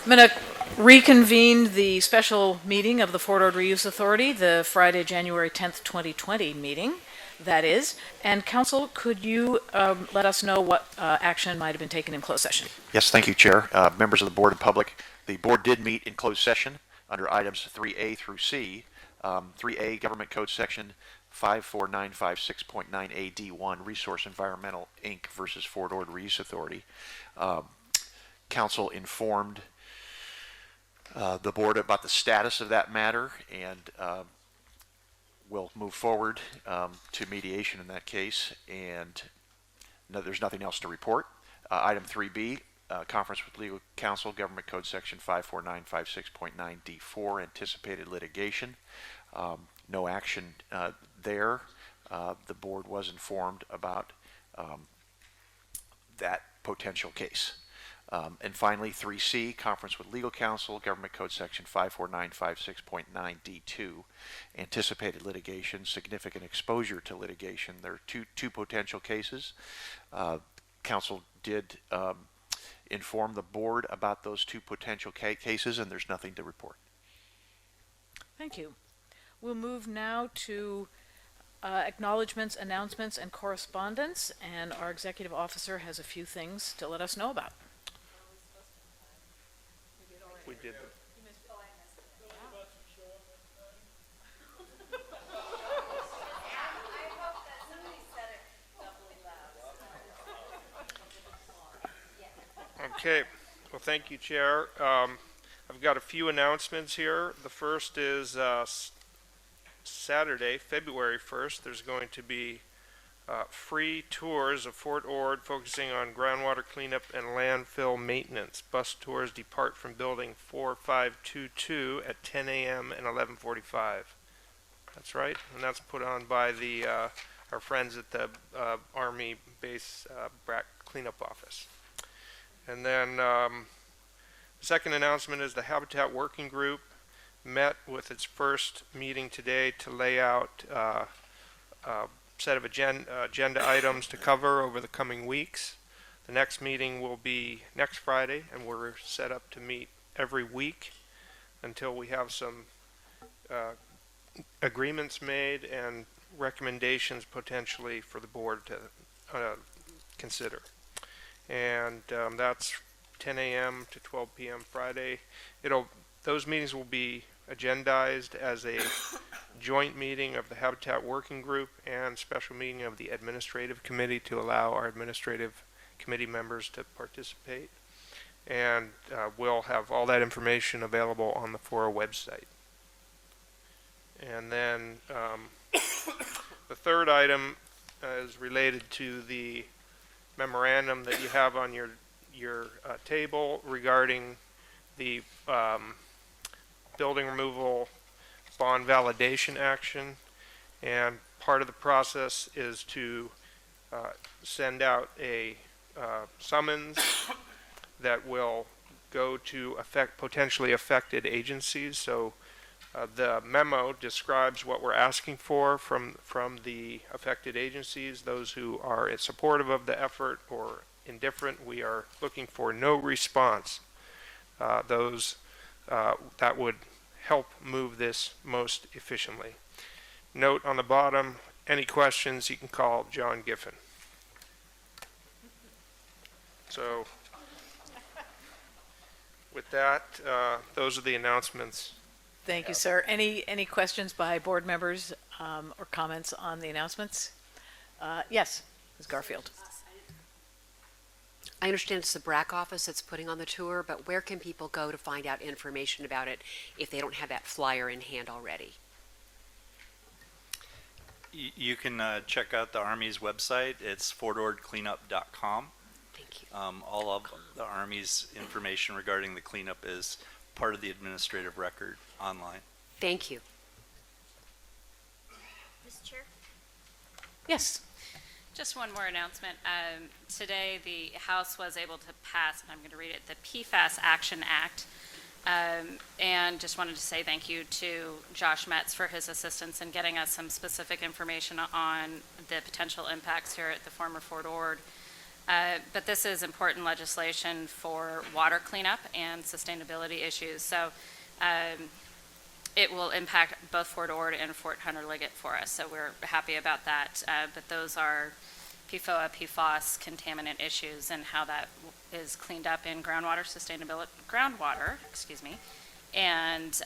I'm going to reconvene the special meeting of the Fort Ord Reuse Authority, the Friday, January 10th, 2020 meeting, that is. And Council, could you let us know what action might have been taken in closed session? Yes, thank you, Chair. Members of the Board and public, the Board did meet in closed session under items 3A through C. 3A, Government Code Section 54956.9A D1, Resource Environmental, Inc. versus Fort Ord Reuse Authority. Council informed the Board about the status of that matter, and we'll move forward to mediation in that case, and there's nothing else to report. Item 3B, conference with legal counsel, Government Code Section 54956.9D4, anticipated litigation. No action there. The Board was informed about that potential case. And finally, 3C, conference with legal counsel, Government Code Section 54956.9D2, anticipated litigation, significant exposure to litigation. There are two potential cases. Counsel did inform the Board about those two potential cases, and there's nothing to report. Thank you. We'll move now to acknowledgements, announcements, and correspondence, and our executive officer has a few things to let us know about. We did. Okay. Well, thank you, Chair. I've got a few announcements here. The first is Saturday, February 1st. There's going to be free tours of Fort Ord focusing on groundwater cleanup and landfill maintenance. Bus tours depart from building 4522 at 10 a.m. and 11:45. That's right, and that's put on by the our friends at the Army Base BRAC Cleanup Office. And then the second announcement is the Habitat Working Group met with its first meeting today to lay out set of agenda items to cover over the coming weeks. The next meeting will be next Friday, and we're set up to meet every week until we have some agreements made and recommendations potentially for the Board to consider. And that's 10 a.m. to 12 p.m. Friday. Those meetings will be agendized as a joint meeting of the Habitat Working Group and special meeting of the Administrative Committee to allow our Administrative Committee members to participate. And we'll have all that information available on the FORA website. And then the third item is related to the memorandum that you have on your table regarding the building removal bond validation action, and part of the process is to send out a summons that will go to potentially affected agencies. So the memo describes what we're asking for from the affected agencies. Those who are supportive of the effort or indifferent, we are looking for no response. That would help move this most efficiently. Note on the bottom, any questions, you can call John Giffen. So with that, those are the announcements. Thank you, sir. Any questions by board members or comments on the announcements? Yes, Ms. Garfield. I understand it's the BRAC office that's putting on the tour, but where can people go to find out information about it if they don't have that flyer in hand already? You can check out the Army's website. It's fortordcleanup.com. Thank you. All of the Army's information regarding the cleanup is part of the administrative record online. Thank you. Mr. Chair? Yes. Just one more announcement. Today the House was able to pass, and I'm going to read it, the PFAS Action Act. And just wanted to say thank you to Josh Metz for his assistance in getting us some specific information on the potential impacts here at the former Fort Ord. But this is important legislation for water cleanup and sustainability issues. So it will impact both Fort Ord and Fort Hunter Liggett for us. So we're happy about that. But those are PFOA, PFOS contaminant issues and how that is cleaned up in groundwater, and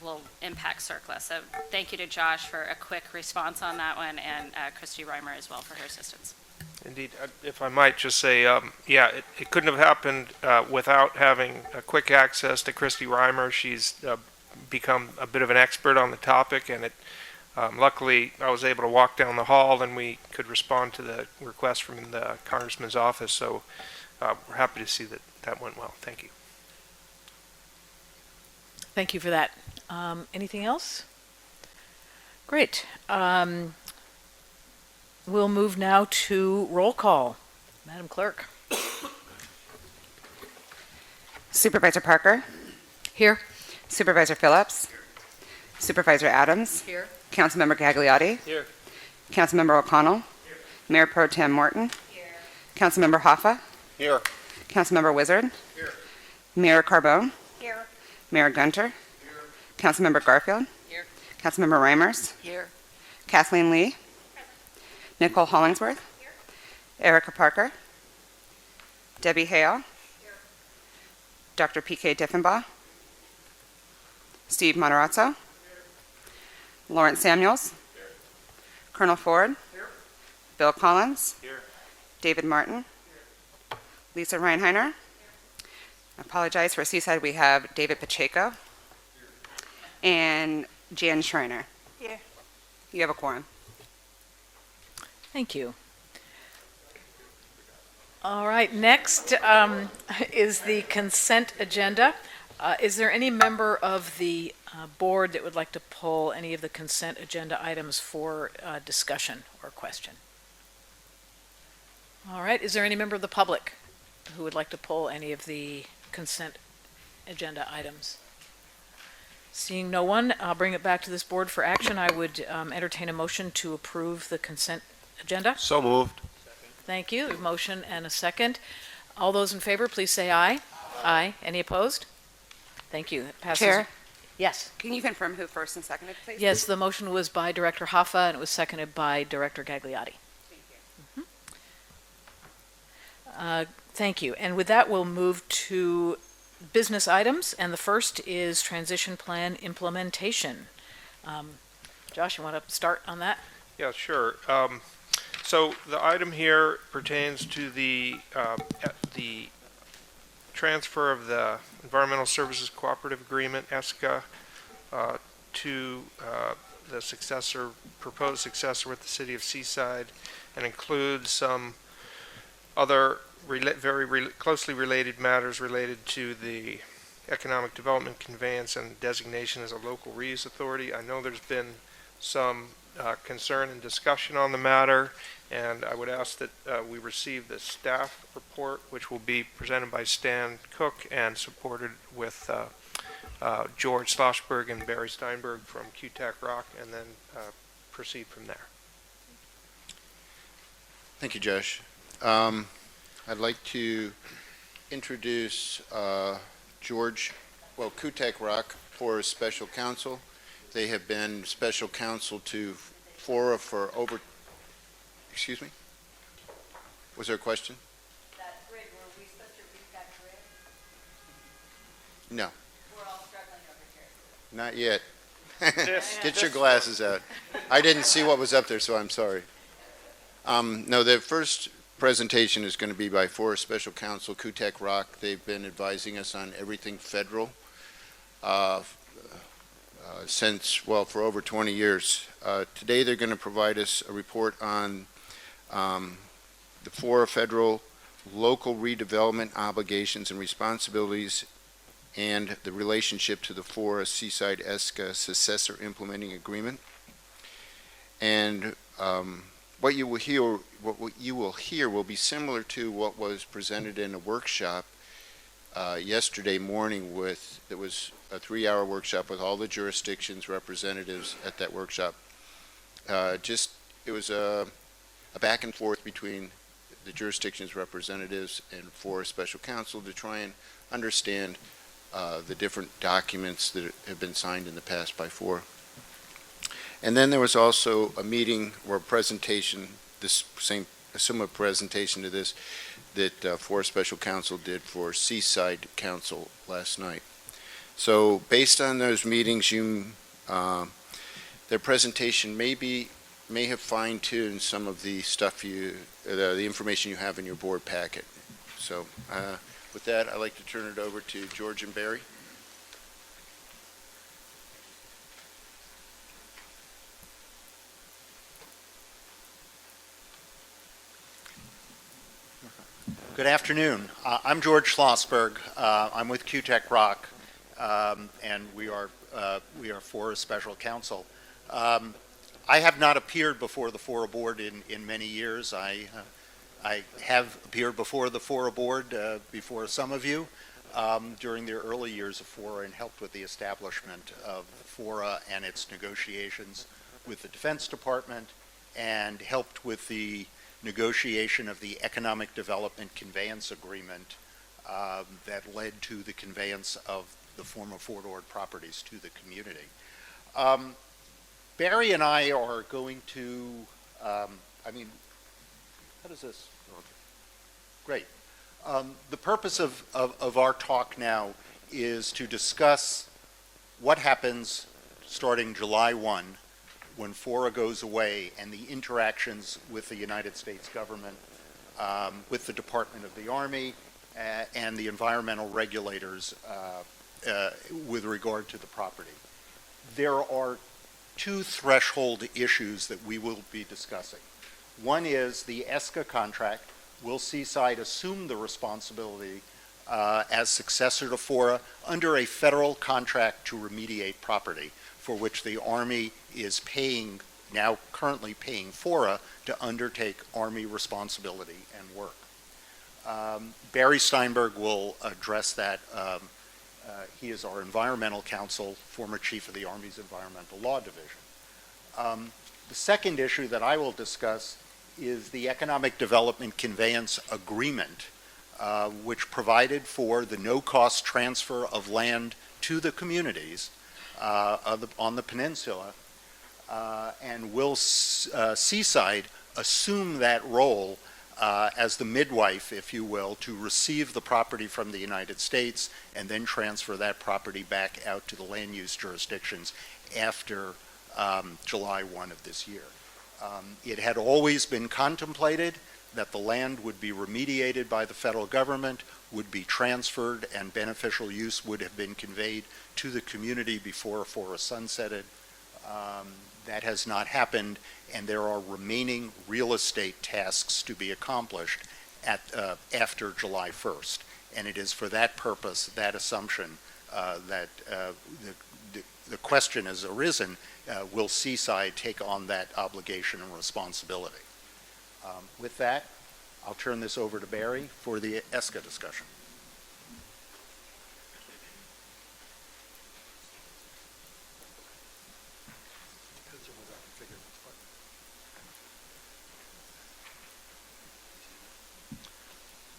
will impact CERCLA. So thank you to Josh for a quick response on that one, and Christy Reimer as well for her assistance. Indeed. If I might just say, it couldn't have happened without having quick access to Christy Reimer. She's become a bit of an expert on the topic, and luckily I was able to walk down the hall and we could respond to the request from the Congressman's office. So we're happy to see that that went well. Thank you. Thank you for that. Anything else? Great. We'll move now to roll call. Madam Clerk. Supervisor Parker? Here. Supervisor Phillips? Supervisor Adams? Here. Councilmember Gagliotti? Here. Councilmember O'Connell? Here. Mayor Pro Tem Morton? Here. Councilmember Hoffa? Here. Councilmember Wizard? Here. Mayor Carbone? Here. Mayor Gunter? Here. Councilmember Garfield? Here. Councilmember Reimers? Here. Kathleen Lee? Nicole Hollingsworth? Here. Erica Parker? Debbie Hale? Here. Dr. P.K. Diffenbaugh? Steve Matarazzo? Here. Lawrence Samuels? Here. Colonel Ford? Here. Bill Collins? Here. David Martin? Here. Lisa Reinheiner? Here. I apologize, for Seaside we have David Pacheco. Here. And Jan Schreiner. Here. You have a quorum. Thank you. All right, next is the consent agenda. Is there any member of the board that would like to pull any of the consent agenda items for discussion or question? All right, is there any member of the public who would like to pull any of the consent agenda items? Seeing no one, I'll bring it back to this board for action. I would entertain a motion to approve the consent agenda. So moved. Thank you. A motion and a second. All those in favor, please say aye. Aye. Any opposed? Thank you. It passes. Chair? Yes. Can you confirm who first and seconded, please? Yes, the motion was by Director Hoffa and it was seconded by Director Gagliotti. Thank you. Thank you. And with that, we'll move to business items, and the first is transition plan implementation. Josh, you want to start on that? Yeah, sure. So the item here pertains to the transfer of the Environmental Services Cooperative Agreement, ESCA, to the proposed successor with the City of Seaside, and includes some other closely related matters related to the economic development conveyance and designation as a local reuse authority. I know there's been some concern and discussion on the matter, and I would ask that we receive the staff report, which will be presented by Stan Cook and supported with George Schlossberg and Barry Steinberg from QTAC Rock, and then proceed from there. Thank you, Josh. I'd like to introduce QTAC Rock for special counsel. They have been special counsel to FORA for over, excuse me? Was there a question? That grid, were we supposed to read that grid? No, We're all struggling over here. not yet. Get your glasses out. I didn't see what was up there, so I'm sorry. No, the first presentation is going to be by FORA Special Counsel QTAC Rock. They've been advising us on everything federal for over 20 years. Today they're going to provide us a report on the FORA federal local redevelopment obligations and responsibilities and the relationship to the FORA Seaside ESCA Successor Implementing Agreement. And what you will hear will be similar to what was presented in a workshop yesterday morning. It was a 3-hour workshop with all the jurisdictions representatives at that workshop. It was a back and forth between the jurisdiction's representatives and FORA special counsel to try and understand the different documents that have been signed in the past by FORA. And then there was also a meeting or a presentation, a similar presentation to this, that FORA special counsel did for Seaside Council last night. So based on those meetings, their presentation may have fine-tuned some of the stuff the information you have in your board packet. So with that, I'd like to turn it over to George and Barry. Good afternoon. I'm George Schlossberg. I'm with QTech Rock, and we are FORA Special Counsel. I have not appeared before the FORA Board in many years. I have appeared before the FORA Board before some of you during the early years of FORA and helped with the establishment of FORA and its negotiations with the Defense Department and helped with the negotiation of the Economic Development Conveyance Agreement that led to the conveyance of the former Fort Ord properties to the community. Barry and I are going to, how does this work? Great. The purpose of our talk now is to discuss what happens starting July 1 when FORA goes away and the interactions with the United States government, with the Department of the Army, and the environmental regulators with regard to the property. There are two threshold issues that we will be discussing. One is the ESCA contract. Will Seaside assume the responsibility as successor to FORA under a federal contract to remediate property for which the Army is currently paying FORA to undertake Army responsibility and work. Barry Steinberg will address that. He is our environmental counsel, former chief of the Army's Environmental Law Division. The second issue that I will discuss is the Economic Development Conveyance Agreement, which provided for the no-cost transfer of land to the communities on the peninsula, and will Seaside assume that role as the midwife, if you will, to receive the property from the United States and then transfer that property back out to the land use jurisdictions after July 1 of this year. It had always been contemplated that the land would be remediated by the federal government, would be transferred, and beneficial use would have been conveyed to the community before FORA sunsetted. That has not happened, and there are remaining real estate tasks to be accomplished after July 1st. And it is for that purpose, that assumption, that the question has arisen, will Seaside take on that obligation and responsibility? With that, I'll turn this over to Barry for the ESCA discussion.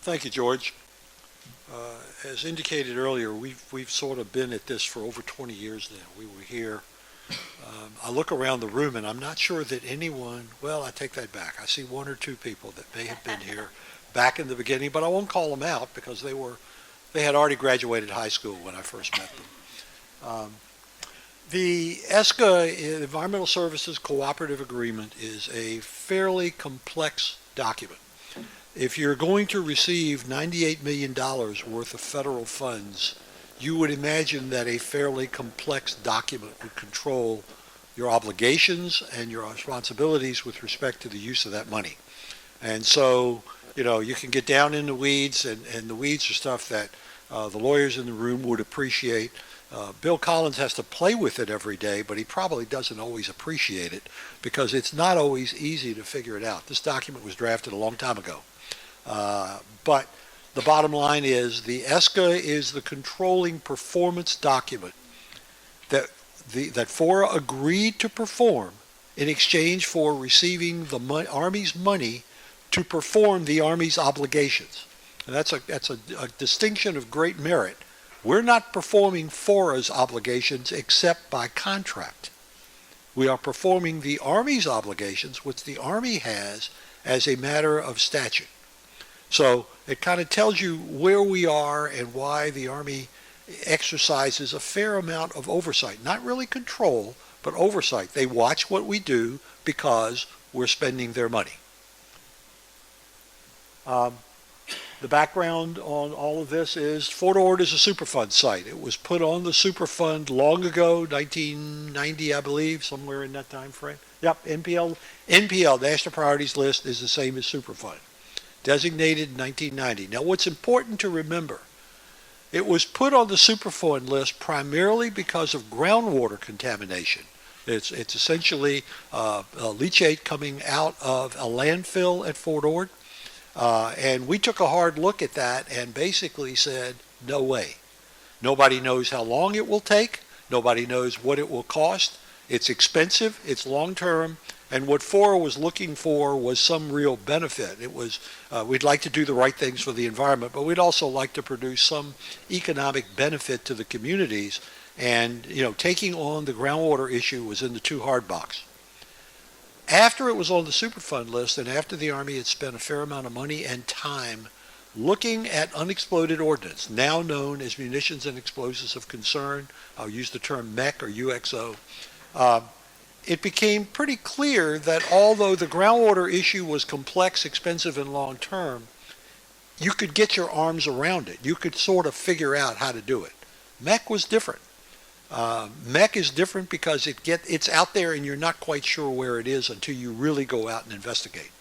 Thank you, George. As indicated earlier, we've sort of been at this for over 20 years now. We were here. I look around the room, and I'm not sure that anyone, well, I take that back. I see one or two people that may have been here back in the beginning, but I won't call them out because they had already graduated high school when I first met them. The ESCA, Environmental Services Cooperative Agreement, is a fairly complex document. If you're going to receive $98 million worth of federal funds, you would imagine that a fairly complex document would control your obligations and your responsibilities with respect to the use of that money. And so, you can get down in the weeds, and the weeds are stuff that the lawyers in the room would appreciate. Bill Collins has to play with it every day, but he probably doesn't always appreciate it because it's not always easy to figure it out. This document was drafted a long time ago. But the bottom line is the ESCA is the controlling performance document that FORA agreed to perform in exchange for receiving the Army's money to perform the Army's obligations. And that's a distinction of great merit. We're not performing FORA's obligations except by contract. We are performing the Army's obligations, which the Army has as a matter of statute. So it kind of tells you where we are and why the Army exercises a fair amount of oversight. Not really control, but oversight. They watch what we do because we're spending their money. The background on all of this is Fort Ord is a Superfund site. It was put on the Superfund long ago, 1990, I believe, somewhere in that time frame. Yep, NPL, National Priorities List, is the same as Superfund. Designated in 1990. Now, what's important to remember, it was put on the Superfund list primarily because of groundwater contamination. It's essentially leachate coming out of a landfill at Fort Ord. And we took a hard look at that and basically said, no way. Nobody knows how long it will take. Nobody knows what it will cost. It's expensive. It's long-term. And what FORA was looking for was some real benefit. It was, we'd like to do the right things for the environment, but we'd also like to produce some economic benefit to the communities. And, taking on the groundwater issue was in the too hard box. After it was on the Superfund list and after the Army had spent a fair amount of money and time looking at unexploded ordnance, now known as munitions and explosives of concern, I'll use the term MEC or UXO, it became pretty clear that although the groundwater issue was complex, expensive, and long-term, you could get your arms around it. You could sort of figure out how to do it. MEC was different. MEC is different because it's out there and you're not quite sure where it is until you really go out and investigate.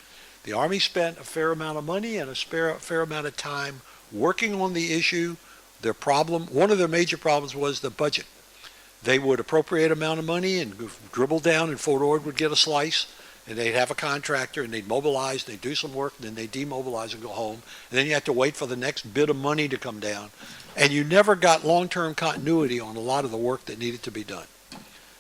The Army spent a fair amount of money and a fair amount of time working on the issue. One of their major problems was the budget. They would appropriate amount of money and dribble down, and Fort Ord would get a slice, and they'd have a contractor and they'd mobilize, they'd do some work, and then they'd demobilize and go home. And then you have to wait for the next bit of money to come down. And you never got long-term continuity on a lot of the work that needed to be done.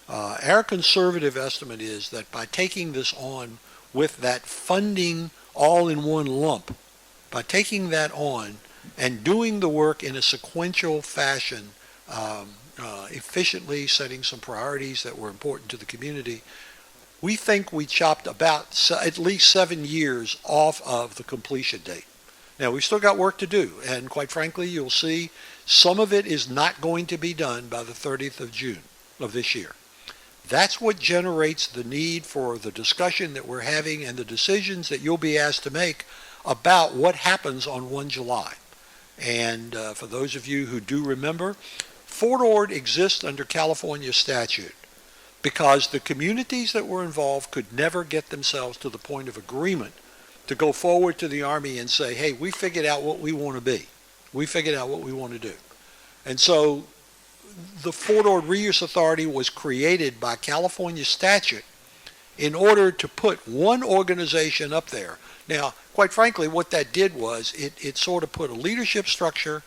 Our conservative estimate is that by taking this on with that funding all in one lump, by taking that on and doing the work in a sequential fashion, efficiently setting some priorities that were important to the community, we think we chopped about at least 7 years off of the completion date. Now, we've still got work to do, and quite frankly, you'll see some of it is not going to be done by the 30th of June of this year. That's what generates the need for the discussion that we're having and the decisions that you'll be asked to make about what happens on 1 July. And for those of you who do remember, Fort Ord exists under California statute because the communities that were involved could never get themselves to the point of agreement to go forward to the Army and say, hey, we figured out what we want to be. We figured out what we want to do. And so the Fort Ord Reuse Authority was created by California statute in order to put one organization up there. Now, quite frankly, what that did was it sort of put a leadership structure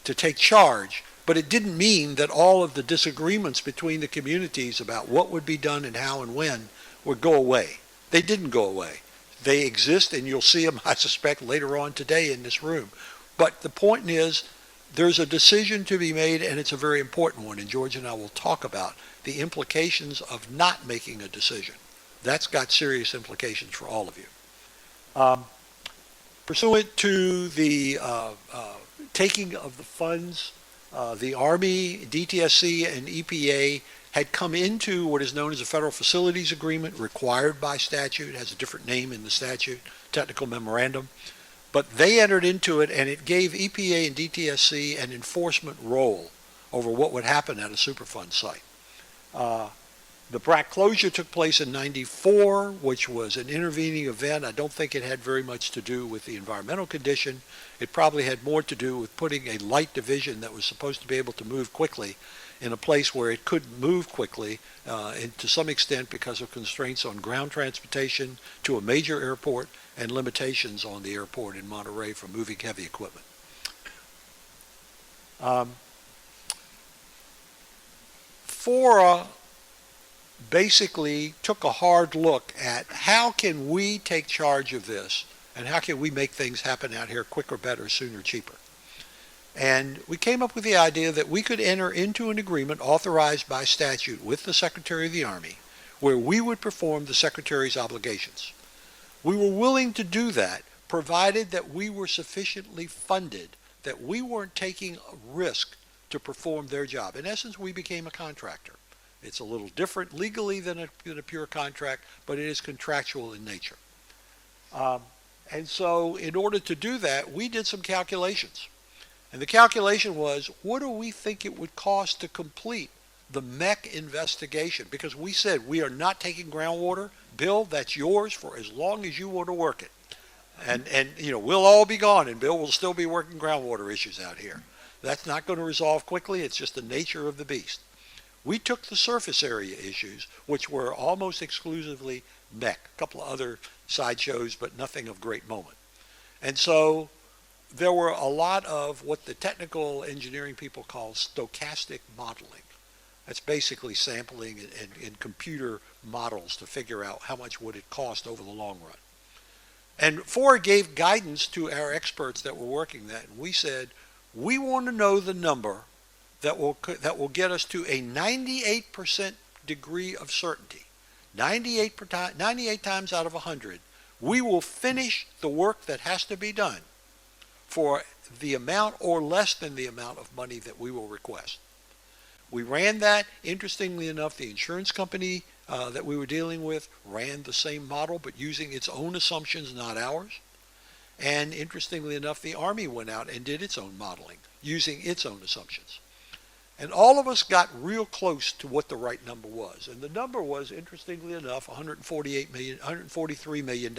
to take charge, but it didn't mean that all of the disagreements between the communities about what would be done and how and when would go away. They didn't go away. They exist, and you'll see them, I suspect, later on today in this room. But the point is, there's a decision to be made, and it's a very important one, and George and I will talk about the implications of not making a decision. That's got serious implications for all of you. Pursuant to the taking of the funds, the Army, DTSC, and EPA had come into what is known as a Federal Facilities Agreement required by statute. It has a different name in the statute, technical memorandum. But they entered into it, and it gave EPA and DTSC an enforcement role over what would happen at a Superfund site. The BRAC closure took place in '94, which was an intervening event. I don't think it had very much to do with the environmental condition. It probably had more to do with putting a light division that was supposed to be able to move quickly in a place where it couldn't move quickly, and to some extent because of constraints on ground transportation to a major airport and limitations on the airport in Monterey for moving heavy equipment. FORA basically took a hard look at how can we take charge of this And how can we make things happen out here quicker, better, sooner, cheaper? And we came up with the idea that we could enter into an agreement authorized by statute with the Secretary of the Army where we would perform the Secretary's obligations. We were willing to do that provided that we were sufficiently funded, that we weren't taking a risk to perform their job. In essence, we became a contractor. It's a little different legally than a pure contract, but it is contractual in nature. And so in order to do that, we did some calculations. And the calculation was, what do we think it would cost to complete the MEC investigation? Because we said, we are not taking groundwater. Bill, that's yours for as long as you want to work it. And you know, we'll all be gone, and Bill will still be working groundwater issues out here. That's not going to resolve quickly. It's just the nature of the beast. We took the surface area issues, which were almost exclusively MEC, a couple of other sideshows, but nothing of great moment. And so there were a lot of what the technical engineering people call stochastic modeling. That's basically sampling and computer models to figure out how much would it cost over the long run. And FORA gave guidance to our experts that were working that, and we said, we want to know the number that will get us to a 98% degree of certainty. 98 times out of 100, we will finish the work that has to be done for the amount or less than the amount of money that we will request. We ran that. Interestingly enough, the insurance company that we were dealing with ran the same model, but using its own assumptions, not ours. And interestingly enough, the Army went out and did its own modeling, using its own assumptions. And all of us got real close to what the right number was. And the number was, interestingly enough, $143 million.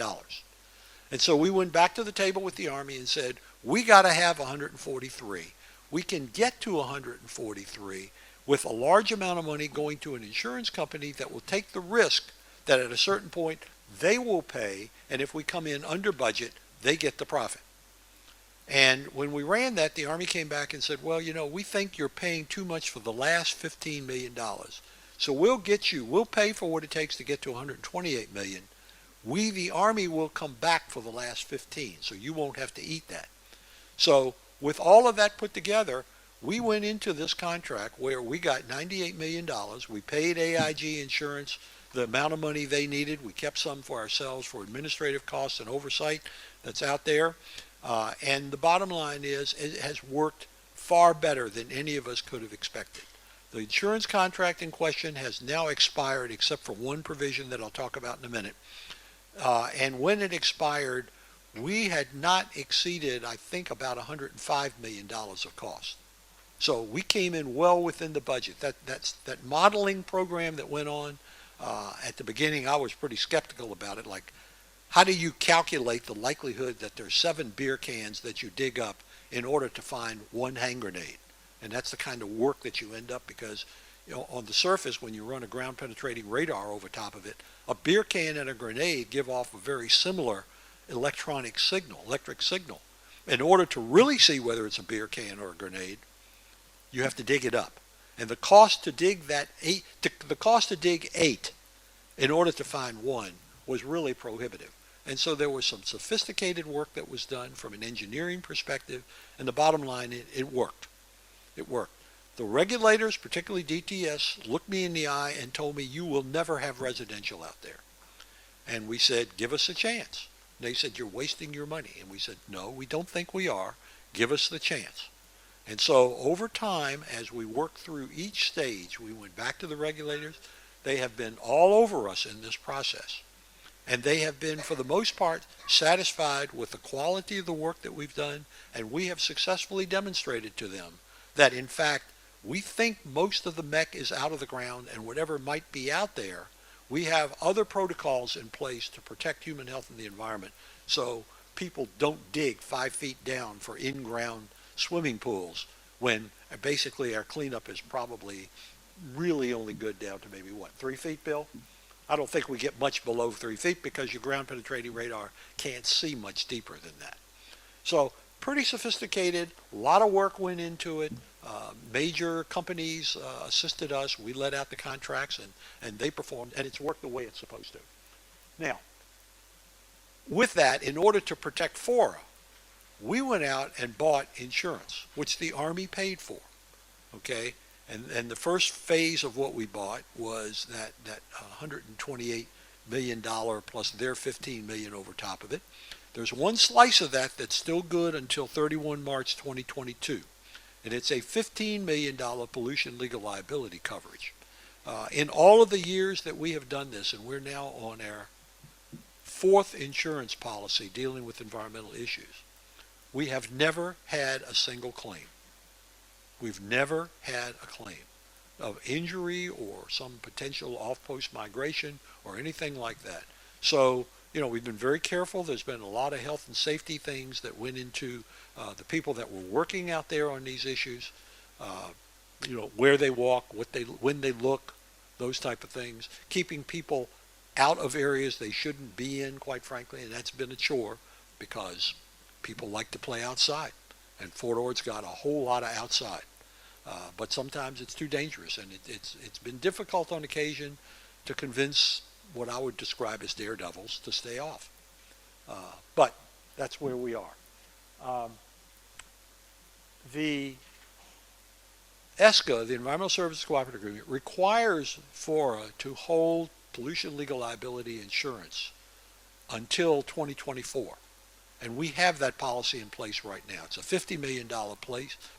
And so we went back to the table with the Army and said, we got to have 143. We can get to 143 with a large amount of money going to an insurance company that will take the risk that at a certain point they will pay, and if we come in under budget, they get the profit. And when we ran that, the Army came back and said, well, you know, we think you're paying too much for the last $15 million. So we'll pay for what it takes to get to $128 million. We, the Army, will come back for the last 15, so you won't have to eat that. So with all of that put together, we went into this contract where we got $98 million. We paid AIG Insurance the amount of money they needed. We kept some for ourselves for administrative costs and oversight that's out there. And the bottom line is it has worked far better than any of us could have expected. The insurance contract in question has now expired except for one provision that I'll talk about in a minute. And when it expired, we had not exceeded, I think, about $105 million of cost. So we came in well within the budget. That modeling program that went on, at the beginning, I was pretty skeptical about it. Like, how do you calculate the likelihood that there's 7 beer cans that you dig up in order to find one hand grenade? And that's the kind of work that you end up, because, you know, on the surface, when you run a ground penetrating radar over top of it, a beer can and a grenade give off a very similar electric signal. In order to really see whether it's a beer can or a grenade, you have to dig it up. And the cost to dig eight in order to find one was really prohibitive. And so there was some sophisticated work that was done from an engineering perspective, and the bottom line, it worked. It worked. The regulators, particularly DTS, looked me in the eye and told me, you will never have residential out there. And we said, give us a chance. And they said, you're wasting your money. And we said, no, we don't think we are. Give us the chance. And so over time, as we worked through each stage, we went back to the regulators. They have been all over us in this process. And they have been, for the most part, satisfied with the quality of the work that we've done. And we have successfully demonstrated to them that, in fact, we think most of the MEC is out of the ground, and whatever might be out there, we have other protocols in place to protect human health and the environment, so people don't dig 5 feet down for in-ground swimming pools when basically our cleanup is probably really only good down to maybe, 3 feet, Bill? I don't think we get much below 3 feet because your ground penetrating radar can't see much deeper than that. So pretty sophisticated, a lot of work went into it. Major companies assisted us. We let out the contracts and they performed, and it's worked the way it's supposed to. Now, with that, in order to protect FORA, we went out and bought insurance, which the Army paid for, okay? And the first phase of what we bought was that $128 million plus their $15 million over top of it. There's one slice of that that's still good until 31 March 2022, and it's a $15 million pollution legal liability coverage. In all of the years that we have done this, and we're now on our fourth insurance policy dealing with environmental issues, we have never had a single claim. We've never had a claim of injury or some potential off-post migration or anything like that. So, we've been very careful. There's been a lot of health and safety things that went into the people that were working out there on these issues. Where they walk, when they look, those type of things. Keeping people out of areas they shouldn't be in, quite frankly, and that's been a chore because people like to play outside, and Fort Ord's got a whole lot of outside. But sometimes it's too dangerous, and it's been difficult on occasion to convince what I would describe as daredevils to stay off. But that's where we are. The ESCA, the Environmental Services Cooperative Agreement, requires FORA to hold pollution legal liability insurance until 2024. And we have that policy in place right now. It's a $50 million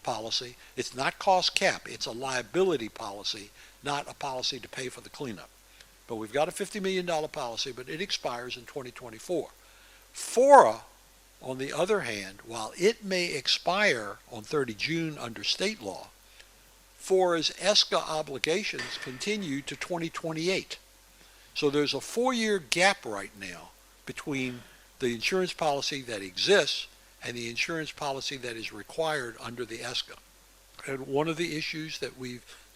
policy. It's not cost cap. It's a liability policy, not a policy to pay for the cleanup. But we've got a $50 million policy, but it expires in 2024. FORA, on the other hand, while it may expire on 30 June under state law, FORA's ESCA obligations continue to 2028. So there's a 4-year gap right now between the insurance policy that exists and the insurance policy that is required under the ESCA. And one of the issues that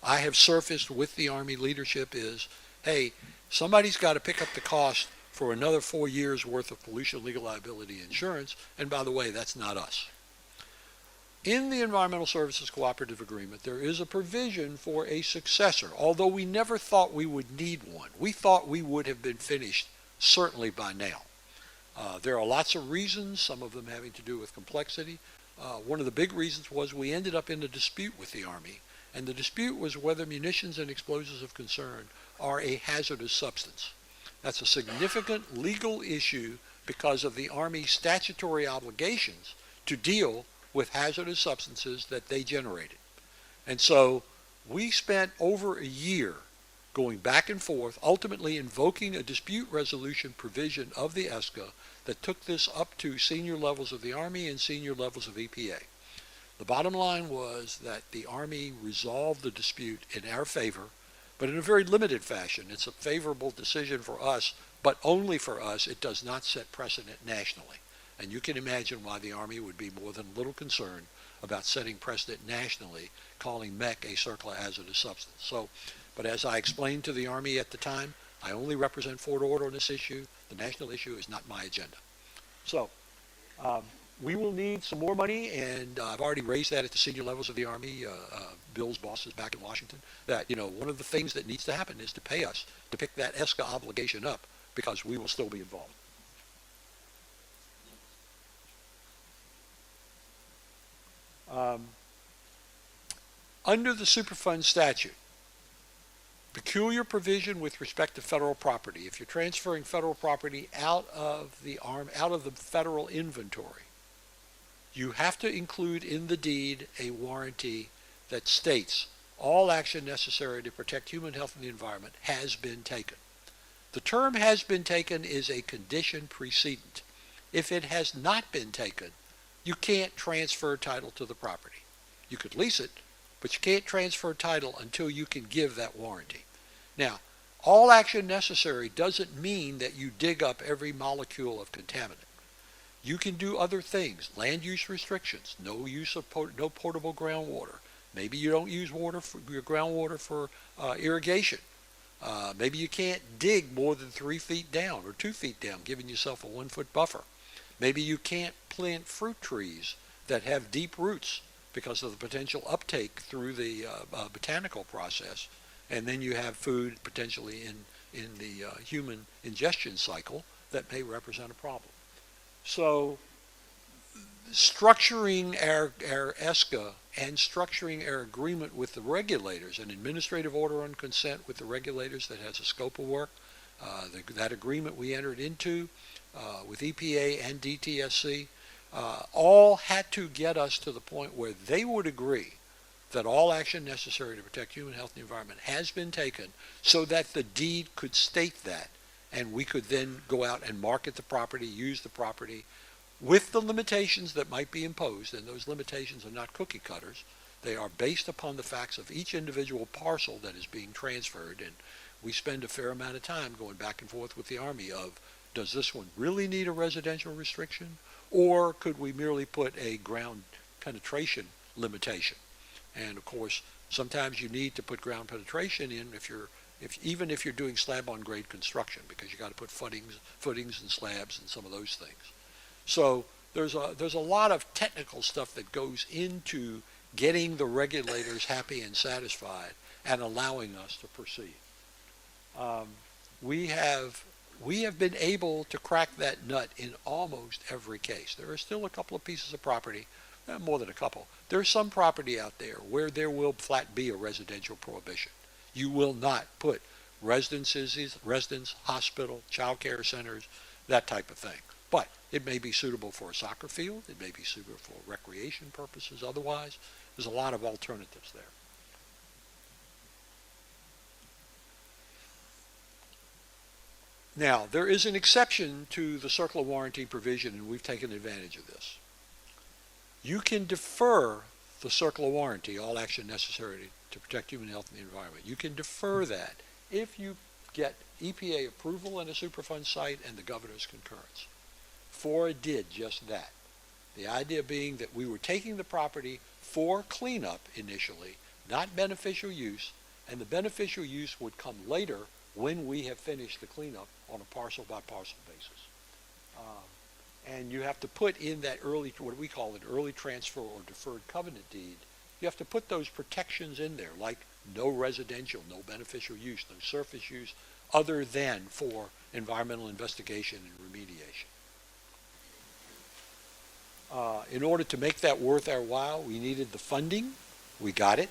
I have surfaced with the Army leadership is, hey, somebody's got to pick up the cost for another 4 years worth of pollution legal liability insurance, and by the way, that's not us. In the Environmental Services Cooperative Agreement, there is a provision for a successor, although we never thought we would need one. We thought we would have been finished certainly by now. There are lots of reasons, some of them having to do with complexity. One of the big reasons was we ended up in a dispute with the Army, and the dispute was whether munitions and explosives of concern are a hazardous substance. That's a significant legal issue because of the Army's statutory obligations to deal with hazardous substances that they generated. And so we spent over a year going back and forth, ultimately invoking a dispute resolution provision of the ESCA that took this up to senior levels of the Army and senior levels of EPA. The bottom line was that the Army resolved the dispute in our favor, but in a very limited fashion. It's a favorable decision for us, but only for us. It does not set precedent nationally. And you can imagine why the Army would be more than a little concerned about setting precedent nationally, calling MEC a CERCLA hazardous substance. So, but as I explained to the Army at the time, I only represent Fort Ord on this issue. The national issue is not my agenda. So, we will need some more money, and I've already raised that at the senior levels of the Army. Bill's bosses back in Washington, that, one of the things that needs to happen is to pay us to pick that ESCA obligation up, because we will still be involved. Under the Superfund statute, peculiar provision with respect to federal property. If you're transferring federal property out of the federal inventory, you have to include in the deed a warranty that states all action necessary to protect human health and the environment has been taken. The term has been taken is a condition precedent. If it has not been taken, you can't transfer title to the property. You could lease it, but you can't transfer title until you can give that warranty. Now, all action necessary doesn't mean that you dig up every molecule of contaminant. You can do other things, land use restrictions, no use of no potable groundwater. Maybe you don't use water for your groundwater for irrigation. Maybe you can't dig more than 3 feet down or 2 feet down, giving yourself a 1-foot buffer. Maybe you can't plant fruit trees that have deep roots because of the potential uptake through the botanical process, and then you have food potentially in the human ingestion cycle that may represent a problem. So structuring our ESCA and structuring our agreement with the regulators, an administrative order on consent with the regulators that has a scope of work, that agreement we entered into with EPA and DTSC, all had to get us to the point where they would agree that all action necessary to protect human health and the environment has been taken so that the deed could state that, and we could then go out and market the property, use the property, with the limitations that might be imposed, and those limitations are not cookie cutters. They are based upon the facts of each individual parcel that is being transferred, and we spend a fair amount of time going back and forth with the Army of, does this one really need a residential restriction, or could we merely put a ground penetration limitation? And of course, sometimes you need to put ground penetration in even if you're doing slab-on grade construction, because you got to put footings and slabs and some of those things. So there's a lot of technical stuff that goes into getting the regulators happy and satisfied and allowing us to proceed. We have been able to crack that nut in almost every case. There are still a couple of pieces of property, more than a couple. There's some property out there where there will flat be a residential prohibition. You will not put residence, hospital, child care centers, that type of thing. But it may be suitable for a soccer field. It may be suitable for recreation purposes. Otherwise, there's a lot of alternatives there. Now, there is an exception to the circle of warranty provision, and we've taken advantage of this. You can defer the circle of warranty, all action necessary to protect human health and the environment. You can defer that if you get EPA approval in a Superfund site and the governor's concurrence. FORA did just that. The idea being that we were taking the property for cleanup initially, not beneficial use, and the beneficial use would come later when we have finished the cleanup on a parcel by parcel basis. And you have to put in that early, what we call an early transfer or deferred covenant deed, you have to put those protections in there, like no residential, no beneficial use, no surface use, other than for environmental investigation and remediation. In order to make that worth our while, we needed the funding. We got it.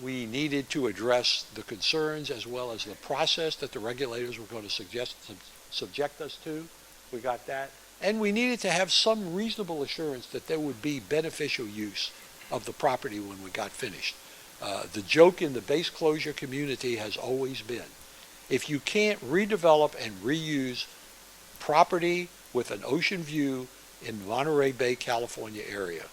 We needed to address the concerns as well as the process that the regulators were going to subject us to. We got that. And we needed to have some reasonable assurance that there would be beneficial use of the property when we got finished. The joke in the base closure community has always been, if you can't redevelop and reuse property with an ocean view in the Monterey Bay, California area,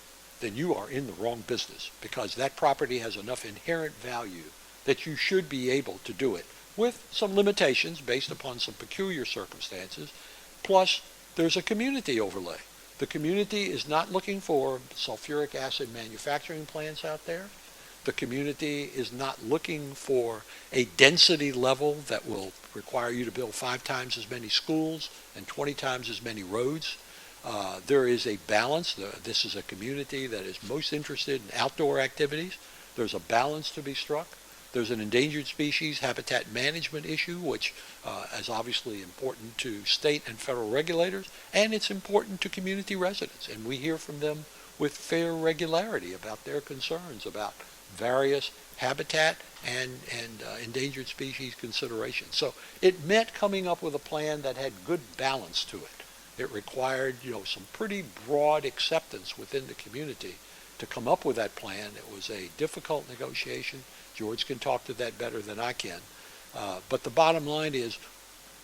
then you are in the wrong business, because that property has enough inherent value that you should be able to do it with some limitations based upon some peculiar circumstances. Plus, there's a community overlay. The community is not looking for sulfuric acid manufacturing plants out there. The community is not looking for a density level that will require you to build 5 times as many schools and 20 times as many roads. There is a balance. This is a community that is most interested in outdoor activities. There's a balance to be struck. There's an endangered species habitat management issue, which is obviously important to state and federal regulators, and it's important to community residents. And we hear from them with fair regularity about their concerns about various habitat and endangered species considerations. So it meant coming up with a plan that had good balance to it. It required, some pretty broad acceptance within the community to come up with that plan. It was a difficult negotiation. George can talk to that better than I can. But the bottom line is,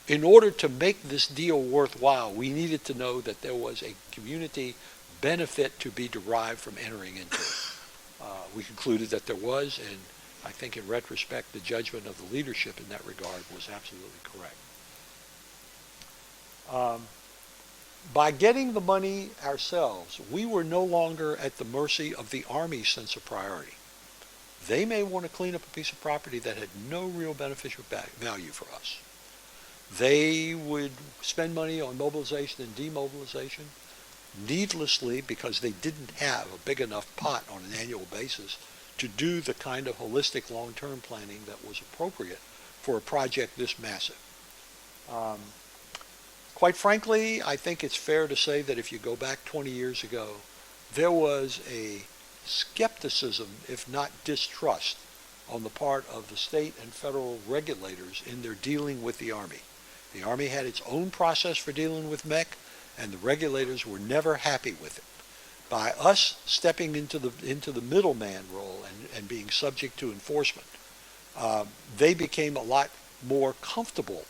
in order to make this deal worthwhile, we needed to know that there was a community benefit to be derived from entering into it. We concluded that there was, and I think in retrospect, the judgment of the leadership in that regard was absolutely correct. By getting the money ourselves, we were no longer at the mercy of the Army's sense of priority. They may want to clean up a piece of property that had no real beneficial value for us. They would spend money on mobilization and demobilization needlessly, because they didn't have a big enough pot on an annual basis to do the kind of holistic long-term planning that was appropriate for a project this massive. Of Quite frankly, I think it's fair to say that if you go back 20 years ago, there was a skepticism, if not distrust, on the part of the state and federal regulators in their dealing with the Army. The Army had its own process for dealing with MEC, and the regulators were never happy with it. By us stepping into the middleman role and being subject to enforcement, they became a lot more comfortable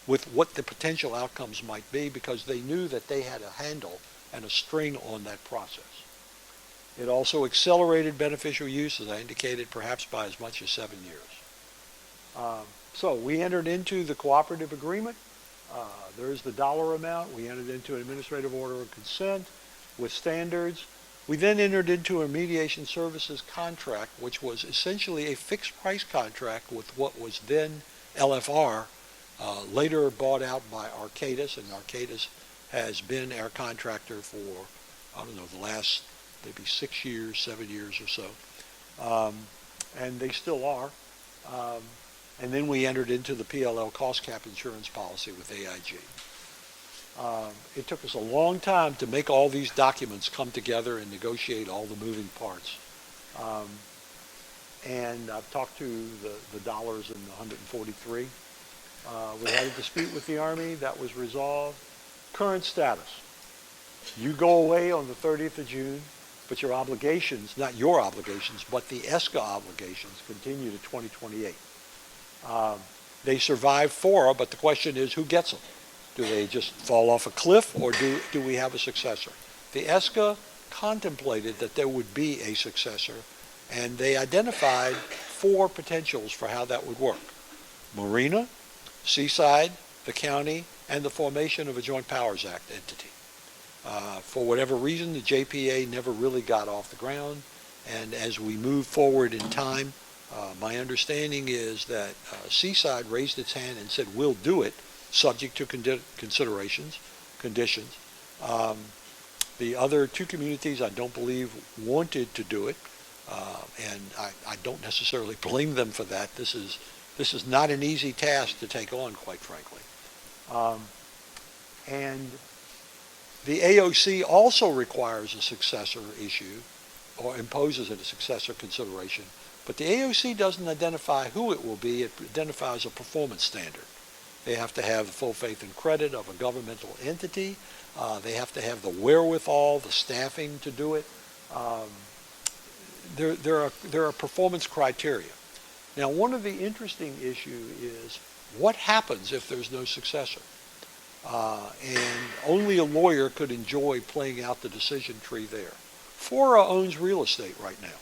with what the potential outcomes might be because they knew that they had a handle and a string on that process. It also accelerated beneficial use, as I indicated, perhaps by as much as 7 years. So we entered into the cooperative agreement. There's the dollar amount. We entered into an administrative order of consent with standards. We then entered into a mediation services contract, which was essentially a fixed price contract with what was then LFR, later bought out by Arcadis, and Arcadis has been our contractor for, I don't know, the last maybe 6 years, 7 years or so. And they still are. And then we entered into the PLL cost cap insurance policy with AIG. It took us a long time to make all these documents come together and negotiate all the moving parts. And I've talked to the dollars in the 143. We had a dispute with the Army. That was resolved. Current status. You go away on the 30th of June, but your obligations, not your obligations, but the ESCA obligations continue to 2028. They survive FORA, but the question is who gets them? Do they just fall off a cliff, or do we have a successor? The ESCA contemplated that there would be a successor, and they identified 4 potentials for how that would work. Marina, Seaside, the county, and the formation of a Joint Powers Act entity. For whatever reason, the JPA never really got off the ground, and as we move forward in time, my understanding is that Seaside raised its hand and said, we'll do it, subject to conditions. The other 2 communities, I don't believe, wanted to do it, and I don't necessarily blame them for that. This is not an easy task to take on, quite frankly. And the AOC also requires a successor issue, or imposes a successor consideration, but the AOC doesn't identify who it will be. It identifies a performance standard. They have to have the full faith and credit of a governmental entity. They have to have the wherewithal, the staffing to do it. There are performance criteria. Now, one of the interesting issues is what happens if there's no successor? And only a lawyer could enjoy playing out the decision tree there. FORA owns real estate right now.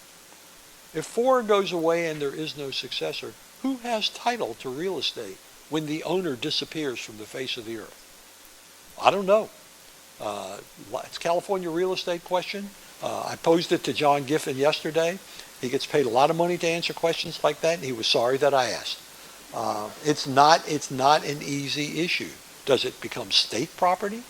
If FORA goes away and there is no successor, who has title to real estate when the owner disappears from the face of the earth? I don't know. It's a California real estate question. I posed it to John Giffen yesterday. He gets paid a lot of money to answer questions like that, and he was sorry that I asked. It's not an easy issue. Does it become state property?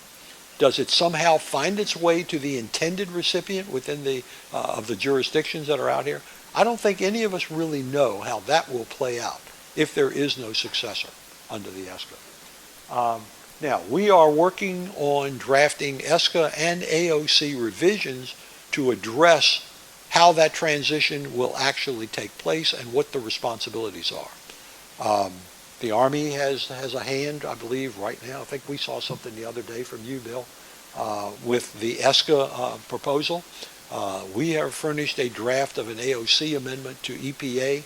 Does it somehow find its way to the intended recipient within the of the jurisdictions that are out here? I don't think any of us really know how that will play out if there is no successor under the ESCA. Now, we are working on drafting ESCA and AOC revisions to address how that transition will actually take place and what the responsibilities are. The Army has a hand, I believe, right now. I think we saw something the other day from you, Bill, with the ESCA proposal. We have furnished a draft of an AOC amendment to EPA,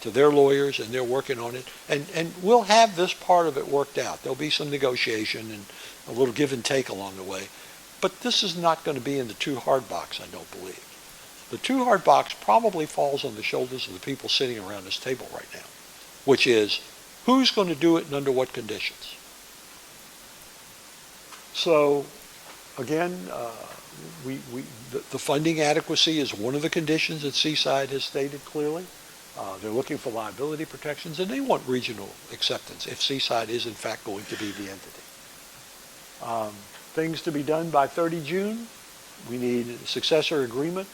to their lawyers, and they're working on it. And we'll have this part of it worked out. There'll be some negotiation and a little give and take along the way. But this is not going to be in the too hard box, I don't believe. The too hard box probably falls on the shoulders of the people sitting around this table right now, which is, who's going to do it and under what conditions? So, again, the funding adequacy is one of the conditions that Seaside has stated clearly. They're looking for liability protections, and they want regional acceptance if Seaside is, in fact, going to be the entity. Things to be done by 30 June. We need a successor agreement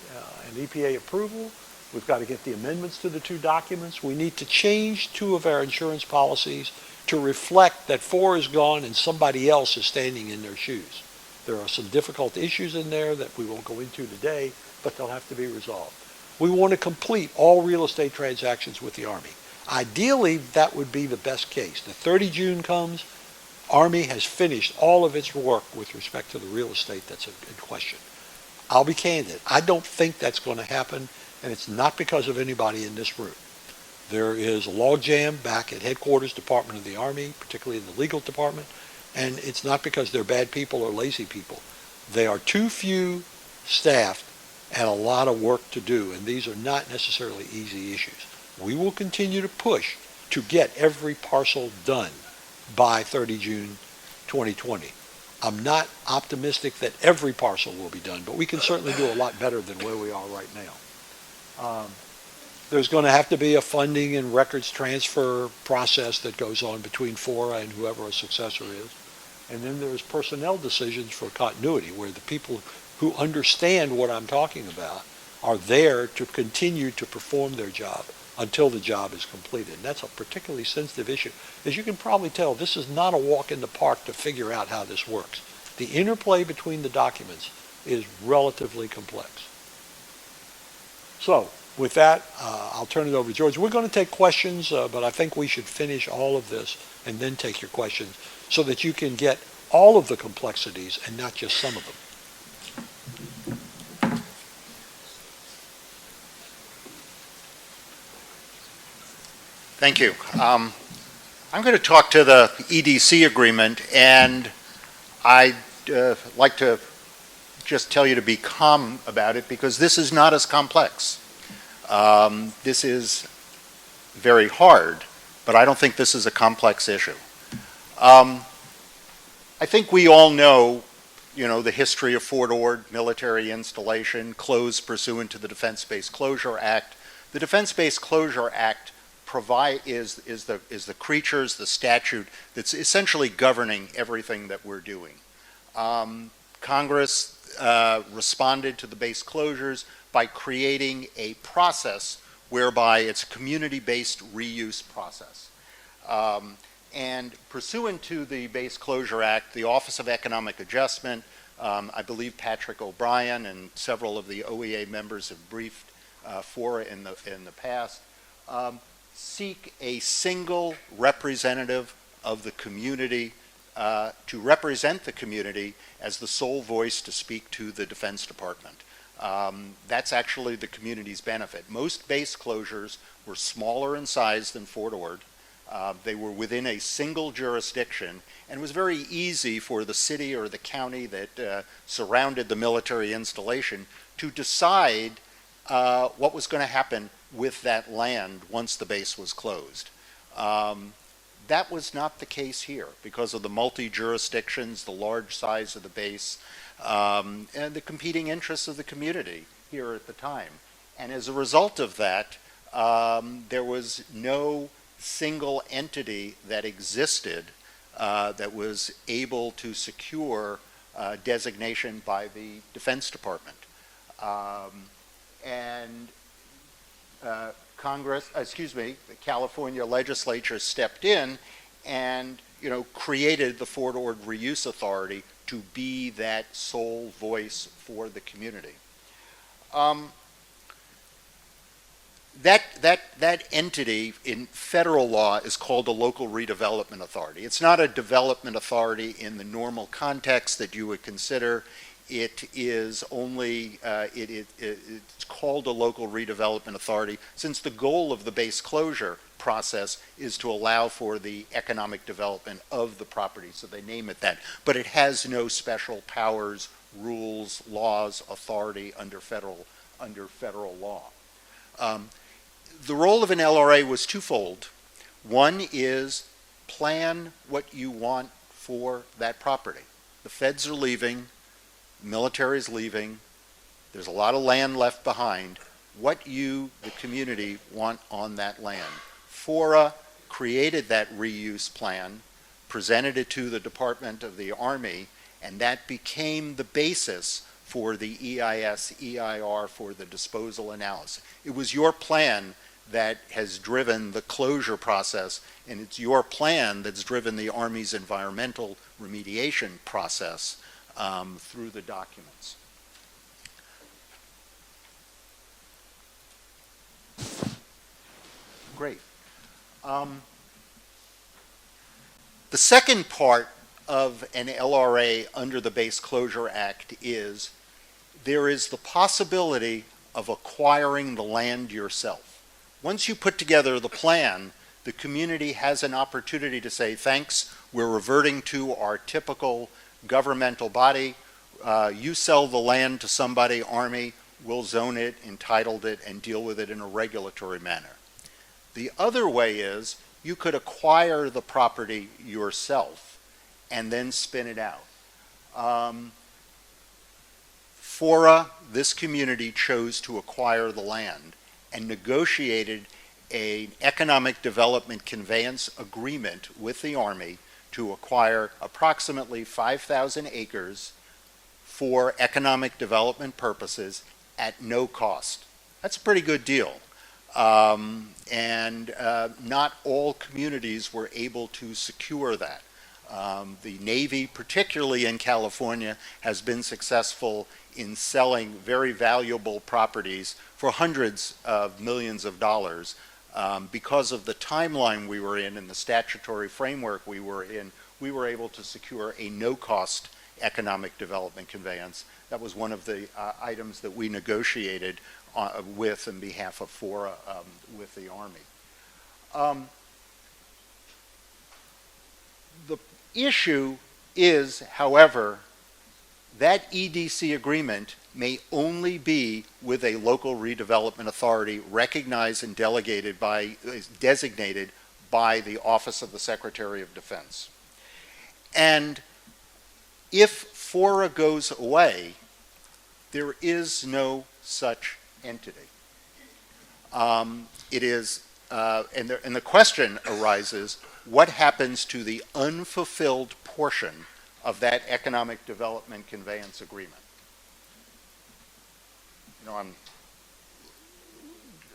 and EPA approval. We've got to get the amendments to the 2 documents. We need to change 2 of our insurance policies to reflect that FORA is gone and somebody else is standing in their shoes. There are some difficult issues in there that we won't go into today, but they'll have to be resolved. We want to complete all real estate transactions with the Army. Ideally, that would be the best case. The 30 June comes, Army has finished all of its work with respect to the real estate that's in question. I'll be candid. I don't think that's going to happen, and it's not because of anybody in this room. There is a logjam back at headquarters Department of the Army, particularly in the legal department, and it's not because they're bad people or lazy people. They are too few staffed and a lot of work to do, and these are not necessarily easy issues. We will continue to push to get every parcel done by 30 June 2020. I'm not optimistic that every parcel will be done, but we can certainly do a lot better than where we are right now. There's going to have to be a funding and records transfer process that goes on between FORA and whoever a successor is. And then there's personnel decisions for continuity, where the people who understand what I'm talking about are there to continue to perform their job until the job is completed. And that's a particularly sensitive issue. As you can probably tell, this is not a walk in the park to figure out how this works. The interplay between the documents is relatively complex. So, with that, I'll turn it over to George. We're going to take questions, but I think we should finish all of this and then take your questions so that you can get all of the complexities and not just some of them. Thank you. I'm going to talk to the EDC agreement, and I'd like to just tell you to be calm about it because this is not as complex. This is very hard, but I don't think this is a complex issue. I think we all know, the history of Fort Ord military installation closed pursuant to the Defense-Based Closure Act. The Defense-Based Closure Act is the creatures, the statute that's essentially governing everything that we're doing. Congress responded to the base closures by creating a process whereby it's a community-based reuse process. And pursuant to the Base Closure Act, the Office of Economic Adjustment, I believe Patrick O'Brien and several of the OEA members have briefed FORA in the past, seek a single representative of the community to represent the community as the sole voice to speak to the Defense Department. That's actually the community's benefit. Most base closures were smaller in size than Fort Ord. They were within a single jurisdiction, and it was very easy for the city or the county that surrounded the military installation to decide what was going to happen with that land once the base was closed. That was not the case here because of the multi-jurisdictions, the large size of the base, and the competing interests of the community here at the time. And as a result of that, there was no single entity that existed that was able to secure designation by the Defense Department. The California legislature stepped in and, created the Fort Ord Reuse Authority to be that sole voice for the community. That entity in federal law is called a local redevelopment authority. It's not a development authority in the normal context that you would consider. It is only, it's called a local redevelopment authority since the goal of the base closure process is to allow for the economic development of the property, so they name it that. But it has no special powers, rules, laws, authority under federal law. The role of an LRA was twofold. One is plan what you want for that property. The feds are leaving, the military is leaving, there's a lot of land left behind. What you, the community, want on that land. FORA created that reuse plan, presented it to the Department of the Army, and that became the basis for the EIS, EIR for the disposal analysis. It was your plan that has driven the closure process, and it's your plan that's driven the Army's environmental remediation process through the documents. Great. The second part of an LRA under the Base Closure Act is there is the possibility of acquiring the land yourself. Once you put together the plan, the community has an opportunity to say, thanks, we're reverting to our typical governmental body. You sell the land to somebody, Army, we'll zone it, entitled it, and deal with it in a regulatory manner. The other way is you could acquire the property yourself and then spin it out. FORA, this community, chose to acquire the land and negotiated an economic development conveyance agreement with the Army to acquire approximately 5,000 acres for economic development purposes at no cost. That's a pretty good deal. Not all communities were able to secure that. The Navy, particularly in California, has been successful in selling very valuable properties for hundreds of millions of dollars. Because of the timeline we were in and the statutory framework we were in, we were able to secure a no-cost economic development conveyance. That was one of the items that we negotiated with on behalf of FORA with the Army. The issue is, however, that EDC agreement may only be with a local redevelopment authority recognized and designated by the Office of the Secretary of Defense. And if FORA goes away, there is no such entity. And the question arises, what happens to the unfulfilled portion of that economic development conveyance agreement? You know,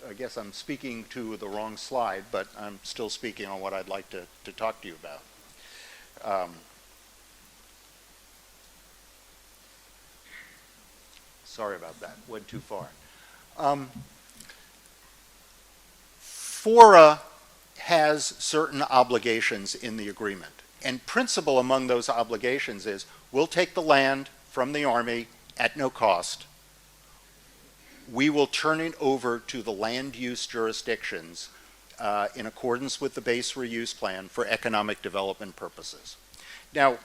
I guess I'm speaking to the wrong slide, but I'm still speaking on what I'd like to talk to you about. Sorry about that, went too far. FORA has certain obligations in the agreement. And principal among those obligations is, we'll take the land from the Army at no cost. We will turn it over to the land use jurisdictions in accordance with the base reuse plan for economic development purposes. Now,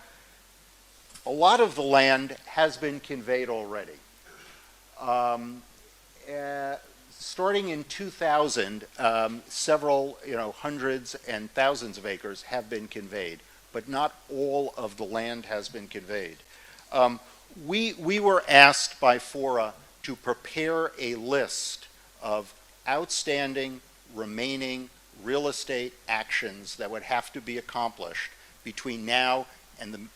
a lot of the land has been conveyed already. Starting in 2000, several, hundreds and thousands of acres have been conveyed, but not all of the land has been conveyed. We were asked by FORA to prepare a list of outstanding, remaining real estate actions that would have to be accomplished between now and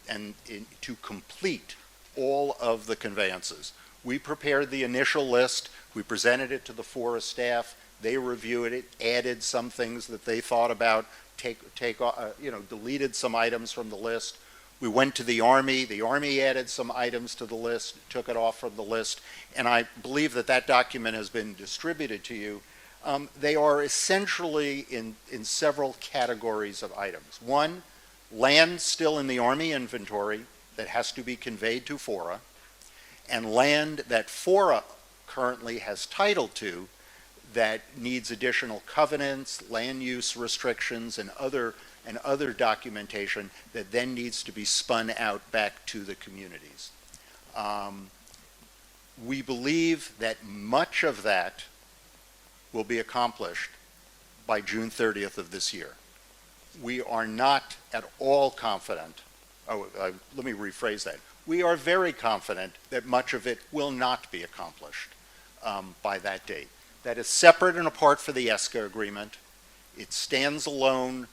to complete all of the conveyances. We prepared the initial list. We presented it to the FORA staff. They reviewed it, added some things that they thought about, deleted some items from the list. We went to the Army. The Army added some items to the list, took it off from the list, and I believe that document has been distributed to you. They are essentially in several categories of items. One, land still in the Army inventory that has to be conveyed to FORA, and land that FORA currently has title to that needs additional covenants, land use restrictions, and other documentation that then needs to be spun out back to the communities. We believe that much of that will be accomplished by June 30th of this year. We are not at all confident, let me rephrase that. We are very confident that much of it will not be accomplished by that date. That is separate and apart from the ESCA agreement. It stands alone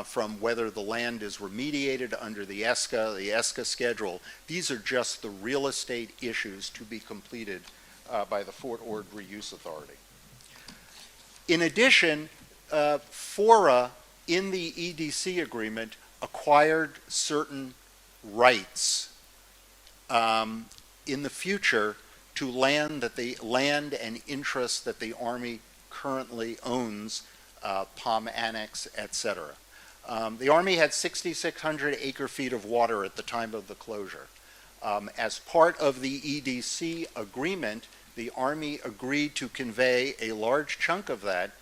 from whether the land is remediated under the ESCA schedule. These are just the real estate issues to be completed by the Fort Ord Reuse Authority. In addition, FORA in the EDC agreement acquired certain rights in the future to land and interests that the Army currently owns, Palm Annex, etc. The Army had 6,600 acre-feet of water at the time of the closure. As part of the EDC agreement, the Army agreed to convey a large chunk of that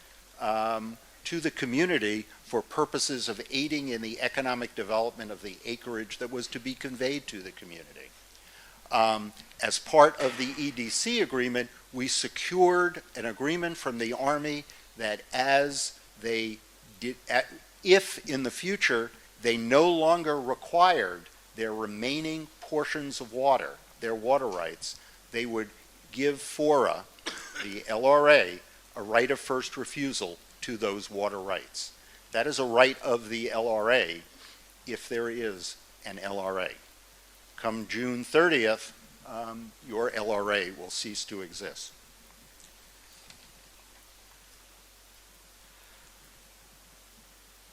to the community for purposes of aiding in the economic development of the acreage that was to be conveyed to the community. As part of the EDC agreement, we secured an agreement from the Army that if in the future they no longer required their remaining portions of water, their water rights, they would give FORA, the LRA, a right of first refusal to those water rights. That is a right of the LRA if there is an LRA. Come June 30th, your LRA will cease to exist.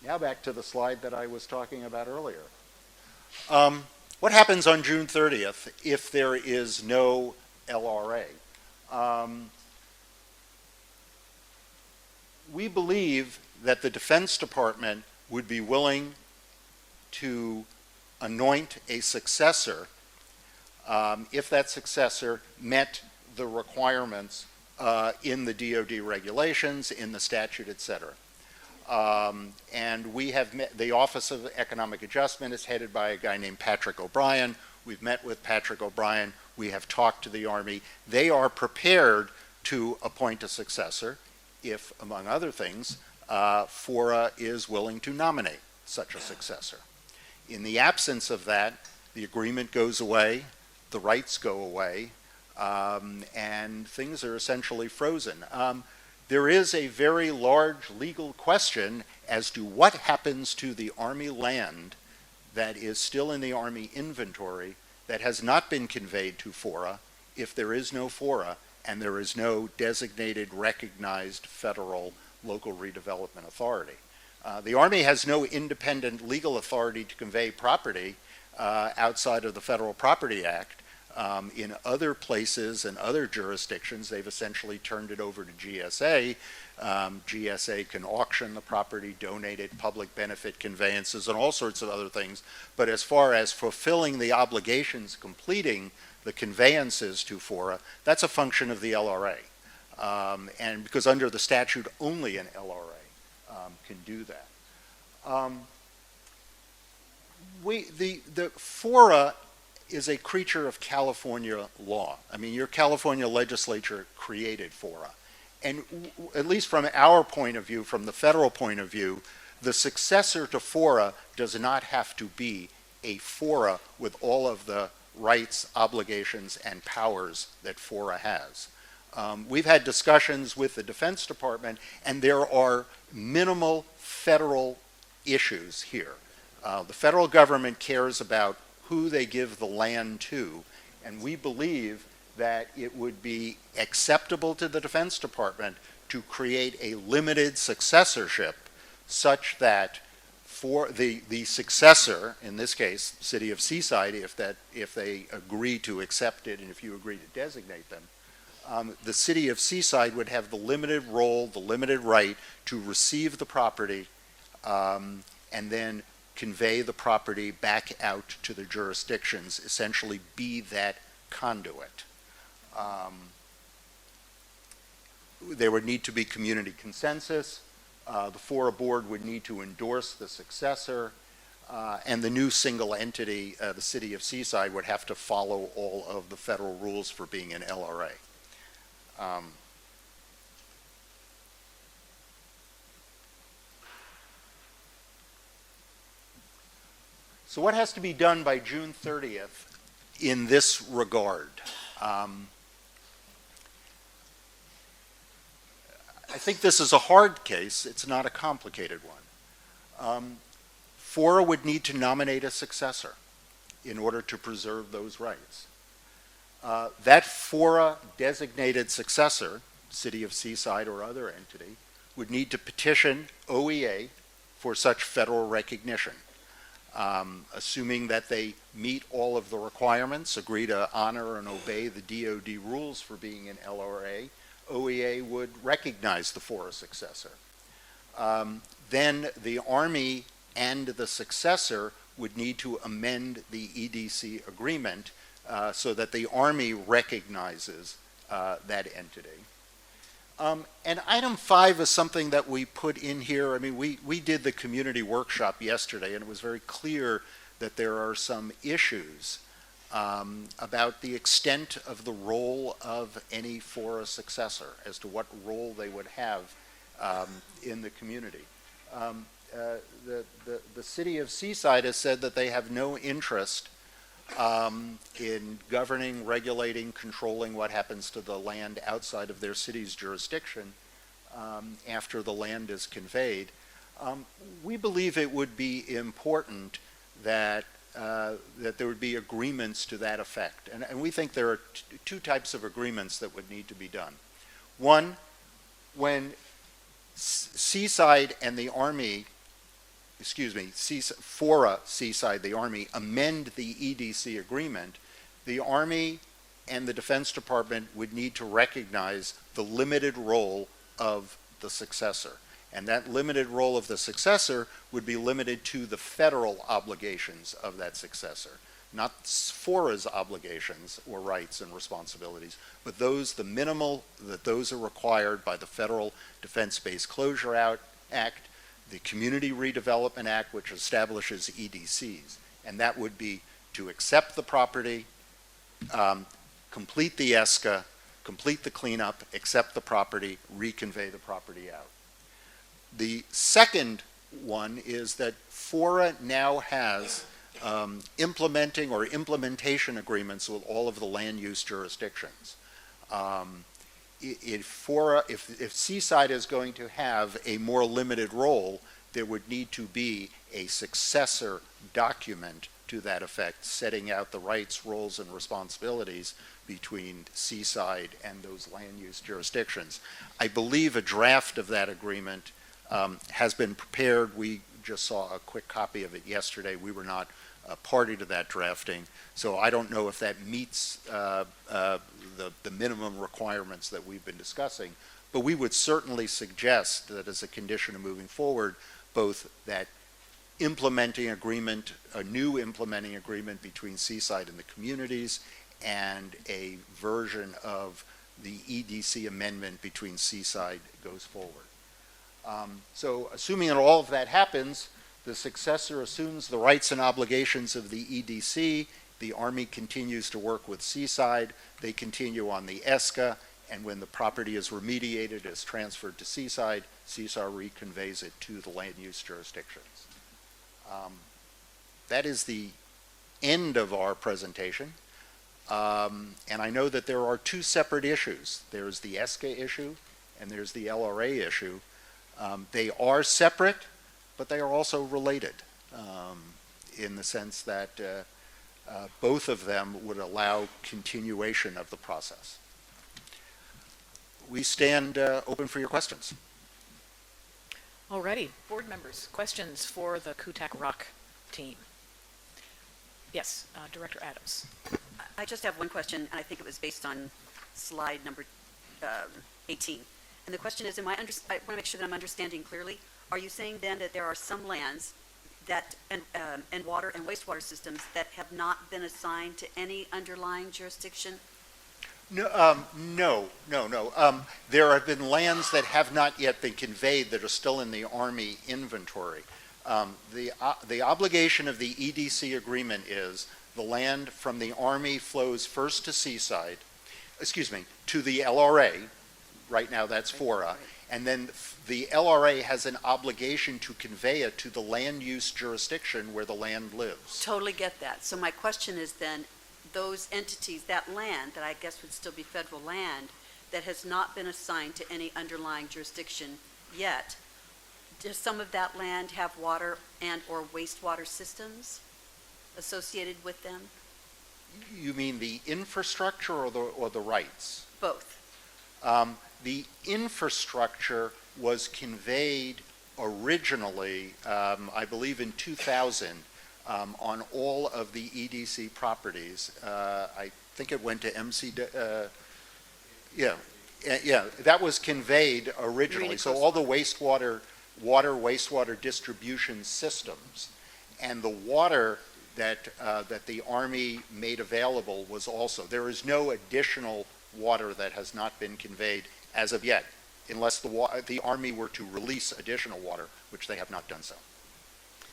Now back to the slide that I was talking about earlier. What happens on June 30th if there is no LRA? We believe that the Defense Department would be willing to anoint a successor if that successor met the requirements in the DoD regulations, in the statute, etc. And we have met, the Office of Economic Adjustment is headed by a guy named Patrick O'Brien. We've met with Patrick O'Brien. We have talked to the Army. They are prepared to appoint a successor if, among other things, FORA is willing to nominate such a successor. In the absence of that, the agreement goes away, the rights go away, and things are essentially frozen. There is a very large legal question as to what happens to the Army land that is still in the Army inventory that has not been conveyed to FORA if there is no FORA and there is no designated, recognized federal local redevelopment authority. The Army has no independent legal authority to convey property outside of the Federal Property Act. In other places and other jurisdictions, they've essentially turned it over to GSA. GSA can auction the property, donate it, public benefit conveyances, and all sorts of other things. But as far as fulfilling the obligations, completing the conveyances to FORA, that's a function of the LRA. And because under the statute, only an LRA can do that. The FORA is a creature of California law. I mean, your California legislature created FORA. And at least from our point of view, from the federal point of view, the successor to FORA does not have to be a FORA with all of the rights, obligations, and powers that FORA has. We've had discussions with the Defense Department, and there are minimal federal issues here. The federal government cares about who they give the land to, and we believe that it would be acceptable to the Defense Department to create a limited successorship such that for the successor, in this case, City of Seaside, if they agree to accept it and if you agree to designate them, the City of Seaside would have the limited role, the limited right to receive the property and then convey the property back out to the jurisdictions, essentially be that conduit. There would need to be community consensus. The FORA Board would need to endorse the successor, and the new single entity, the City of Seaside, would have to follow all of the federal rules for being an LRA. So what has to be done by June 30th in this regard? I think this is a hard case. It's not a complicated one. FORA would need to nominate a successor in order to preserve those rights. That FORA designated successor, City of Seaside or other entity, would need to petition OEA for such federal recognition. Assuming that they meet all of the requirements, agree to honor and obey the DoD rules for being an LRA, OEA would recognize the FORA successor. Then the Army and the successor would need to amend the EDC agreement so that the Army recognizes that entity. And item 5 is something that we put in here. I mean, we did the community workshop yesterday, and it was very clear that there are some issues about the extent of the role of any FORA successor, as to what role they would have in the community. The city of Seaside has said that they have no interest in governing, regulating, controlling what happens to the land outside of their city's jurisdiction after the land is conveyed. We believe it would be important that there would be agreements to that effect. And we think there are two types of agreements that would need to be done. One, when Seaside and the Army, FORA, Seaside, the Army, amend the EDC agreement, the Army and the Defense Department would need to recognize the limited role of the successor. And that limited role of the successor would be limited to the federal obligations of that successor, not FORA's obligations or rights and responsibilities, but the minimal, that those are required by the Federal Defense-Based Closure Act, the Community Redevelopment Act, which establishes EDCs. And that would be to accept the property, complete the ESCA, complete the cleanup, accept the property, reconvey the property out. The second one is that FORA now has implementing or implementation agreements with all of the land use jurisdictions. If Seaside is going to have a more limited role, there would need to be a successor document to that effect, setting out the rights, roles, and responsibilities between Seaside and those land use jurisdictions. I believe a draft of that agreement has been prepared. We just saw a quick copy of it yesterday. We were not a party to that drafting, so I don't know if that meets the minimum requirements that we've been discussing, but we would certainly suggest that as a condition of moving forward, both that implementing agreement, a new implementing agreement between Seaside and the communities, and a version of the EDC amendment between Seaside goes forward. So assuming that all of that happens, the successor assumes the rights and obligations of the EDC, the Army continues to work with Seaside, they continue on the ESCA, and when the property is remediated, is transferred to Seaside, Seaside reconveys it to the land use jurisdictions. That is the end of our presentation. And I know that there are two separate issues. There's the ESCA issue and there's the LRA issue. They are separate, but they are also related in the sense that both of them would allow continuation of the process. We stand open for your questions. Alrighty, board members, questions for the Kutak Rock team? Yes, Director Adams. I just have one question, and I think it was based on slide number 18. And the question is, I want to make sure that I'm understanding clearly. Are you saying then that there are some lands that and water and wastewater systems that have not been assigned to any underlying jurisdiction? No, no. There have been lands that have not yet been conveyed that are still in the Army inventory. The obligation of the EDC agreement is the land from the Army flows first to Seaside, to the LRA. Right now that's FORA. And then the LRA has an obligation to convey it to the land use jurisdiction where the land lives. Totally get that. So my question is then, those entities, that land that I guess would still be federal land that has not been assigned to any underlying jurisdiction yet, does some of that land have water and or wastewater systems associated with them? You mean the infrastructure or the rights? Both. The infrastructure was conveyed originally, I believe in 2000, on all of the EDC properties. I think it went to yeah, that was conveyed originally. So all the wastewater distribution systems and the water that the Army made available was also, there is no additional water that has not been conveyed as of yet, unless the Army were to release additional water, which they have not done so.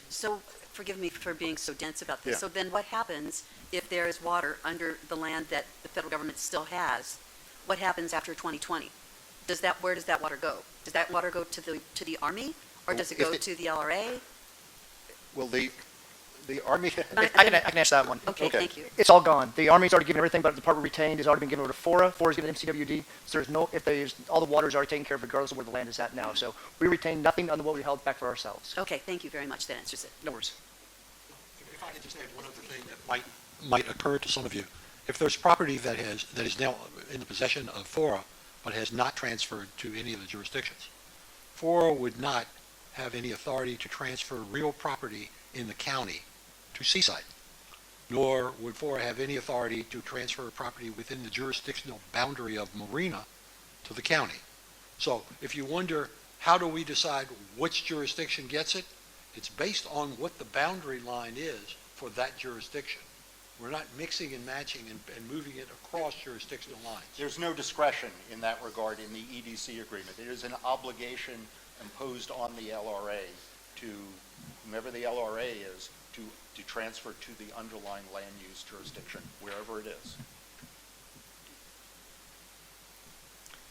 So, forgive me for being so dense about this. Yeah. So then what happens if there is water under the land that the federal government still has? What happens after 2020? Where does that water go? Does that water go to the Army, or does it go to the LRA? Well, the Army, I can answer that one. Okay, thank you. It's all gone. The Army's already given everything, but the Department retained has already been given over to FORA. FORA's given MCWD. So all the water is already taken care of regardless of where the land is at now. So we retain nothing other than what we held back for ourselves. Okay, thank you very much. That answers it. No worries. If I could just add one other thing that might occur to some of you. If there's property that is now in the possession of FORA, but has not transferred to any of the jurisdictions, FORA would not have any authority to transfer real property in the county to Seaside, nor would FORA have any authority to transfer property within the jurisdictional boundary of Marina to the county. So if you wonder, how do we decide which jurisdiction gets it? It's based on what the boundary line is for that jurisdiction. We're not mixing and matching and moving it across jurisdictional lines. there's no discretion in that regard in the EDC agreement. It is an obligation imposed on the LRA to, whomever the LRA is, to transfer to the underlying land use jurisdiction, wherever it is.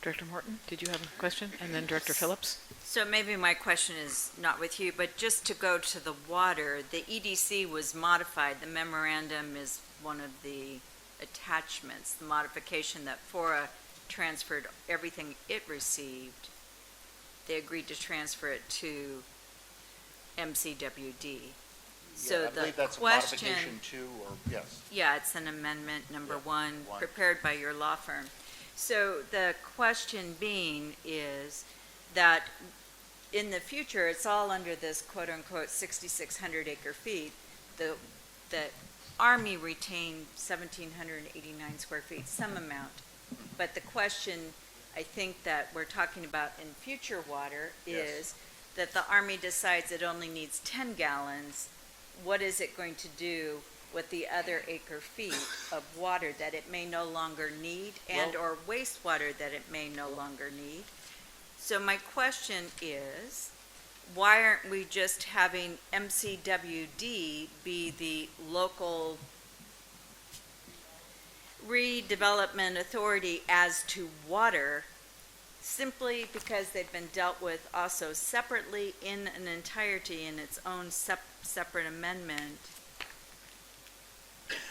Director Morton, did you have a question? And then Director Phillips? So maybe my question is not with you, but just to go to the water, the EDC was modified. The memorandum is one of the attachments, the modification that FORA transferred everything it received. They agreed to transfer it to MCWD. So I believe that's a modification too, or yes. Yeah, it's an amendment number one, prepared by your law firm. So the question being is that in the future, it's all under this quote-unquote 6,600 acre feet. The Army retained 1,789 square feet, some amount. But the question I think that we're talking about in future water is that the Army decides it only needs 10 gallons. What is it going to do with the other acre feet of water that it may no longer need and or wastewater that it may no longer need? So my question is, why aren't we just having MCWD be the local redevelopment authority as to water, simply because they've been dealt with also separately in an entirety in its own separate amendment?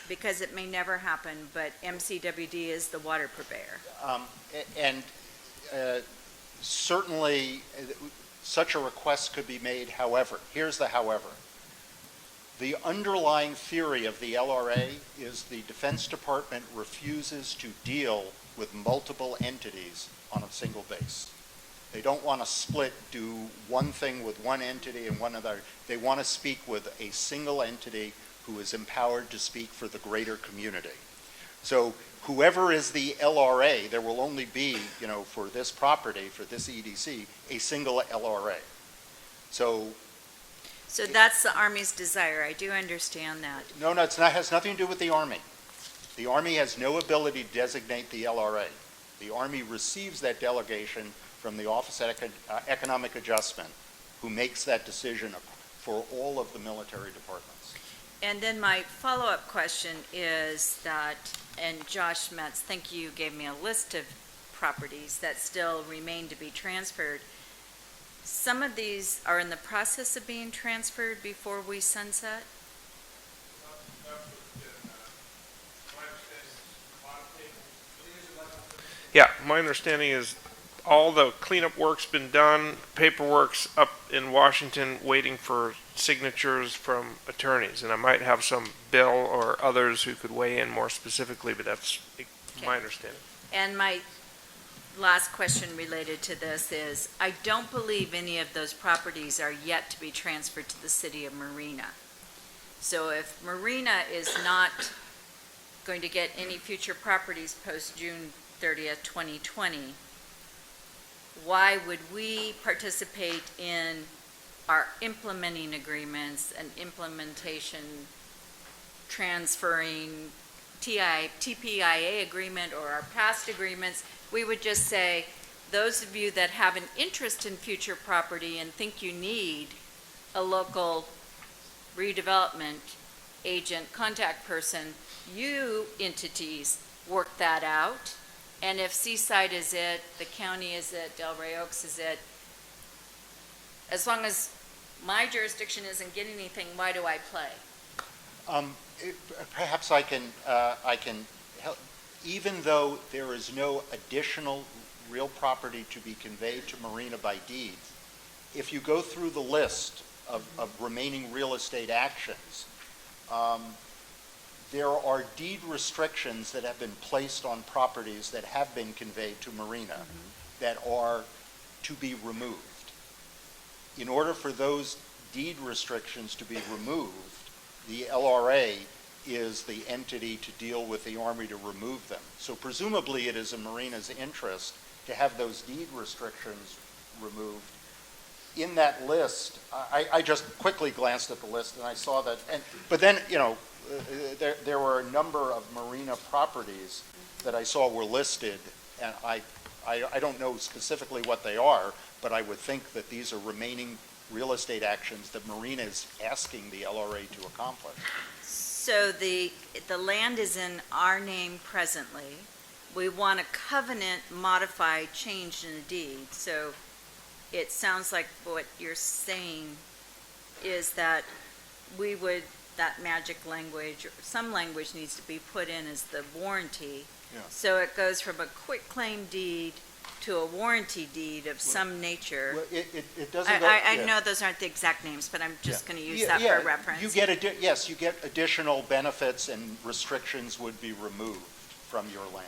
Because it may never happen, but MCWD is the water purveyor. Certainly, such a request could be made. However, here's the however. The underlying theory of the LRA is the Defense Department refuses to deal with multiple entities on a single base. They don't want to do one thing with one entity and one other. They want to speak with a single entity who is empowered to speak for the greater community. So whoever is the LRA, there will only be, for this property, for this EDC, a single LRA. So that's the Army's desire. I do understand that. No, it's not, has nothing to do with the Army. The Army has no ability to designate the LRA. The Army receives that delegation from the Office of Economic Adjustment, who makes that decision for all of the military departments. And then my follow-up question is that, and Josh Metz, thank you, gave me a list of properties that still remain to be transferred. Some of these are in the process of being transferred before we sunset? Yeah, my understanding is all the cleanup work's been done, paperwork's up in Washington waiting for signatures from attorneys, and I might have some Bill or others who could weigh in more specifically, but that's my understanding. And my last question related to this is, I don't believe any of those properties are yet to be transferred to the city of Marina. So if Marina is not going to get any future properties post June 30th, 2020, why would we participate in our implementing agreements and implementation, transferring TPIA agreement or our past agreements? We would just say, those of you that have an interest in future property and think you need a local redevelopment agent, contact person, you entities work that out. And if Seaside is it, the county is it, Delray Oaks is it, as long as my jurisdiction isn't getting anything, why do I play? Perhaps I can help. Even though there is no additional real property to be conveyed to Marina by deed, if you go through the list of remaining real estate actions, there are deed restrictions that have been placed on properties that have been conveyed to Marina that are to be removed. In order for those deed restrictions to be removed, the LRA is the entity to deal with the Army to remove them. So presumably it is in Marina's interest to have those deed restrictions removed. In that list, I just quickly glanced at the list and I saw that, but then, you know, there were a number of Marina properties that I saw were listed, and I don't know specifically what they are, but I would think that these are remaining real estate actions that Marina is asking the LRA to accomplish. So the land is in our name presently. We want a covenant modified, changed in a deed. So it sounds like what you're saying is that we would, that magic language, or some language needs to be put in as the warranty. Yeah. So it goes from a quit claim deed to a warranty deed of some nature. Well, it doesn't. I know those aren't the exact names, but I'm just going to use that for reference. You get yes, you get additional benefits and restrictions would be removed from your land.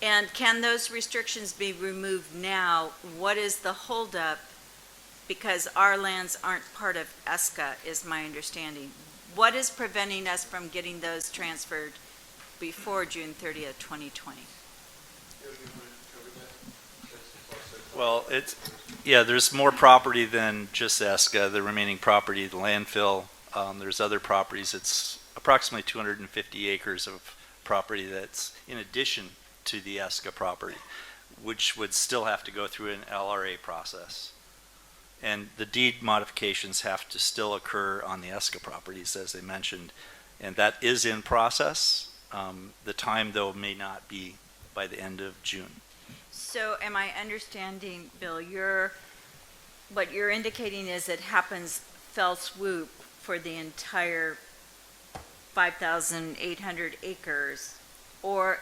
And can those restrictions be removed now? What is the holdup? Because our lands aren't part of ESCA, is my understanding. What is preventing us from getting those transferred before June 30th, 2020? Well, there's more property than just ESCA, the remaining property, the landfill. There's other properties. It's approximately 250 acres of property that's in addition to the ESCA property, which would still have to go through an LRA process. And the deed modifications have to still occur on the ESCA properties, as they mentioned, and that is in process. The time, though, may not be by the end of June. So am I understanding, Bill, what you're indicating is it happens fell swoop for the entire 5,800 acres, or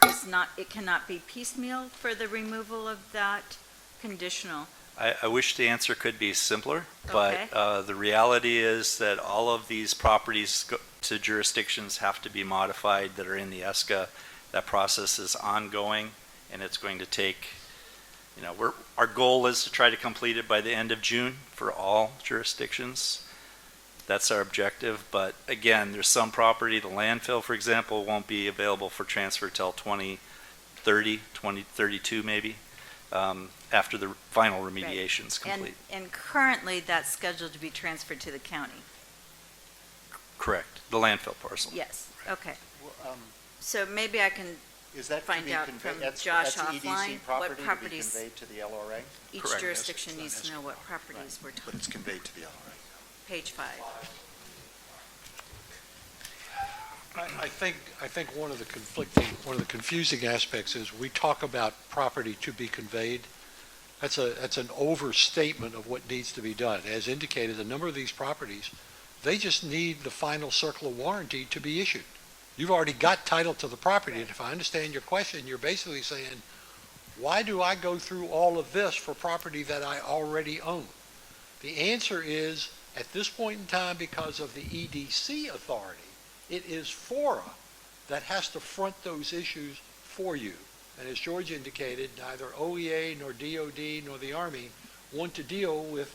it cannot be piecemeal for the removal of that conditional? I wish the answer could be simpler, Okay. but the reality is that all of these properties to jurisdictions have to be modified that are in the ESCA. That process is ongoing, and it's going to take, our goal is to try to complete it by the end of June for all jurisdictions. That's our objective, but again, there's some property, the landfill, for example, won't be available for transfer till 2030, 2032 maybe. After the final remediation is complete. And currently, that's scheduled to be transferred to the county? Correct. The landfill parcel. Yes, Right. okay. So maybe I can Is that find to be out conveyed? from That's Josh EDC offline property what to be properties, conveyed to the LRA? each Correct. jurisdiction Yes, needs to know what properties we're But talking, it's conveyed to the LRA. page 5. I think one of the confusing aspects is we talk about property to be conveyed. That's an overstatement of what needs to be done. As indicated, a number of these properties, they just need the final circle of warranty to be issued. You've already got title to the property, and if I understand your question, you're basically saying, why do I go through all of this for property that I already own? The answer is, at this point in time, because of the EDC authority, it is FORA that has to front those issues for you. And as George indicated, neither OEA nor DOD nor the Army want to deal with,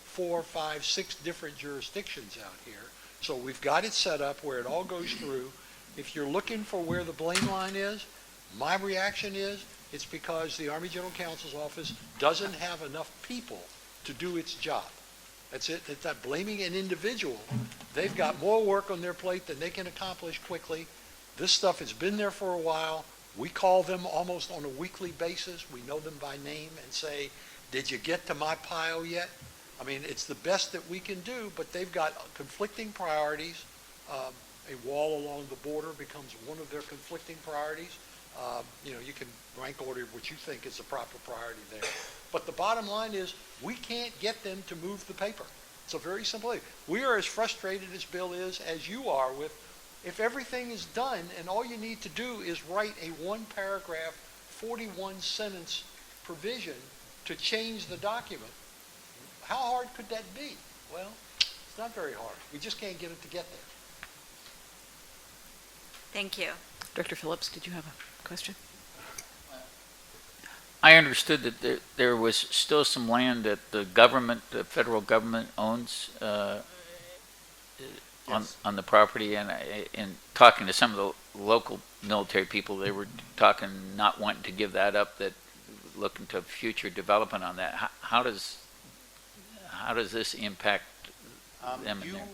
4, 5, 6 different jurisdictions out here. So we've got it set up where it all goes through. If you're looking for where the blame line is, my reaction is it's because the Army General Counsel's office doesn't have enough people to do its job. That's it. It's not blaming an individual. They've got more work on their plate than they can accomplish quickly. This stuff has been there for a while. We call them almost on a weekly basis. We know them by name and say, did you get to my pile yet? I mean, it's the best that we can do, but they've got conflicting priorities. A wall along the border becomes one of their conflicting priorities. You can rank order what you think is the proper priority there. But the bottom line is we can't get them to move the paper. It's a very simple thing. We are as frustrated as Bill is, as you are, with if everything is done and all you need to do is write a 1-paragraph, 41-sentence provision to change the document. How hard could that be? Well, it's not very hard. We just can't get it to get there. Thank you. Director Phillips, did you have a question? I understood that there was still some land that the federal government owns on the property, and in talking to some of the local military people, they were talking not wanting to give that up, that looking to future development on that. How does this impact them in there?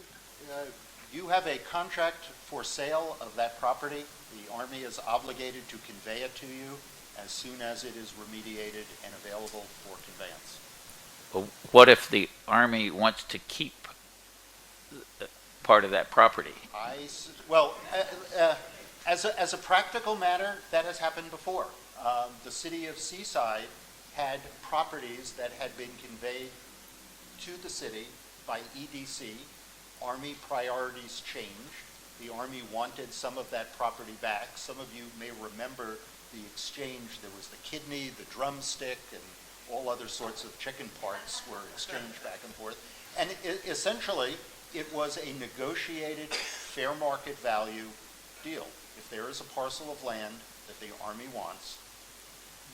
You have a contract for sale of that property. The Army is obligated to convey it to you as soon as it is remediated and available for conveyance. Well, what if the Army wants to keep part of that property? As a practical matter, that has happened before. The city of Seaside had properties that had been conveyed to the city by EDC. Army priorities changed. The Army wanted some of that property back. Some of you may remember the exchange. There was the kidney, the drumstick, and all other sorts of chicken parts were exchanged back and forth. And essentially, it was a negotiated fair market value deal. If there is a parcel of land that the Army wants,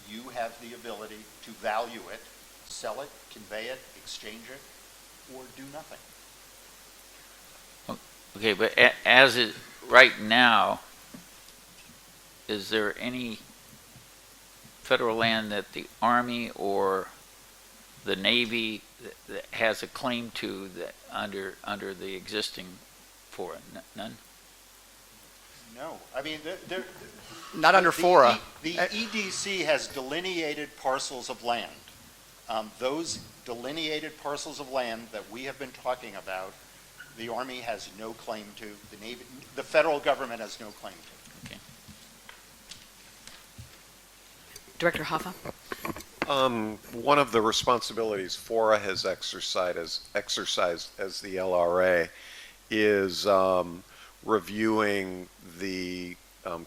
you have the ability to value it, sell it, convey it, exchange it, or do nothing. Okay, but as it right now, is there any federal land that the Army or the Navy that has a claim to that under the existing FORA? None? No. I mean, Not under FORA. The EDC has delineated parcels of land. Those delineated parcels of land that we have been talking about, the Army has no claim to. The Navy, the federal government has no claim to. Okay. Director Hoffa? One of the responsibilities FORA has exercised as the LRA is reviewing the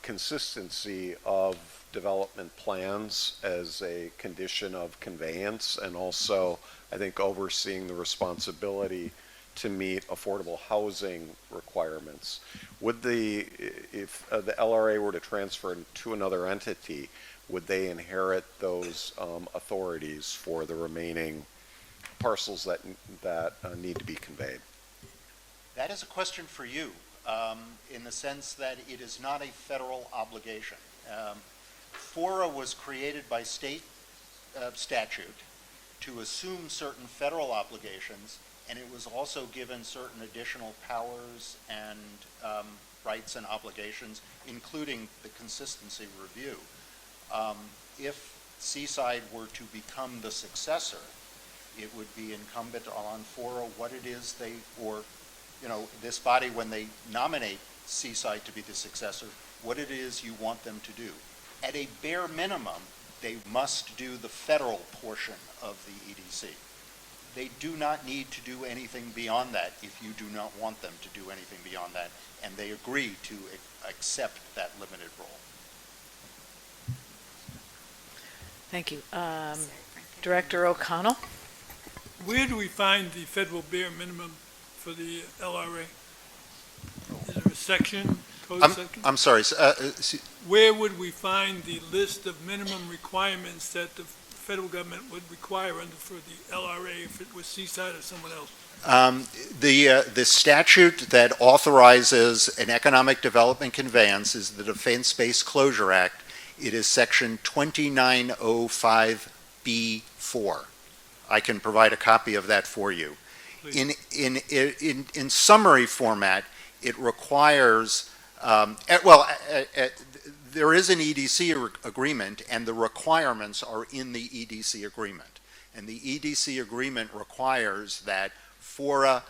consistency of development plans as a condition of conveyance, and also I think overseeing the responsibility to meet affordable housing requirements. If the LRA were to transfer to another entity, would they inherit those authorities for the remaining parcels that need to be conveyed? That is a question for you, in the sense that it is not a federal obligation. FORA was created by state statute to assume certain federal obligations, and it was also given certain additional powers and rights and obligations, including the consistency review. If Seaside were to become the successor, it would be incumbent on FORA what it is this body, when they nominate Seaside to be the successor, what it is you want them to do. At a bare minimum, they must do the federal portion of the EDC. They do not need to do anything beyond that if you do not want them to do anything beyond that, and they agree to accept that limited role. Thank you. Director O'Connell? Where do we find the federal bare minimum for the LRA? Is there a section, code section? I'm sorry, Where would we find the list of minimum requirements that the federal government would require for the LRA if it was Seaside or someone else? the statute that authorizes an economic development conveyance is the Defense Base Closure Act. It is section 2905B4. I can provide a copy of that for you. In summary format, it requires, there is an EDC agreement, and the requirements are in the EDC agreement. And the EDC agreement requires that FORA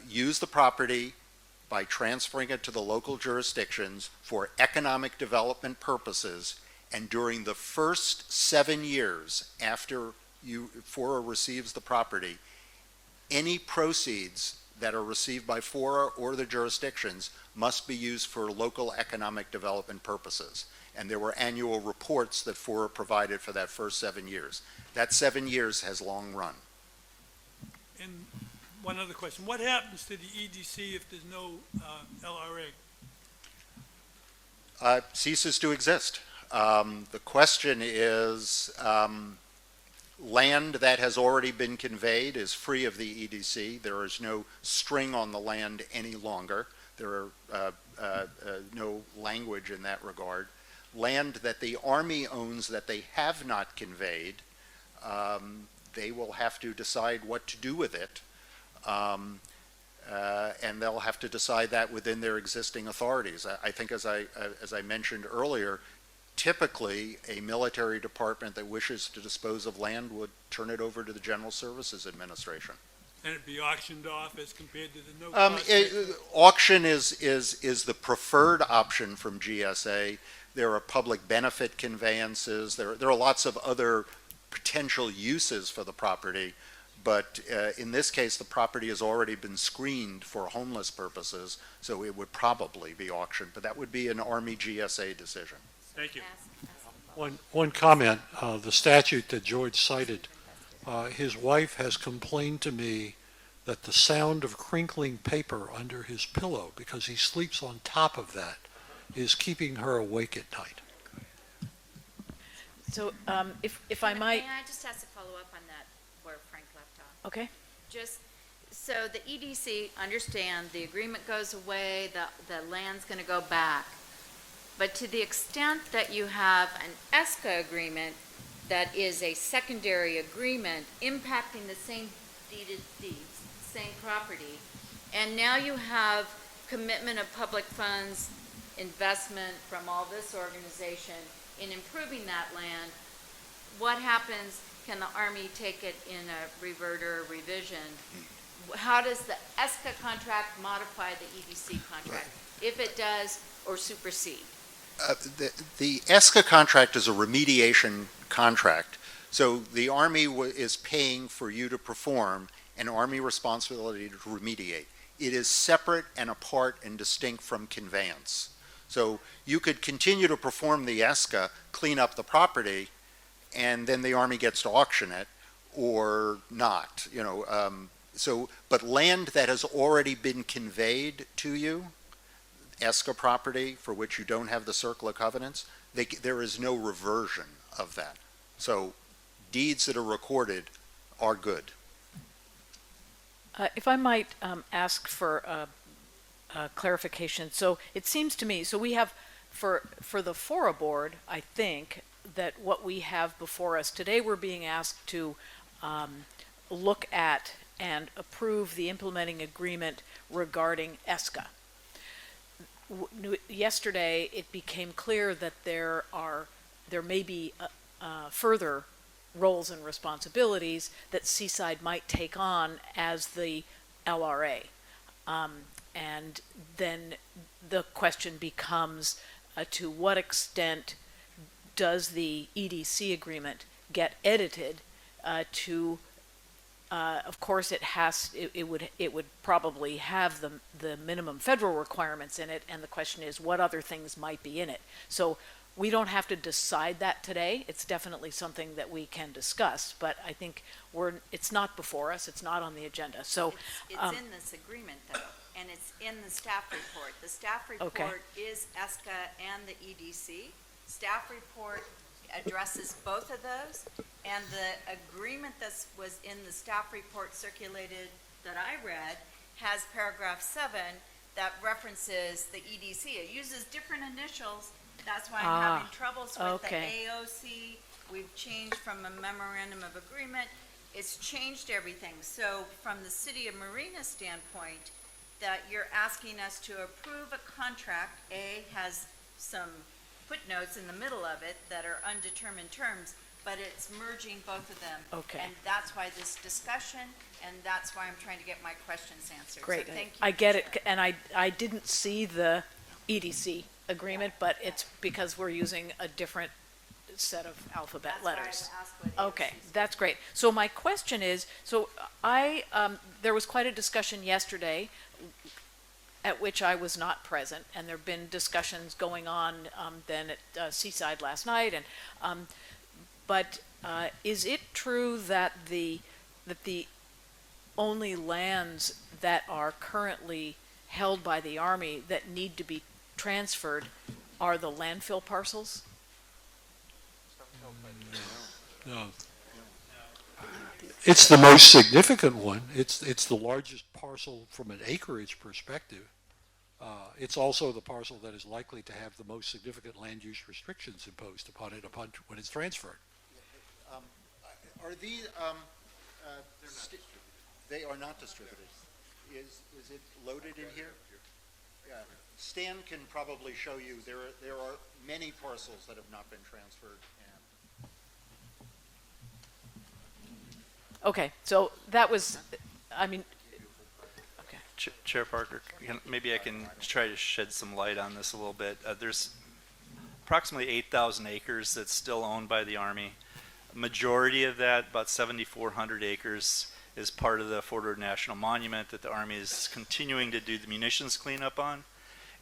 use the property by transferring it to the local jurisdictions for economic development purposes, and during the first 7 years after FORA receives the property, any proceeds that are received by FORA or the jurisdictions must be used for local economic development purposes. And there were annual reports that FORA provided for that first 7 years. That 7 years has long run. And one other question, what happens to the EDC if there's no LRA? Ceases to exist. The question is, land that has already been conveyed is free of the EDC. There is no string on the land any longer. There are no language in that regard. Land that the Army owns that they have not conveyed, they will have to decide what to do with it, and they'll have to decide that within their existing authorities. I think, as I mentioned earlier, typically a military department that wishes to dispose of land would turn it over to the General Services Administration. And it'd be auctioned off as compared to the no auction is the preferred option from GSA. There are public benefit conveyances. There are lots of other potential uses for the property, but in this case, the property has already been screened for homeless purposes, so it would probably be auctioned, but that would be an Army GSA decision. Thank you. One comment, the statute that George cited, his wife has complained to me that the sound of crinkling paper under his pillow, because he sleeps on top of that, is keeping her awake at night. So if I might. May I just ask a follow-up on that where Frank left off? Okay. Just, so the EDC, understand, the agreement goes away, the land's going to go back. But to the extent that you have an ESCA agreement that is a secondary agreement impacting the same deeded deeds, same property, and now you have commitment of public funds, investment from all this organization in improving that land, what happens? Can the Army take it in a reverter revision? How does the ESCA contract modify the EDC contract, if it does, or supersede? The ESCA contract is a remediation contract, so the Army is paying for you to perform an Army responsibility to remediate. It is separate and apart and distinct from conveyance. So you could continue to perform the ESCA, clean up the property, and then the Army gets to auction it, or not. But land that has already been conveyed to you, ESCA property for which you don't have the circle of covenants, there is no reversion of that. So deeds that are recorded are good. If I might ask for clarification. So it seems to me, so we have, for the FORA Board, I think that what we have before us today, we're being asked to look at and approve the implementing agreement regarding ESCA. Yesterday, it became clear that there may be further roles and responsibilities that Seaside might take on as the LRA. And then the question becomes to what extent does the EDC agreement get edited of course it would probably have the minimum federal requirements in it, and the question is what other things might be in it. So we don't have to decide that today. It's definitely something that we can discuss, but I think it's not before us. It's not on the agenda. So it's in this agreement, though. and it's in the staff report. The staff Okay. report is ESCA and the EDC. Staff report addresses both of those, and the agreement that was in the staff report circulated that I read has paragraph 7 that references the EDC. It uses different initials. That's why I'm having troubles with okay. the AOC. We've changed from a memorandum of agreement. It's changed everything. So from the City of Marina standpoint, that you're asking us to approve a contract. A has some footnotes in the middle of it that are undetermined terms, but it's merging both of them. Okay. And that's why this discussion, and that's why I'm trying to get my questions answered. Great. So thank you. I get it, and I didn't see the EDC agreement, but it's because we're using a different set of alphabet That's why I letters. asked what Okay, AOC is. that's great. So my question is, there was quite a discussion yesterday at which I was not present, and there have been discussions going on then at Seaside last night, and but is it true that the only lands that are currently held by the Army that need to be transferred are the landfill parcels? No. It's the most significant one. It's the largest parcel from an acreage perspective. It's also the parcel that is likely to have the most significant land use restrictions imposed upon it when it's transferred. Are these, they are not distributed. Is it loaded in here? Yeah. Stan can probably show you, there are many parcels that have not been transferred. Okay, so that was, I mean, okay. Chair Parker, maybe I can try to shed some light on this a little bit. There's approximately 8,000 acres that's still owned by the Army. Majority of that, about 7,400 acres, is part of the FORA National Monument that the Army is continuing to do the munitions cleanup on,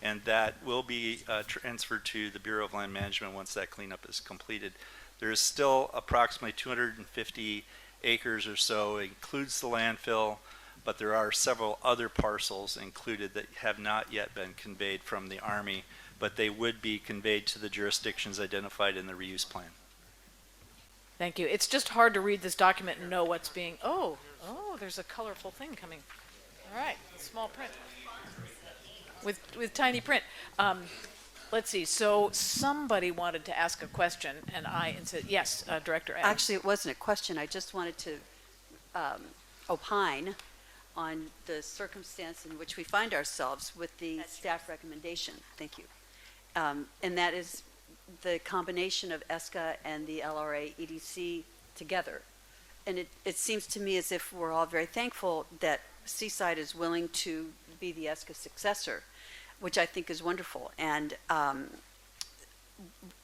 and that will be transferred to the Bureau of Land Management once that cleanup is completed. There is still approximately 250 acres or so. It includes the landfill, but there are several other parcels included that have not yet been conveyed from the Army, but they would be conveyed to the jurisdictions identified in the reuse plan. Thank you. It's just hard to read this document and know what's being, oh, there's a colorful thing coming. All right, small print. With tiny print. Let's see, so somebody wanted to ask a question, and I said, yes, Director Adams. Actually, it wasn't a question. I just wanted to opine on the circumstance in which we find ourselves with the staff recommendation. Thank you. And that is the combination of ESCA and the LRA EDC together. And it seems to me as if we're all very thankful that Seaside is willing to be the ESCA successor, which I think is wonderful, and I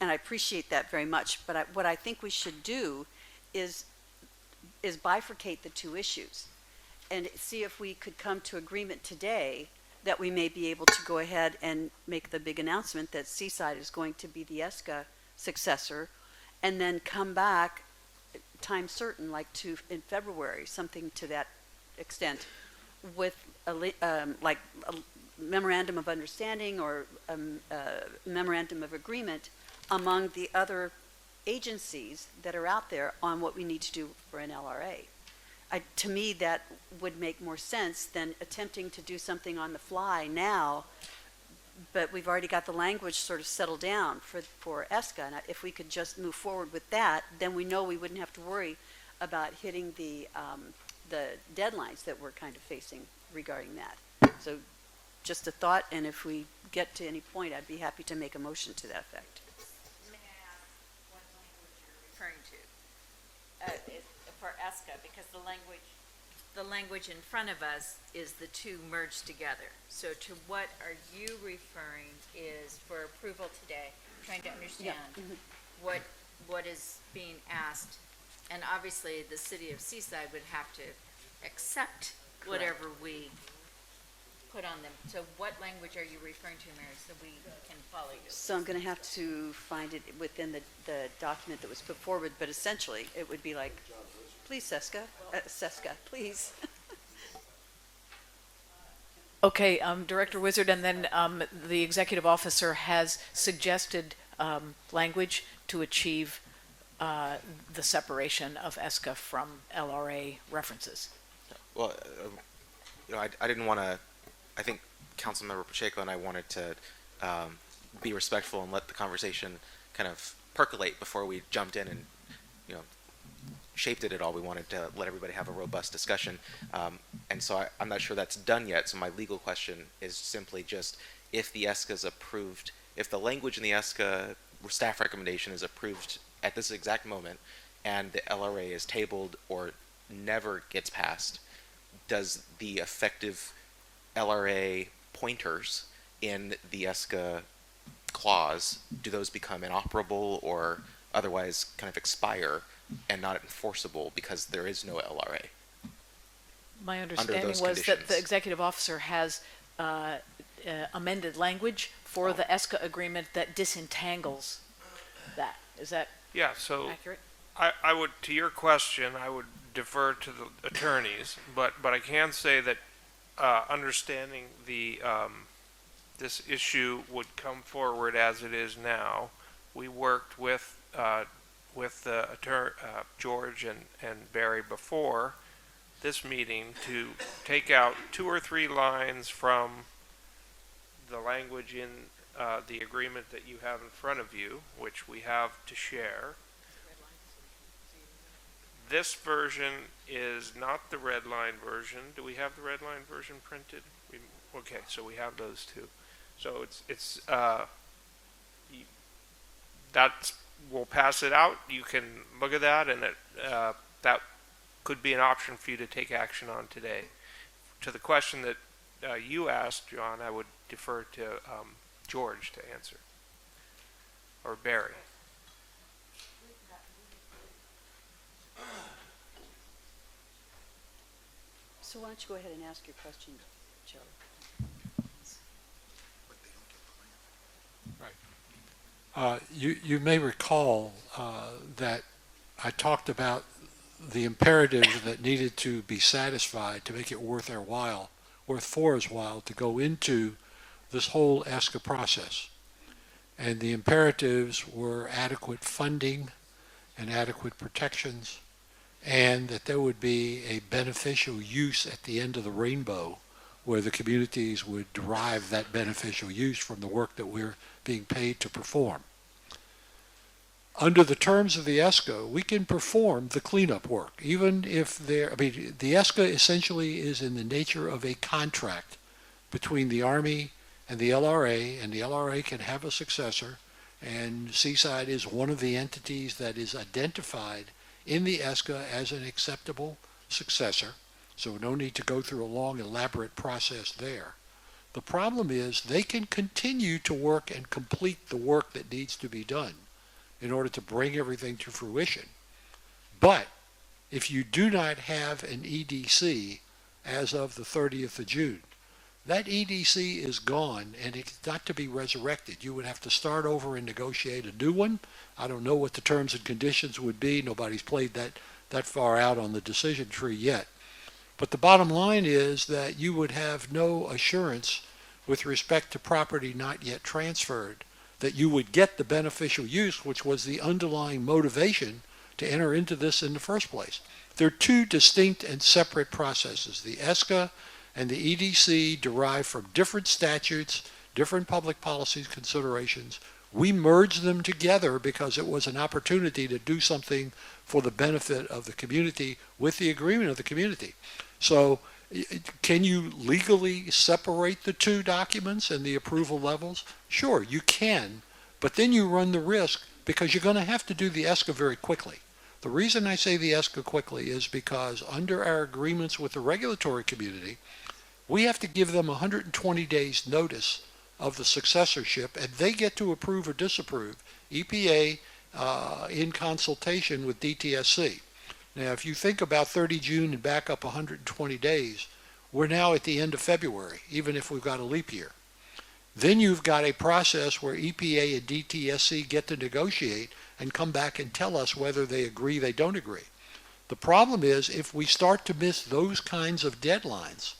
appreciate that very much. But what I think we should do is bifurcate the two issues, and see if we could come to agreement today that we may be able to go ahead and make the big announcement that Seaside is going to be the ESCA successor, and then come back time certain, like in February, something to that extent, with a memorandum of understanding or a memorandum of agreement among the other agencies that are out there on what we need to do for an LRA. To me, that would make more sense than attempting to do something on the fly now, but we've already got the language sort of settled down for ESCA, and if we could just move forward with that, then we know we wouldn't have to worry about hitting the deadlines that we're kind of facing regarding that. So just a thought, and if we get to any point, I'd be happy to make a motion to that effect. May I ask what language you're referring to for ESCA? Because the language in front of us is the two merged together. So to what are you referring is for approval today? Trying to understand what is being asked, and obviously the city of Seaside would have to accept whatever we put on them. So what language are you referring to, Mary, so we can follow you? So I'm going to have to find it within the document that was put forward, but essentially it would be like, please, SESCA, please. Okay, Director Wizard, and then the executive officer has suggested language to achieve the separation of ESCA from LRA references. Well, I didn't want to, I think Councilmember Pacheco and I wanted to be respectful and let the conversation kind of percolate before we jumped in and, shaped it at all. We wanted to let everybody have a robust discussion. And so I'm not sure that's done yet. So my legal question is simply just if the ESCA is approved, if the language in the ESCA staff recommendation is approved at this exact moment and the LRA is tabled or never gets passed, does the effective LRA pointers in the ESCA clause, do those become inoperable or otherwise kind of expire and not enforceable because there is no LRA? My understanding was that the executive officer has amended language for the ESCA agreement that disentangles that. Is that accurate? I would, to your question, I would defer to the attorneys, but I can say that understanding the this issue would come forward as it is now. We worked with George and Barry before this meeting to take out 2 or 3 lines from the language in the agreement that you have in front of you, which we have to share. This version is not the red line version. Do we have the red line version printed? Okay, so we have those two. So it's that's, we'll pass it out. You can look at that, and that could be an option for you to take action on today. To the question that you asked, John, I would defer to George to answer, or Barry. So why don't you go ahead and ask your question, Joe? You may recall that I talked about the imperatives that needed to be satisfied to make it worth FORA's while to go into this whole ESCA process. And the imperatives were adequate funding and adequate protections, and that there would be a beneficial use at the end of the rainbow where the communities would derive that beneficial use from the work that we're being paid to perform. Under the terms of the ESCA, we can perform the cleanup work, even if the ESCA essentially is in the nature of a contract between the Army and the LRA can have a successor, and Seaside is one of the entities that is identified in the ESCA as an acceptable successor, so no need to go through a long, elaborate process there. The problem is they can continue to work and complete the work that needs to be done in order to bring everything to fruition. But if you do not have an EDC as of the 30th of June, that EDC is gone and it's not to be resurrected. You would have to start over and negotiate a new one. I don't know what the terms and conditions would be. Nobody's played that far out on the decision tree yet. But the bottom line is that you would have no assurance with respect to property not yet transferred that you would get the beneficial use, which was the underlying motivation to enter into this in the first place. They're two distinct and separate processes. The ESCA and the EDC derive from different statutes, different public policy considerations. We merged them together because it was an opportunity to do something for the benefit of the community with the agreement of the community. So can you legally separate the two documents and the approval levels? Sure, you can, but then you run the risk because you're going to have to do the ESCA very quickly. The reason I say the ESCA quickly is because under our agreements with the regulatory community, we have to give them 120 days notice of the successorship, and they get to approve or disapprove, EPA in consultation with DTSC. Now, if you think about 30 June and back up 120 days, we're now at the end of February, even if we've got a leap year. Then you've got a process where EPA and DTSC get to negotiate and come back and tell us whether they agree, they don't agree. The problem is if we start to miss those kinds of deadlines,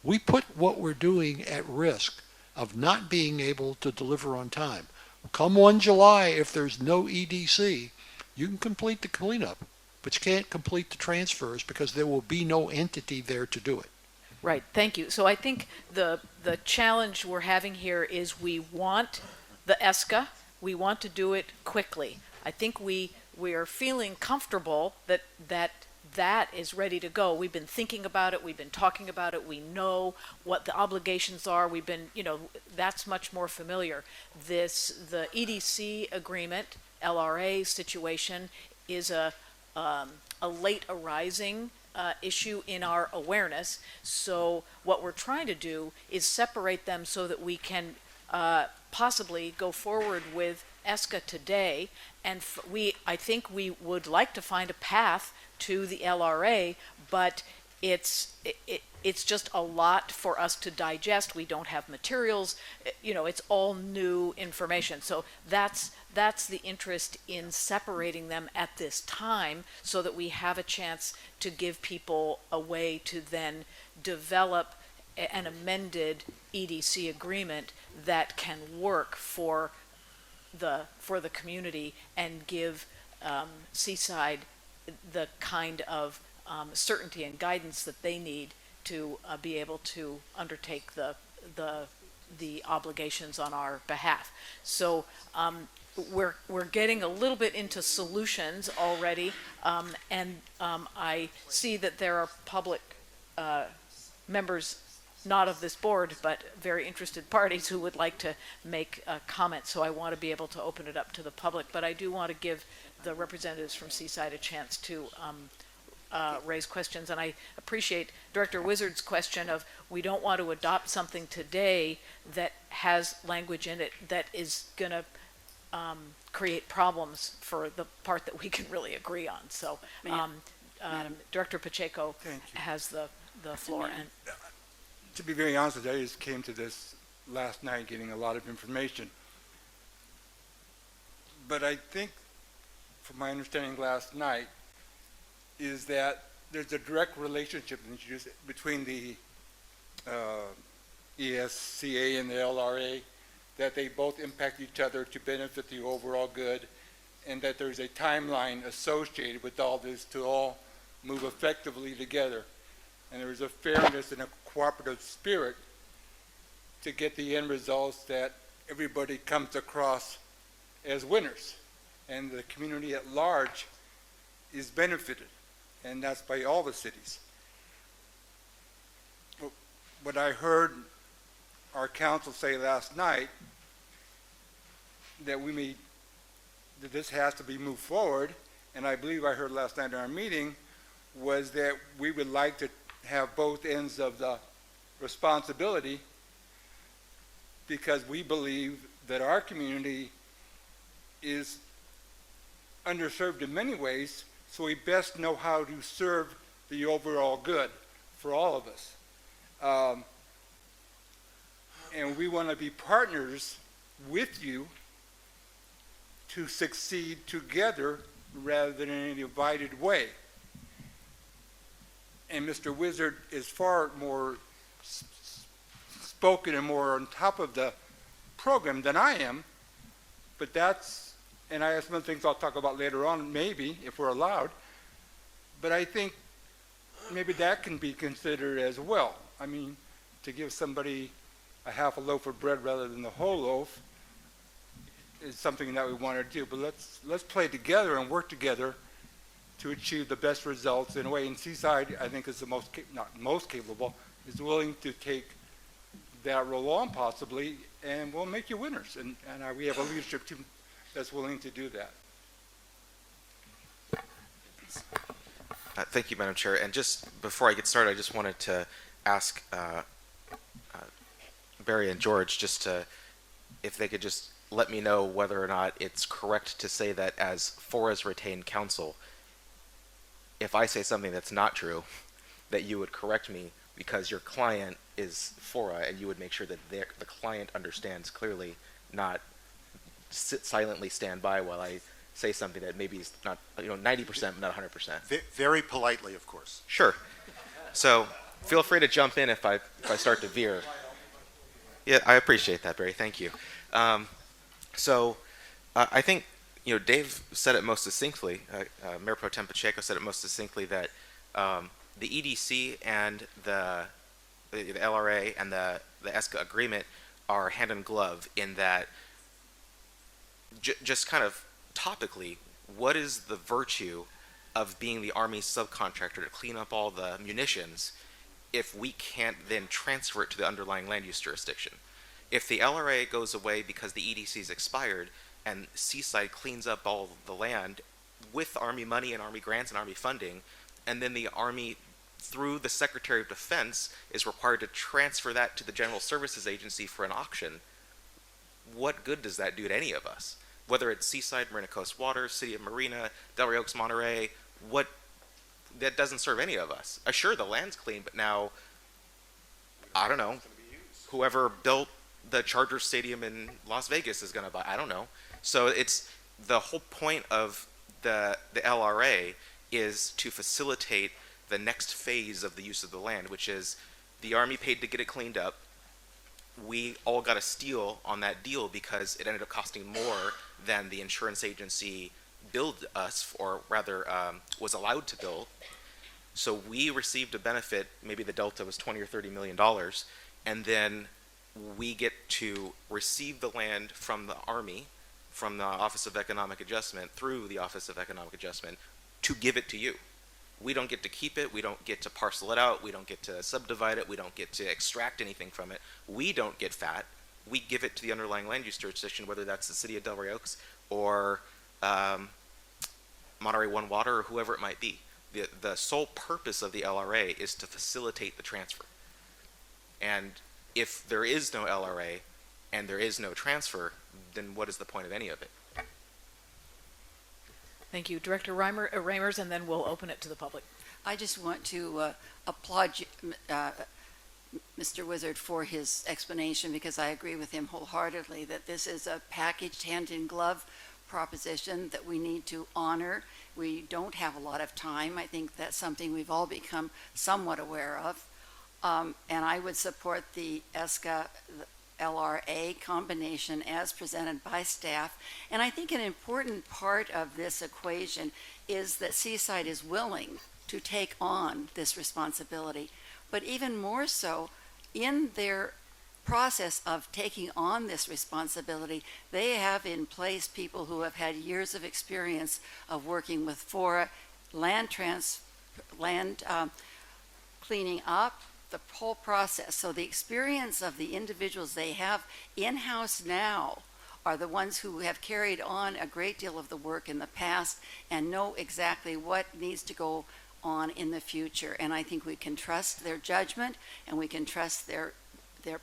we put what we're doing at risk of not being able to deliver on time. Come 1 July, if there's no EDC, you can complete the cleanup, but you can't complete the transfers because there will be no entity there to do it. Right, thank you. So I think the challenge we're having here is we want the ESCA, we want to do it quickly. I think we are feeling comfortable that is ready to go. We've been thinking about it, we've been talking about it, we know what the obligations are, we've been, that's much more familiar. The EDC agreement, LRA situation is a late arising issue in our awareness. So what we're trying to do is separate them so that we can possibly go forward with ESCA today. And I think we would like to find a path to the LRA, but it's just a lot for us to digest. We don't have materials, it's all new information. So that's the interest in separating them at this time so that we have a chance to give people a way to then develop an amended EDC agreement that can work for the community and give Seaside the kind of certainty and guidance that they need to be able to undertake the obligations on our behalf. So we're getting a little bit into solutions already, and I see that there are public members, not of this board, but very interested parties who would like to make a comment. So I want to be able to open it up to the public, but I do want to give the representatives from Seaside a chance to raise questions. And I appreciate Director Wizard's question of, we don't want to adopt something today that has language in it that is going to create problems for the part that we can really agree on. So Director Pacheco has the floor. And to be very honest with you, I just came to this last night getting a lot of information. But I think, from my understanding last night, is that there's a direct relationship between the ESCA and the LRA, that they both impact each other to benefit the overall good, and that there's a timeline associated with all this to all move effectively together. And there's a fairness and a cooperative spirit to get the end results that everybody comes across as winners, and the community at large is benefited, and that's by all the cities. What I heard our council say last night, that that this has to be moved forward, and I believe I heard last night in our meeting, was that we would like to have both ends of the responsibility, because we believe that our community is underserved in many ways, so we best know how to serve the overall good for all of us. And we want to be partners with you to succeed together rather than in a divided way. And Mr. Wizard is far more spoken and more on top of the program than I am, but and I have some other things I'll talk about later on, maybe, if we're allowed, but I think maybe that can be considered as well. I mean, to give somebody a half a loaf of bread rather than the whole loaf is something that we want to do, but let's play together and work together to achieve the best results in a way. And Seaside, I think, is the not most capable, is willing to take that role on possibly, and we'll make you winners. And we have a leadership team that's willing to do that. Thank you, Madam Chair. And just before I get started, I just wanted to ask Barry and George if they could just let me know whether or not it's correct to say that as FORA's retained counsel, if I say something that's not true, that you would correct me because your client is FORA, and you would make sure that the client understands clearly, not silently stand by while I say something that maybe is not 90%, but not 100%. Very politely, of course. Sure. So feel free to jump in if I start to veer. Yeah, I appreciate that, Barry. Thank you. I think Dave said it most succinctly. Mayor Pro Tem Pacheco said it most succinctly that the EDC and the LRA and the ESCA agreement are hand in glove in that just kind of topically, what is the virtue of being the Army's subcontractor to clean up all the munitions if we can't then transfer it to the underlying land use jurisdiction? If the LRA goes away because the EDC's expired and Seaside cleans up all the land with Army money and Army grants and Army funding, and then the Army, through the Secretary of Defense, is required to transfer that to the General Services Agency for an auction, what good does that do to any of us? Whether it's Seaside, Marina Coast Water, City of Marina, Delray Oaks, Monterey, that doesn't serve any of us. Sure, the land's clean, but now, I don't know, whoever built the Chargers Stadium in Las Vegas is going to buy, I don't know. So it's the whole point of the LRA is to facilitate the next phase of the use of the land, which is the Army paid to get it cleaned up. We all got a steal on that deal because it ended up costing more than the insurance agency billed us, or rather was allowed to bill. So we received a benefit, maybe the delta was $20 or $30 million, and then we get to receive the land from the Army, from the Office of Economic Adjustment, through the Office of Economic Adjustment, to give it to you. We don't get to keep it, we don't get to parcel it out, we don't get to subdivide it, we don't get to extract anything from it. We don't get fat. We give it to the underlying land use jurisdiction, whether that's the City of Delray Oaks or Monterey One Water or whoever it might be. The sole purpose of the LRA is to facilitate the transfer. And if there is no LRA and there is no transfer, then what is the point of any of it? Thank you. Director Reimers, and then we'll open it to the public. I just want to applaud Mr. Wizard for his explanation, because I agree with him wholeheartedly that this is a packaged hand-in-glove proposition that we need to honor. We don't have a lot of time. I think that's something we've all become somewhat aware of. And I would support the ESCA LRA combination as presented by staff. And I think an important part of this equation is that Seaside is willing to take on this responsibility. But even more so, in their process of taking on this responsibility, they have in place people who have had years of experience of working with FORA, land cleaning up, the whole process. So the experience of the individuals they have in-house now are the ones who have carried on a great deal of the work in the past and know exactly what needs to go on in the future. And I think we can trust their judgment and we can trust their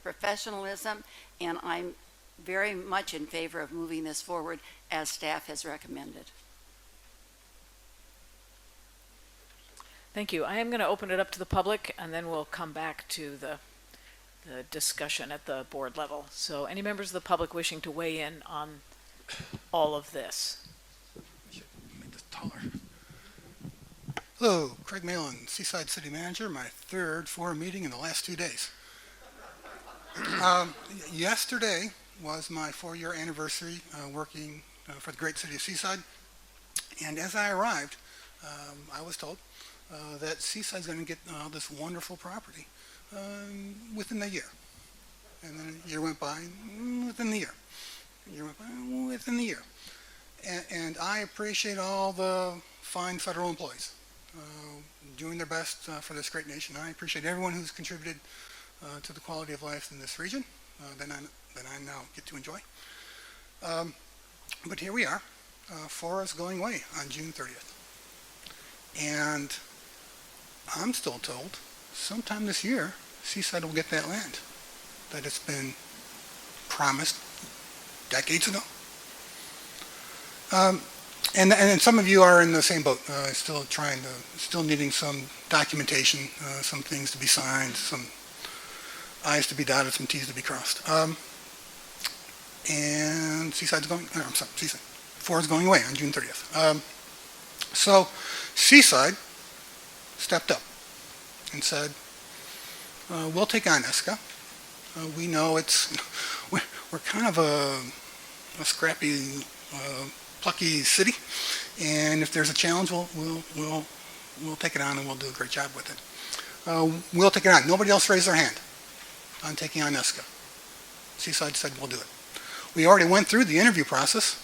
professionalism, and I'm very much in favor of moving this forward as staff has recommended. Thank you. I am going to open it up to the public, and then we'll come back to the discussion at the board level. So any members of the public wishing to weigh in on all of this? Make this taller. Hello, Craig Malin, Seaside City Manager, my third FORA meeting in the last 2 days. Yesterday was my 4-year anniversary working for the great city of Seaside, and as I arrived, I was told that Seaside's going to get this wonderful property within the year. And then a year went by, within the year. A year went by, within the year. And I appreciate all the fine federal employees doing their best for this great nation. I appreciate everyone who's contributed to the quality of life in this region that I now get to enjoy. But here we are. FORA is going away on June 30th. And I'm still told sometime this year Seaside will get that land that it's been promised decades ago. And some of you are in the same boat, still needing some documentation, some things to be signed, some I's to be dotted, some T's to be crossed. And Seaside, FORA is going away on June 30th. So Seaside stepped up and said, we'll take on ESCA. We know we're kind of a scrappy, plucky city, and if there's a challenge, we'll take it on and we'll do a great job with it. We'll take it on. Nobody else raised their hand on taking on ESCA. Seaside said we'll do it. We already went through the interview process,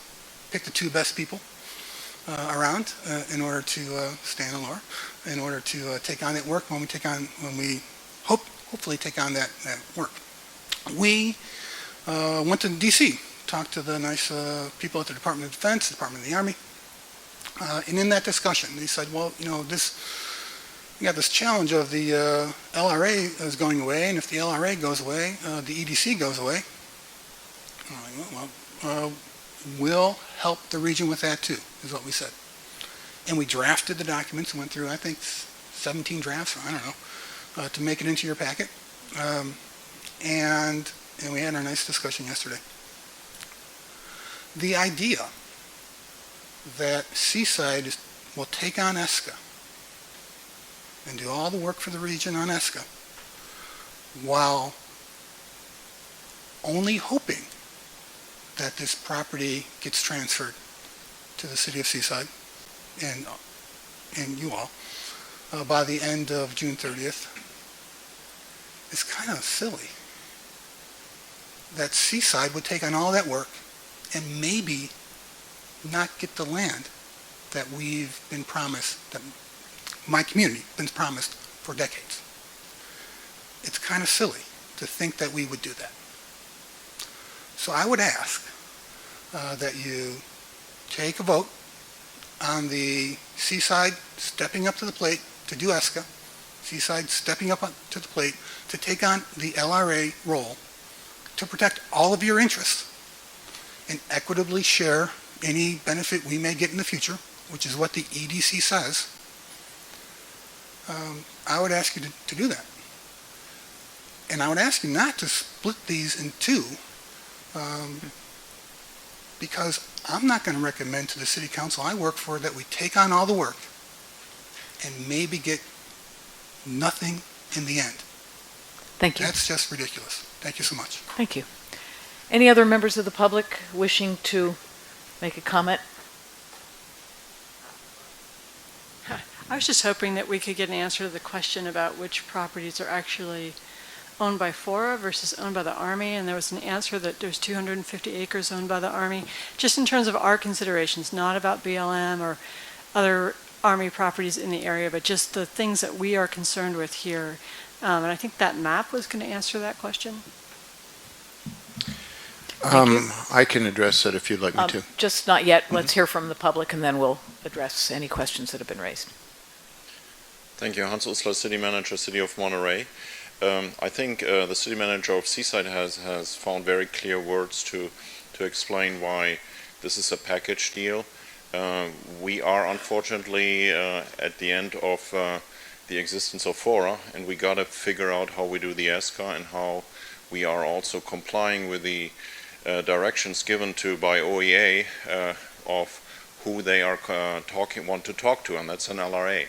picked the two best people around in order to stay on the lower, in order to take on that work when we hopefully take on that work. We went to D.C., talked to the nice people at the Department of Defense, the Department of the Army, and in that discussion, they said, well, you got this challenge of the LRA is going away, and if the LRA goes away, the EDC goes away. We'll help the region with that too, is what we said. And we drafted the documents and went through, I think, 17 drafts, I don't know, to make it into your packet. And we had our nice discussion yesterday. The idea that Seaside will take on ESCA and do all the work for the region on ESCA while only hoping that this property gets transferred to the city of Seaside and you all by the end of June 30th is kind of silly. That Seaside would take on all that work and maybe not get the land that we've been promised, that my community been promised for decades. It's kind of silly to think that we would do that. So I would ask that you take a vote on the Seaside stepping up to the plate to do ESCA, Seaside stepping up to the plate to take on the LRA role to protect all of your interests and equitably share any benefit we may get in the future, which is what the EDC says. I would ask you to do that. And I would ask you not to split these in two, because I'm not going to recommend to the city council I work for that we take on all the work and maybe get nothing in the end. Thank you. That's just ridiculous. Thank you so much. Thank you. Any other members of the public wishing to make a comment? I was just hoping that we could get an answer to the question about which properties are actually owned by FORA versus owned by the Army, and there was an answer that there's 250 acres owned by the Army, just in terms of our considerations, not about BLM or other Army properties in the area, but just the things that we are concerned with here. And I think that map was going to answer that question. I can address that if you'd like me to. Just not yet. Let's hear from the public, and then we'll address any questions that have been raised. Thank you. Hans Uslar, City Manager, City of Monterey. I think the City Manager of Seaside has found very clear words to explain why this is a package deal. We are unfortunately at the end of the existence of FORA, and we got to figure out how we do the ESCA and how we are also complying with the directions given by OEA of who they are want to talk to, and that's an LRA.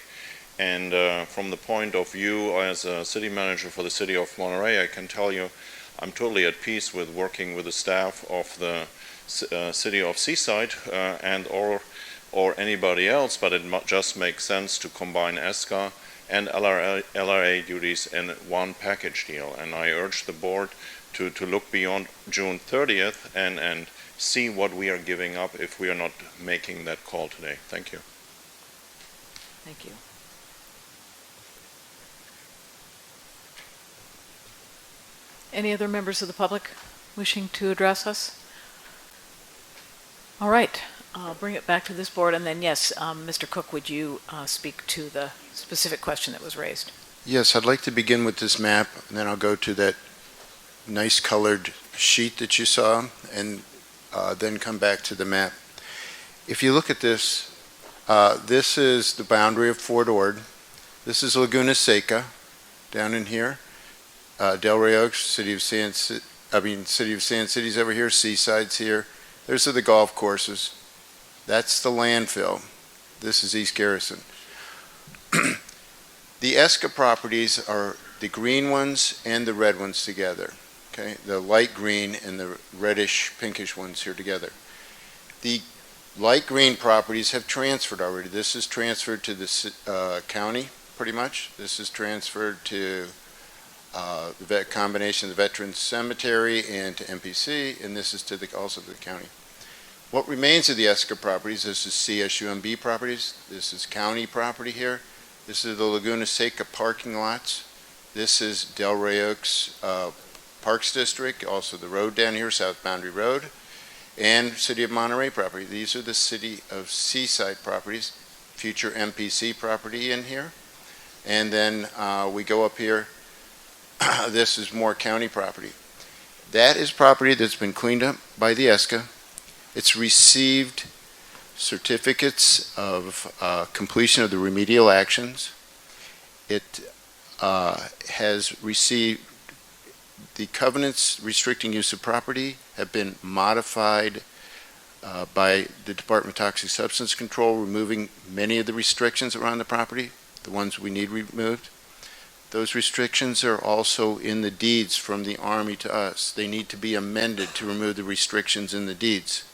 And from the point of view as a city manager for the city of Monterey, I can tell you I'm totally at peace with working with the staff of the city of Seaside and or anybody else, but it just makes sense to combine ESCA and LRA duties in one package deal. And I urge the board to look beyond June 30th and see what we are giving up if we are not making that call today. Thank you. Thank you. Any other members of the public wishing to address us? All right, I'll bring it back to this board, and then yes, Mr. Cook, would you speak to the specific question that was raised? Yes, I'd like to begin with this map, and then I'll go to that nice colored sheet that you saw, and then come back to the map. If you look at this, this is the boundary of Fort Ord. This is Laguna Seca down in here. Del Rey Oaks, City of Sand City's over here, Seaside's here. Those are the golf courses. That's the landfill. This is East Garrison. The ESCA properties are the green ones and the red ones together. Okay, the light green and the reddish pinkish ones here together. The light green properties have transferred already. This is transferred to the county, pretty much. This is transferred to the combination of the Veterans Cemetery and to MPC, and this is to also the county. What remains of the ESCA properties, this is CSUMB properties, this is county property here, this is the Laguna Seca parking lots, this is Del Rey Oaks Parks District, also the road down here, South Boundary Road, and City of Monterey property. These are the City of Seaside properties, future MPC property in here. And then we go up here, this is more county property. That is property that's been cleaned up by the ESCA. It's received certificates of completion of the remedial actions. It has received the covenants restricting use of property have been modified by the Department of Toxic Substance Control, removing many of the restrictions around the property, the ones we need removed. Those restrictions are also in the deeds from the Army to us. They need to be amended to remove the restrictions in the deeds.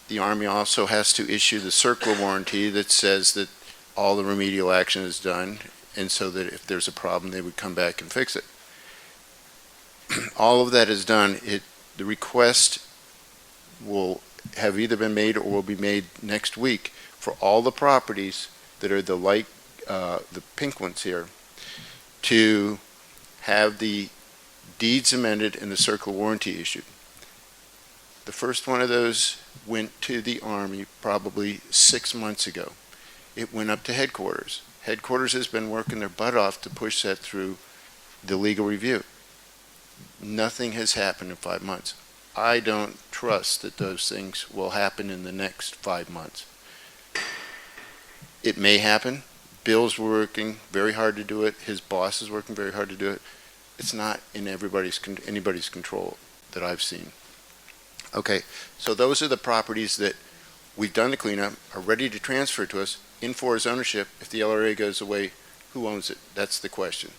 The Army also has to issue the CERCLA warranty that says that all the remedial action is done, and so that if there's a problem, they would come back and fix it. All of that is done. The request will have either been made or will be made next week for all the properties that are the light, the pink ones here, to have the deeds amended and the CERCLA warranty issued. The first one of those went to the Army probably 6 months ago. It went up to headquarters. Headquarters has been working their butt off to push that through the legal review. Nothing has happened in 5 months. I don't trust that those things will happen in the next 5 months. It may happen. Bill's working very hard to do it. His boss is working very hard to do it. It's not in anybody's control that I've seen. Okay, so those are the properties that we've done the cleanup, are ready to transfer to us in FORA's ownership. If the LRA goes away, who owns it? That's the question.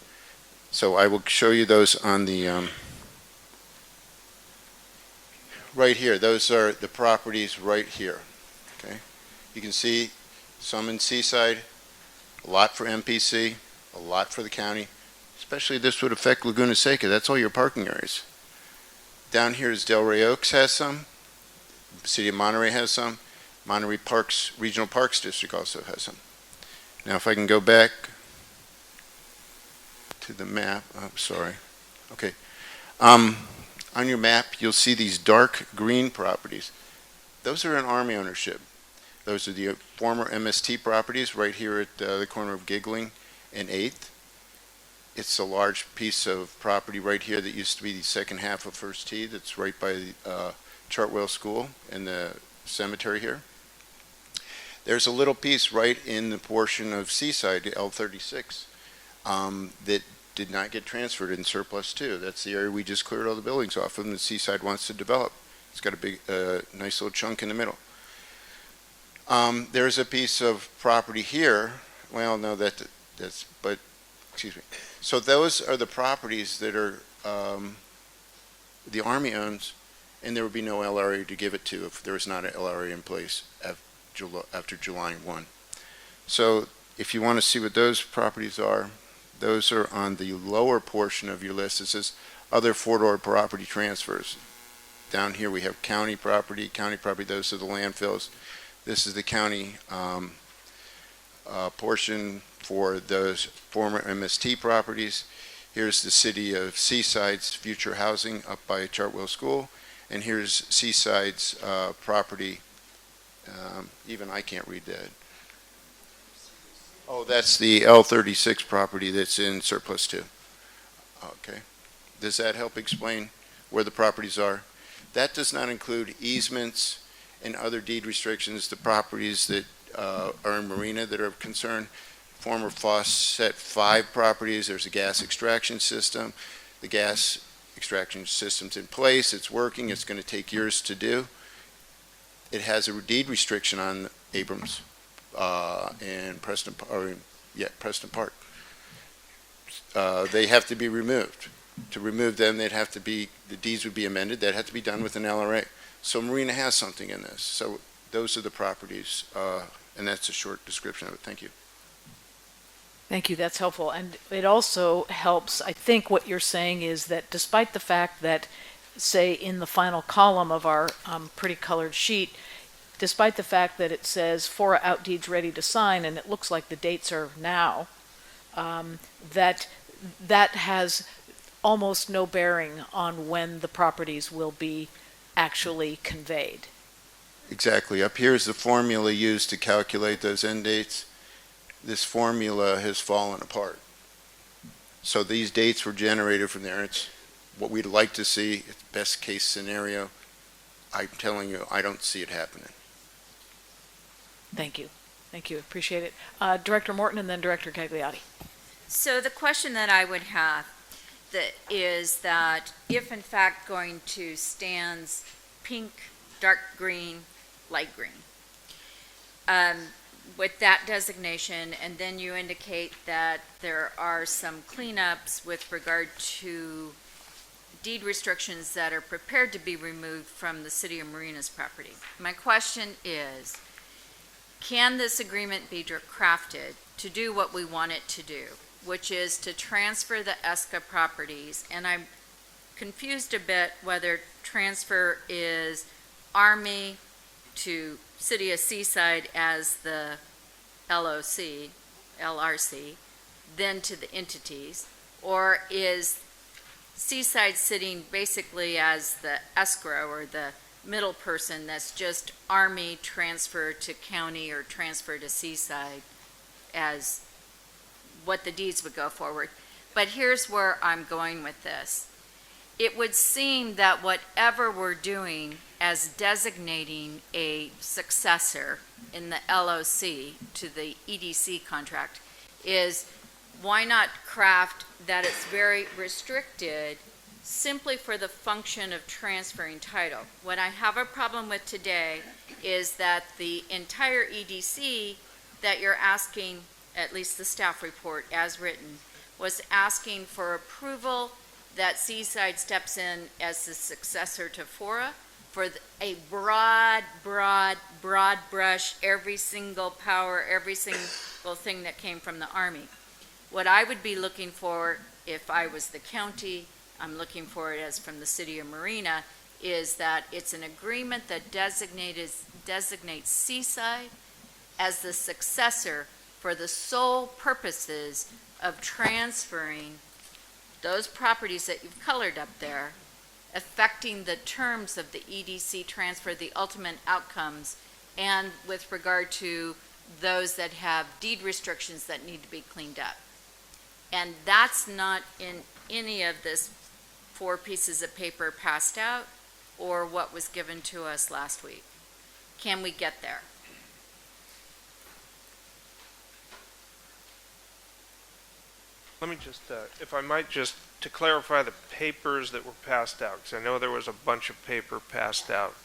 So I will show you those on the right here. Those are the properties right here. Okay, you can see some in Seaside, a lot for MPC, a lot for the county. Especially this would affect Laguna Seca. That's all your parking areas. Down here is Del Rey Oaks has some. The City of Monterey has some. Monterey Parks Regional Parks District also has some. Now, if I can go back to the map. Oh, sorry. Okay. On your map, you'll see these dark green properties. Those are in Army ownership. Those are the former MST properties right here at the corner of Giggling and 8th. It's a large piece of property right here that used to be the second half of First Tee that's right by the Chartwell School and the cemetery here. There's a little piece right in the portion of Seaside, L36, that did not get transferred in surplus too. That's the area we just cleared all the buildings off of and the Seaside wants to develop. It's got a big, nice little chunk in the middle. There's a piece of property here. Well, no, that's, but, excuse me. So those are the properties that are, the Army owns, and there would be no LRA to give it to if there was not an LRA in place after July 1. So if you want to see what those properties are, those are on the lower portion of your list. It says other four-door property transfers. Down here we have county property, those are the landfills. This is the county portion for those former MST properties. Here's the City of Seaside's future housing up by Chartwell School. And here's Seaside's property. Even I can't read that. Oh, that's the L36 property that's in surplus too. Okay. Does that help explain where the properties are? That does not include easements and other deed restrictions to properties that are in Marina that are of concern. Former Fawcett 5 properties, there's a gas extraction system. The gas extraction system's in place, it's working, it's going to take years to do. It has a deed restriction on Abrams and Preston Park. they have to be removed. To remove them, the deeds would be amended. That had to be done with an LRA. So Marina has something in this. So those are the properties, and that's a short description of it. Thank you. Thank you, that's helpful. And it also helps, I think what you're saying is that despite the fact that, say, in the final column of our pretty colored sheet, despite the fact that it says FORA out deeds ready to sign, and it looks like the dates are now, that has almost no bearing on when the properties will be actually conveyed. Exactly. Up here is the formula used to calculate those end dates. This formula has fallen apart. So these dates were generated from there. It's what we'd like to see. It's best case scenario. I'm telling you, I don't see it happening. Thank you. Thank you. Appreciate it. Director Morton and then Director Cagliotti. So the question that I would have is that if in fact going to Stan's pink, dark green, light green, with that designation, and then you indicate that there are some cleanups with regard to deed restrictions that are prepared to be removed from the City of Marina's property. My question is, can this agreement be crafted to do what we want it to do, which is to transfer the ESCA properties? And I'm confused a bit whether transfer is Army to City of Seaside as the LRC, then to the entities, or is Seaside sitting basically as the escrow or the middle person that's just Army transfer to county or transfer to Seaside as what the deeds would go forward? But here's where I'm going with this. It would seem that whatever we're doing as designating a successor in the LOC to the EDC contract is, why not craft that it's very restricted simply for the function of transferring title? What I have a problem with today is that the entire EDC that you're asking, at least the staff report as written, was asking for approval that Seaside steps in as the successor to FORA for a broad brush, every single power, every single thing that came from the Army. What I would be looking for if I was the county, I'm looking for it as from the City of Marina, is that it's an agreement that designates Seaside as the successor for the sole purposes of transferring those properties that you've colored up there, affecting the terms of the EDC transfer, the ultimate outcomes, and with regard to those that have deed restrictions that need to be cleaned up. And that's not in any of this 4 pieces of paper passed out or what was given to us last week. Can we get there? Let me just, if I might just, to clarify the papers that were passed out, because I know there was a bunch of paper passed out.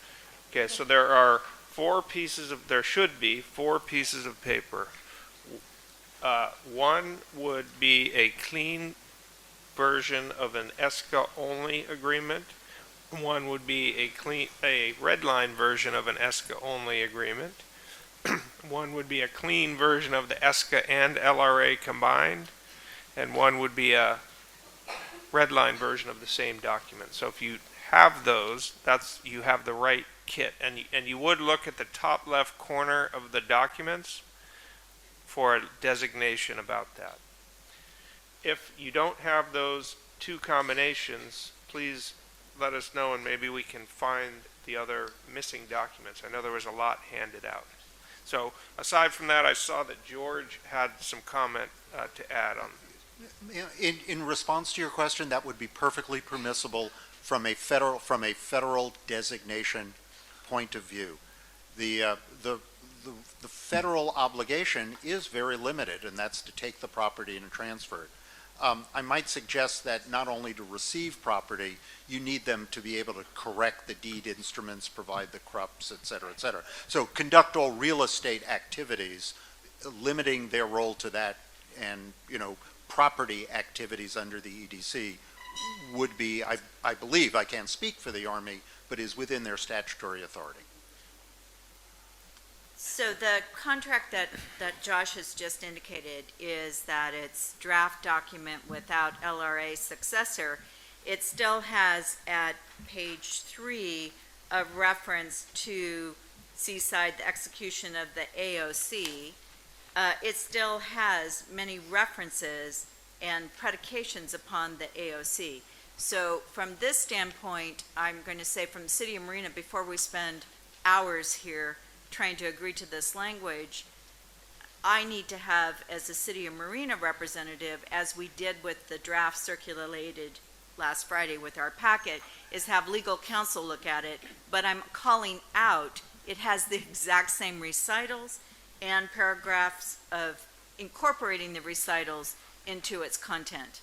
Okay, so there are 4 pieces of, there should be 4 pieces of paper. One would be a clean version of an ESCA only agreement. One would be a red line version of an ESCA only agreement. One would be a clean version of the ESCA and LRA combined. And one would be a red line version of the same document. So if you have those, you have the right kit. And you would look at the top left corner of the documents for a designation about that. If you don't have those 2 combinations, please let us know and maybe we can find the other missing documents. I know there was a lot handed out. So aside from that, I saw that George had some comment to add on. In response to your question, that would be perfectly permissible from a federal designation point of view. The federal obligation is very limited, and that's to take the property and transfer it. I might suggest that not only to receive property, you need them to be able to correct the deed instruments, provide the CRUPs, et cetera, et cetera. So conduct all real estate activities, limiting their role to that, and property activities under the EDC would be, I believe, I can't speak for the Army, but is within their statutory authority. So the contract that Josh has just indicated is that it's draft document without LRA successor. It still has at page 3 a reference to Seaside, the execution of the AOC. It still has many references and predications upon the AOC. So from this standpoint, I'm going to say from the City of Marina, before we spend hours here trying to agree to this language, I need to have, as a City of Marina representative, as we did with the draft circulated last Friday with our packet, is have legal counsel look at it, but I'm calling out, it has the exact same recitals and paragraphs of incorporating the recitals into its content.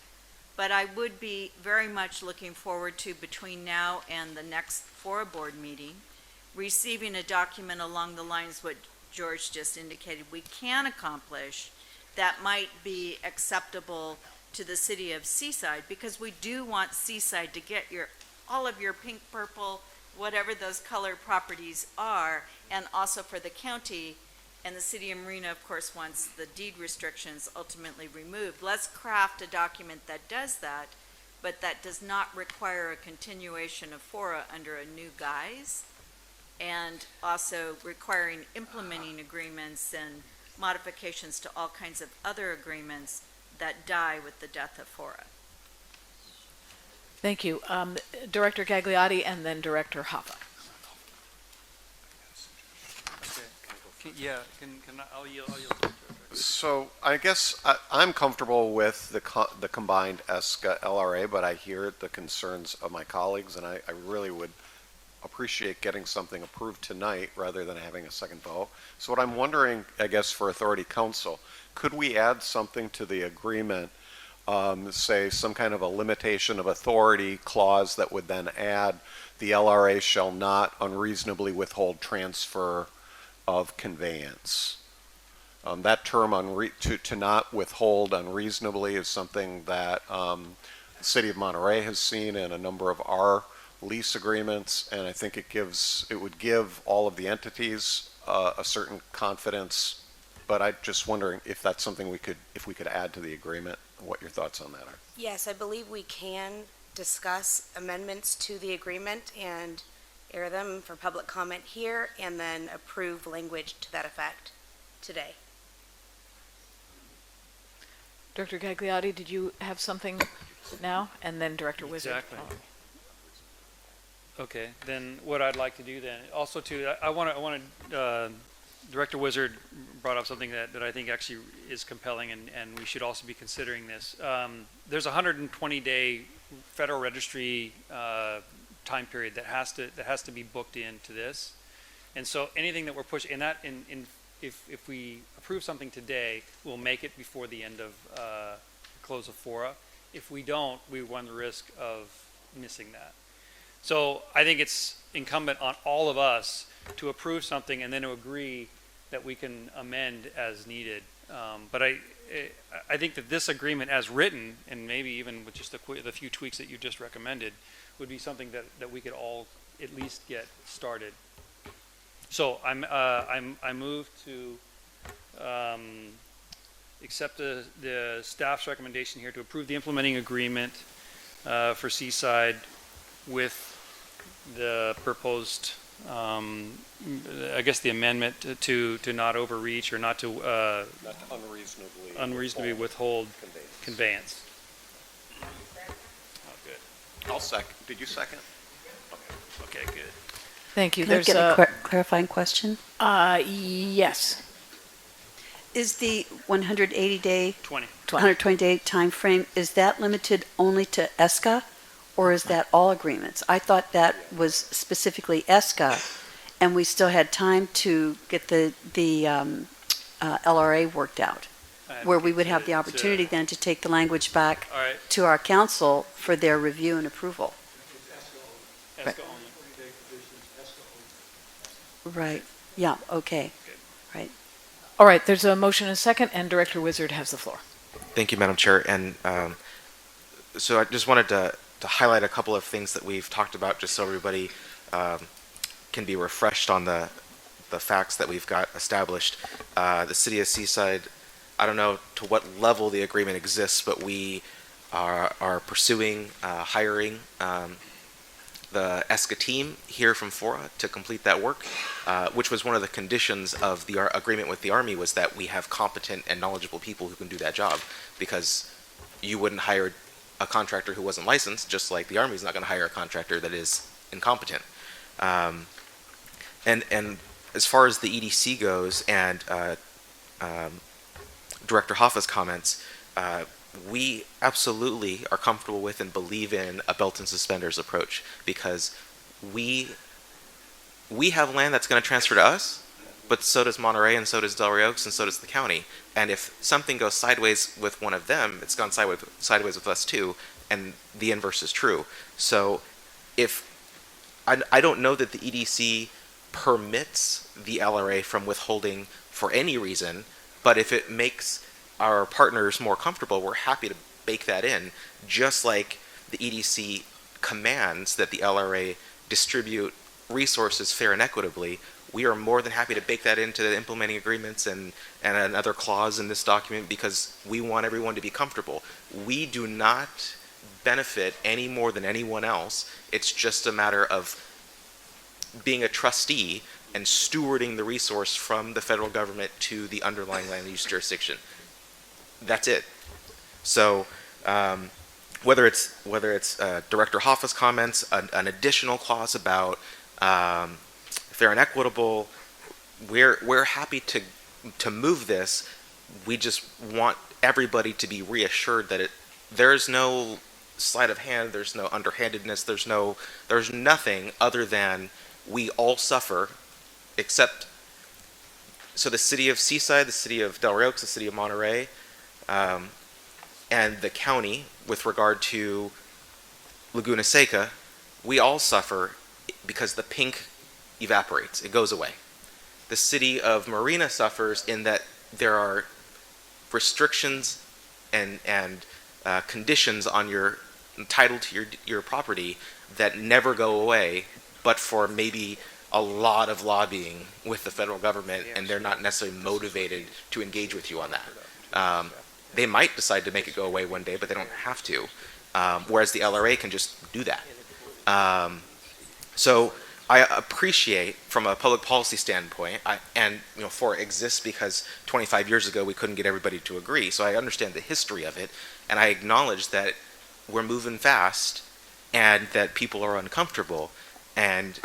But I would be very much looking forward to, between now and the next FORA Board meeting, receiving a document along the lines what George just indicated we can accomplish that might be acceptable to the city of Seaside, because we do want Seaside to get all of your pink, purple, whatever those colored properties are, and also for the county. And the City of Marina, of course, wants the deed restrictions ultimately removed. Let's craft a document that does that, but that does not require a continuation of FORA under a new guise, and also requiring implementing agreements and modifications to all kinds of other agreements that die with the death of FORA. Thank you. Director Gagliotti and then Director Hoffa. Yeah, I'll yield. So I guess I'm comfortable with the combined ESCA LRA, but I hear the concerns of my colleagues, and I really would appreciate getting something approved tonight rather than having a second vote. So what I'm wondering, I guess, for Authority Council, could we add something to the agreement, say some kind of a limitation of authority clause that would then add the LRA shall not unreasonably withhold transfer of conveyance? That term to not withhold unreasonably is something that the City of Monterey has seen in a number of our lease agreements, and I think it would give all of the entities a certain confidence. But I'm just wondering if that's something we could add to the agreement. What your thoughts on that are? Yes, I believe we can discuss amendments to the agreement and air them for public comment here, and then approve language to that effect today. Director Gagliotti, did you have something now? And then Director Wizard. Exactly. Okay, then what I'd like to do then, also too, I want to, Director Wizard brought up something that I think actually is compelling, and we should also be considering this. There's a 120-day Federal Registry time period that has to be booked into this, and so anything that we're pushing in that, if we approve something today, we'll make it before the end of close of FORA. If we don't, we run the risk of missing that. So I think it's incumbent on all of us to approve something and then to agree that we can amend as needed. But I think that this agreement as written, and maybe even with just the few tweaks that you just recommended, would be something that we could all at least get started. So I move to accept the staff's recommendation here to approve the implementing agreement for Seaside with the proposed, I guess the amendment to not overreach or not to unreasonably withhold conveyance. Oh, good. I'll second. Did you second? Okay, good. Thank you. Can I There's get a clarifying question? Yes. Is the 180-day, 20. 120-day time frame, is that limited only to ESCA, or is that all agreements? I thought that was specifically ESCA, and we still had time to get the LRA worked out, where we would have the opportunity then to take the language back to our council for their review and approval. ESCA only. Right. Yeah. Okay. Right. All right. There's a motion and a second, and Director Wizard has the floor. Thank you, Madam Chair. And so I just wanted to highlight a couple of things that we've talked about, just so everybody can be refreshed on the facts that we've got established. The City of Seaside, I don't know to what level the agreement exists, but we are pursuing hiring the ESCA team here from FORA to complete that work, which was one of the conditions of the agreement with the Army, was that we have competent and knowledgeable people who can do that job, because you wouldn't hire a contractor who wasn't licensed, just like the Army's not going to hire a contractor that is incompetent. And as far as the EDC goes, and Director Hoffa's comments, we absolutely are comfortable with and believe in a belt and suspenders approach, because we have land that's going to transfer to us, but so does Monterey, and so does Delray Oaks, and so does the county. And if something goes sideways with one of them, it's gone sideways with us too, and the inverse is true. So if I don't know that the EDC permits the LRA from withholding for any reason, but if it makes our partners more comfortable, we're happy to bake that in, just like the EDC commands that the LRA distribute resources fair and equitably. We are more than happy to bake that into the implementing agreements and another clause in this document, because we want everyone to be comfortable. We do not benefit any more than anyone else. It's just a matter of being a trustee and stewarding the resource from the federal government to the underlying land use jurisdiction. That's it. So whether it's Director Hoffa's comments, an additional clause about fair and equitable, we're happy to move this. We just want everybody to be reassured that there's no sleight of hand, there's no underhandedness, there's nothing other than we all suffer, except so the City of Seaside, the City of Delray Oaks, the City of Monterey, and the county with regard to Laguna Seca, we all suffer because the pink evaporates, it goes away. The City of Marina suffers in that there are restrictions and conditions on your title to your property that never go away, but for maybe a lot of lobbying with the federal government, and they're not necessarily motivated to engage with you on that. They might decide to make it go away one day, but they don't have to. Whereas the LRA can just do that. So I appreciate, from a public policy standpoint, and FORA exists because 25 years ago we couldn't get everybody to agree. So I understand the history of it, and I acknowledge that we're moving fast, and that people are uncomfortable, and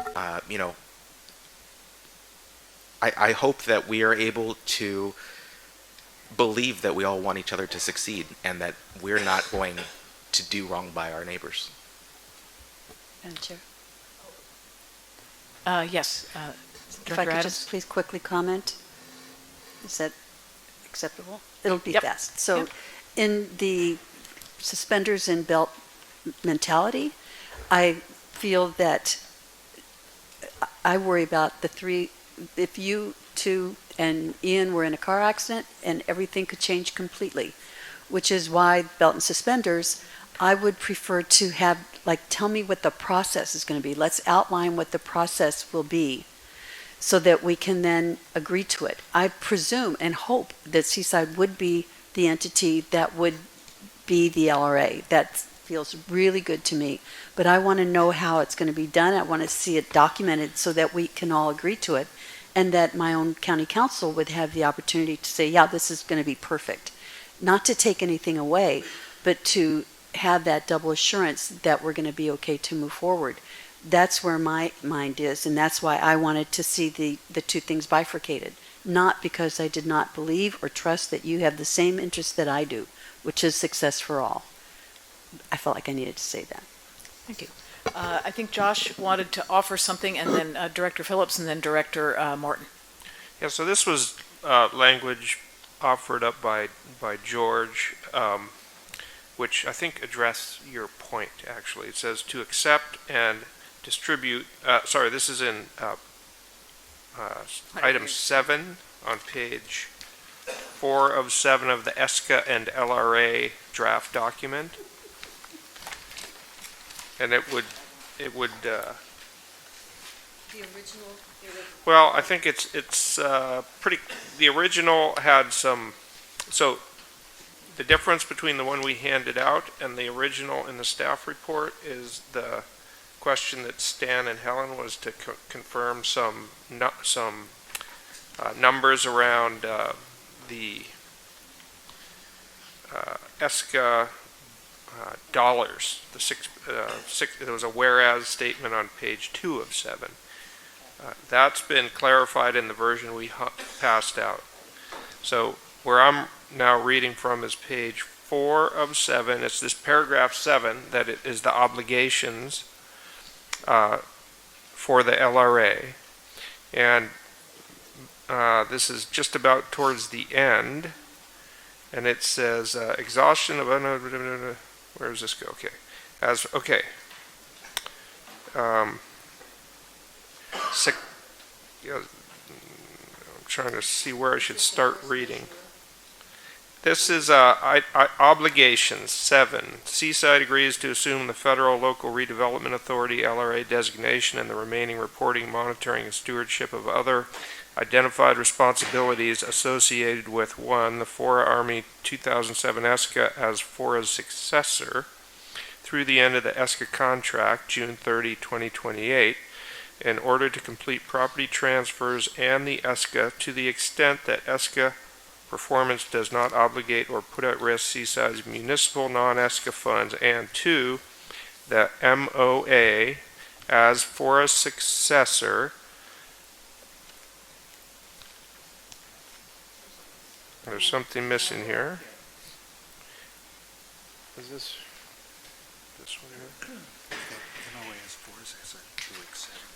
I hope that we are able to believe that we all want each other to succeed, and that we're not going to do wrong by our neighbors. Madam Chair. Yes. If I Director could Adams? just please quickly comment. Is that acceptable? It'll be Yep. fast. So Yep. in the suspenders and belt mentality, I feel that I worry about the three, if you two and Ian were in a car accident and everything could change completely, which is why belt and suspenders, I would prefer to have, tell me what the process is going to be. Let's outline what the process will be so that we can then agree to it. I presume and hope that Seaside would be the entity that would be the LRA. That feels really good to me. But I want to know how it's going to be done. I want to see it documented so that we can all agree to it, and that my own county council would have the opportunity to say, yeah, this is going to be perfect. Not to take anything away, but to have that double assurance that we're going to be okay to move forward. That's where my mind is, and that's why I wanted to see the two things bifurcated. Not because I did not believe or trust that you have the same interest that I do, which is success for all. I felt like I needed to say that. Thank you. I think Josh wanted to offer something, and then Director Phillips, and then Director Morton. Yeah, so this was language offered up by George, which I think addressed your point, actually. It says to accept and distribute, this is in item 7 on page 4 of 7 of the ESCA and LRA draft document. And it would, The original, well, I think it's pretty, the original had some, so the difference between the one we handed out and the original in the staff report is the question that Stan and Helen was to confirm some numbers around the ESCA dollars. There was a whereas statement on page 2 of 7. That's been clarified in the version we passed out. So where I'm now reading from is page 4 of 7. It's this paragraph 7 that it is the obligations for the LRA. And this is just about towards the end. And it says exhaustion of, where does this go? Okay. I'm trying to see where I should start reading. This is obligations 7. Seaside agrees to assume the Federal Local Redevelopment Authority LRA designation and the remaining reporting, monitoring, and stewardship of other identified responsibilities associated with 1. The FORA Army 2007 ESCA as FORA's successor through the end of the ESCA contract, June 30, 2028, in order to complete property transfers and the ESCA to the extent that ESCA performance does not obligate or put at risk Seaside's municipal non-ESCA funds, and 2, the MOA as FORA successor. There's something missing here. Is this one here?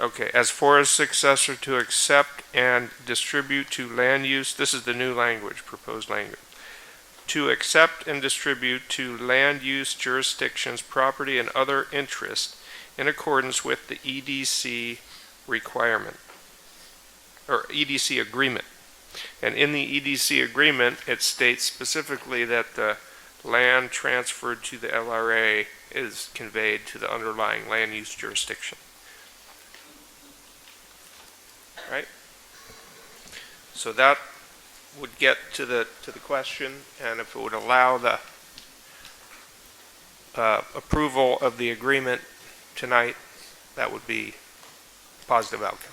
Okay, as FORA's successor to accept and distribute to land use, this is the new language, proposed language, to accept and distribute to land use jurisdictions, property, and other interest in accordance with the EDC requirement, or EDC agreement. And in the EDC agreement, it states specifically that the land transferred to the LRA is conveyed to the underlying land use jurisdiction. Right? So that would get to the question, and if it would allow the approval of the agreement tonight, that would be a positive outcome.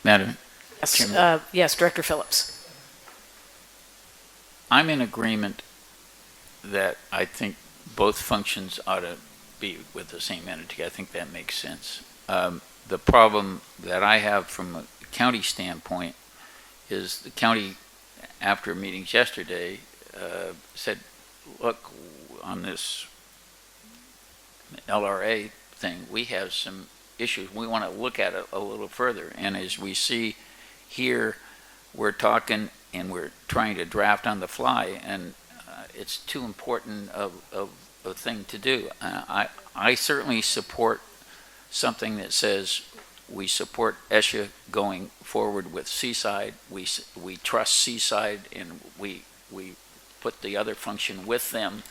Madam Yes, yes, Director Phillips. I'm in agreement that I think both functions ought to be with the same entity. I think that makes sense. The problem that I have from a county standpoint is the county, after meetings yesterday, said, look, on this LRA thing, we have some issues. We want to look at it a little further. And as we see here, we're talking and we're trying to draft on the fly, and it's too important of a thing to do. I certainly support something that says we support ESCA going forward with Seaside. We trust Seaside, and we put the other function with them,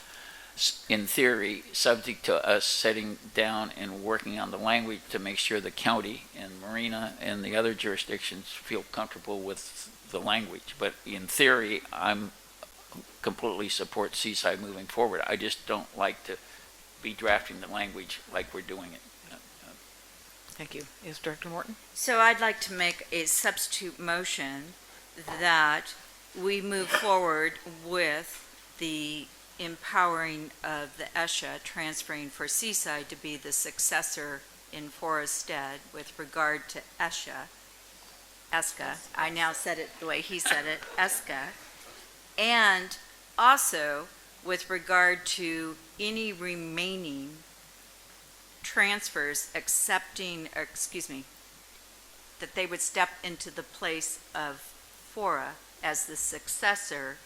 in theory, subject to us sitting down and working on the language to make sure the county and Marina and the other jurisdictions feel comfortable with the language. But in theory, I'm completely support Seaside moving forward. I just don't like to be drafting the language like we're doing it. Thank you. Is Director Morton? So I'd like to make a substitute motion that we move forward with the empowering of the ESCA transferring for Seaside to be the successor in FORA's stead with regard to ESCA. I now said it the way he said it, ESCA. And also with regard to any remaining transfers that they would step into the place of FORA as the successor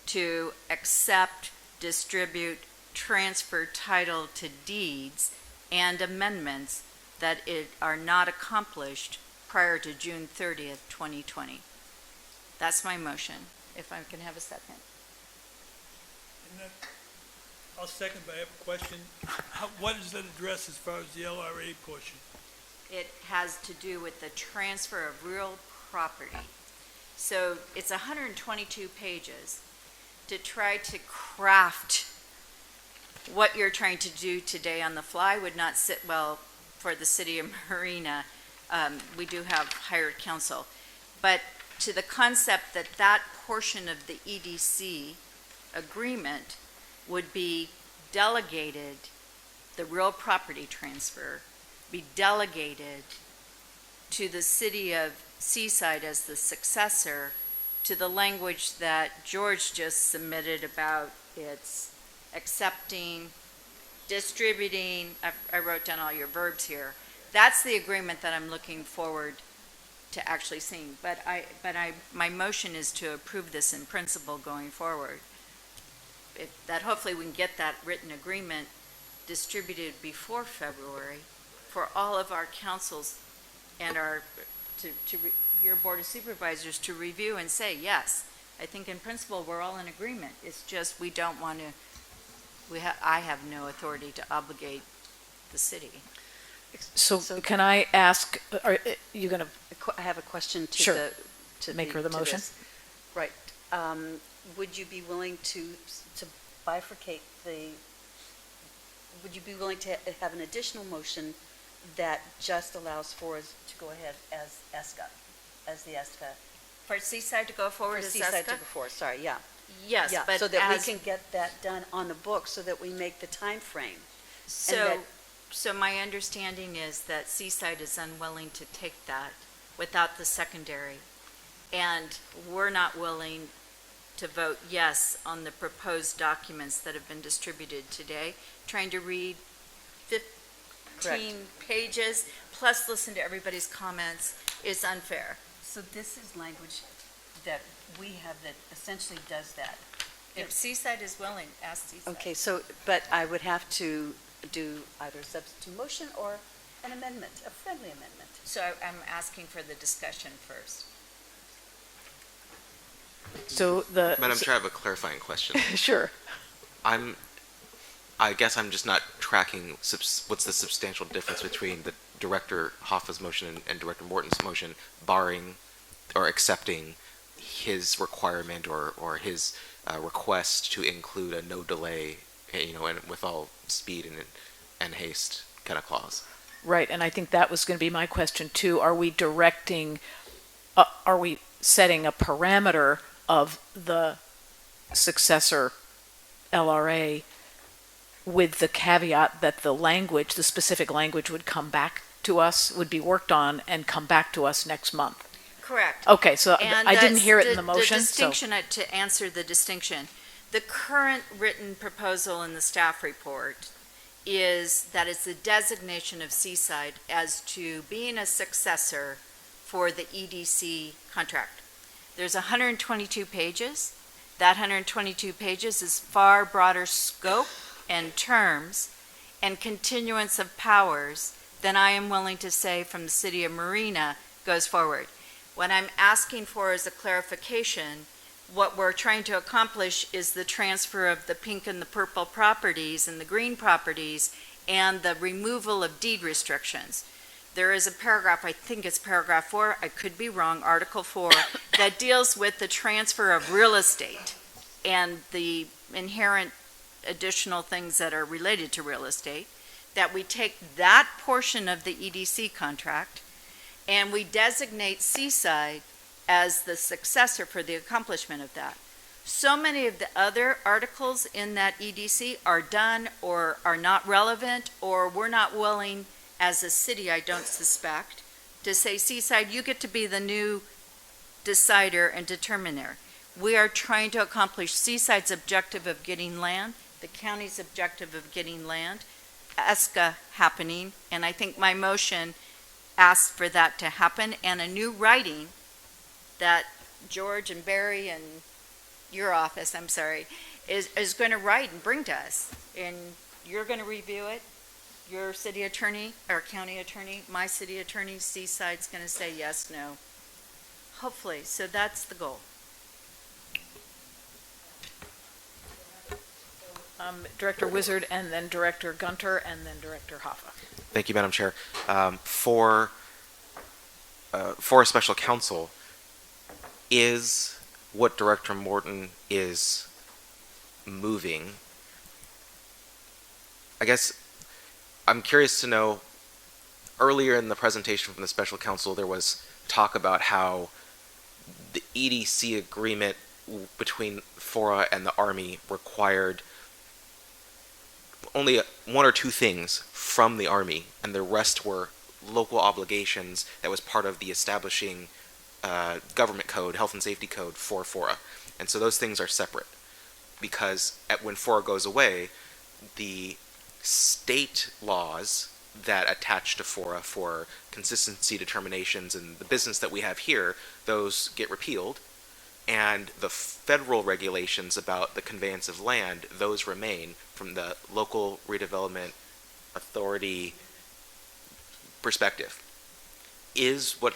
to accept, distribute, transfer title to deeds and amendments that are not accomplished prior to June 30th, 2020. That's my motion, if I can have a second. And that, I'll second, but I have a question. What does that address as far as the LRA portion? It has to do with the transfer of real property. So it's 122 pages to try to craft what you're trying to do today on the fly would not sit well for the city of Marina. We do have hired counsel. But to the concept that that portion of the EDC agreement would be delegated, the real property transfer, be delegated to the city of Seaside as the successor to the language that George just submitted about its accepting, distributing. I wrote down all your verbs here. That's the agreement that I'm looking forward to actually seeing. But my motion is to approve this in principle going forward. That hopefully we can get that written agreement distributed before February for all of our councils and your Board of Supervisors to review and say, yes, I think in principle we're all in agreement. It's just we don't want to, I have no authority to obligate the city. So can I ask, are you going to? I have a question to Sure. Make her the to motion. this. Right. Would you be willing to bifurcate would you be willing to have an additional motion that just allows FORA to go ahead as ESCA, as the ESCA? For Seaside to go forward For as Seaside ESCA? to go forward, sorry, yeah. Yes, Yeah, but so that we as- can get that done on the book so that we make the time frame. So my understanding is that Seaside is unwilling to take that without the secondary. And we're not willing to vote yes on the proposed documents that have been distributed today. Trying to read 15 pages, plus listen to everybody's comments is unfair. So this is language that we have that essentially does that. If Seaside is willing, ask Seaside. Okay, so, but I would have to do either a substitute motion or an amendment, a friendly amendment. So I'm asking for the discussion first. So Madam Chair, I have a clarifying question. Sure. I guess I'm just not tracking what's the substantial difference between the Director Hoffa's motion and Director Morton's motion, barring or accepting his requirement or his request to include a no delay, and with all speed and haste kind of clause. Right, and I think that was going to be my question too. Are we directing, are we setting a parameter of the successor LRA with the caveat that the language, the specific language would come back to us, would be worked on and come back to us next month? Correct. Okay, so And I didn't that's hear it in the motion. The distinction, to answer the distinction, the current written proposal in the staff report is that it's the designation of Seaside as to being a successor for the EDC contract. There's 122 pages. That 122 pages is far broader scope and terms and continuance of powers than I am willing to say from the city of Marina goes forward. What I'm asking for is a clarification. What we're trying to accomplish is the transfer of the pink and the purple properties and the green properties and the removal of deed restrictions. There is a paragraph, I think it's paragraph 4, I could be wrong, Article 4, that deals with the transfer of real estate and the inherent additional things that are related to real estate, that we take that portion of the EDC contract and we designate Seaside as the successor for the accomplishment of that. So many of the other articles in that EDC are done or are not relevant, or we're not willing, as a city, I don't suspect, to say, Seaside, you get to be the new decider and determiner. We are trying to accomplish Seaside's objective of getting land, the county's objective of getting land, ESCA happening, and I think my motion asks for that to happen, and a new writing that George and Barry and your office, I'm sorry, is going to write and bring to us. And you're going to review it. Your city attorney, or county attorney, my city attorney, Seaside's going to say yes, no. Hopefully, so that's the goal. Director Wizard, and then Director Gunter, and then Director Hoffa. Thank you, Madam Chair. For a special counsel, is what Director Morton is moving, I guess I'm curious to know, earlier in the presentation from the special counsel, there was talk about how the EDC agreement between FORA and the Army required only one or two things from the Army, and the rest were local obligations that was part of the establishing government code, health and safety code for FORA. And so those things are separate, because when FORA goes away, the state laws that attach to FORA for consistency determinations and the business that we have here, those get repealed, and the federal regulations about the conveyance of land, those remain from the local redevelopment authority perspective. Is what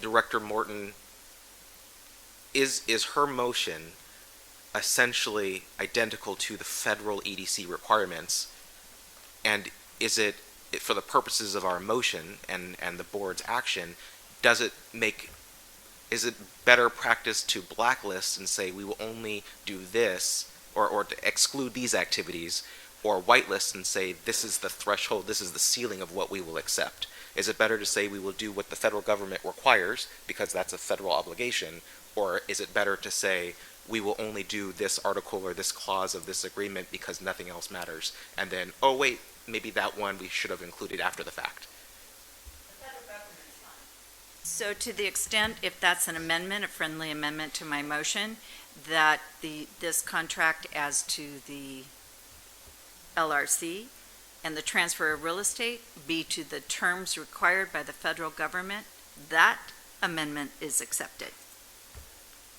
Director Morton, is her motion essentially identical to the federal EDC requirements? And is it, for the purposes of our motion and the board's action, is it better practice to blacklist and say we will only do this, or to exclude these activities, or whitelist and say this is the threshold, this is the ceiling of what we will accept? Is it better to say we will do what the federal government requires because that's a federal obligation, or is it better to say we will only do this article or this clause of this agreement because nothing else matters, and then, oh wait, maybe that one we should have included after the fact? So to the extent, if that's an amendment, a friendly amendment to my motion, that this contract as to the LRC and the transfer of real estate be to the terms required by the federal government, that amendment is accepted.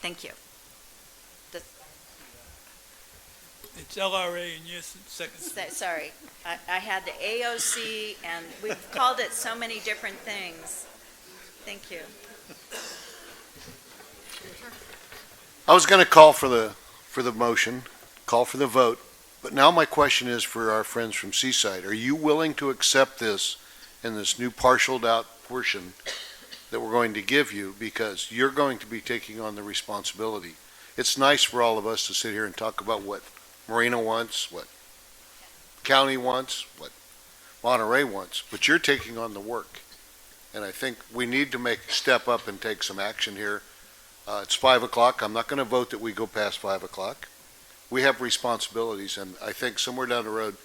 Thank you. It's LRA and yes, second. Sorry, I had the AOC, and we've called it so many different things. Thank you. I was going to call for the motion, call for the vote, but now my question is for our friends from Seaside. Are you willing to accept this in this new parceled out portion that we're going to give you, because you're going to be taking on the responsibility? It's nice for all of us to sit here and talk about what Marina wants, what county wants, what Monterey wants, but you're taking on the work. And I think we need to step up and take some action here. It's 5 o'clock. I'm not going to vote that we go past 5 o'clock. We have responsibilities, and I think somewhere down the road,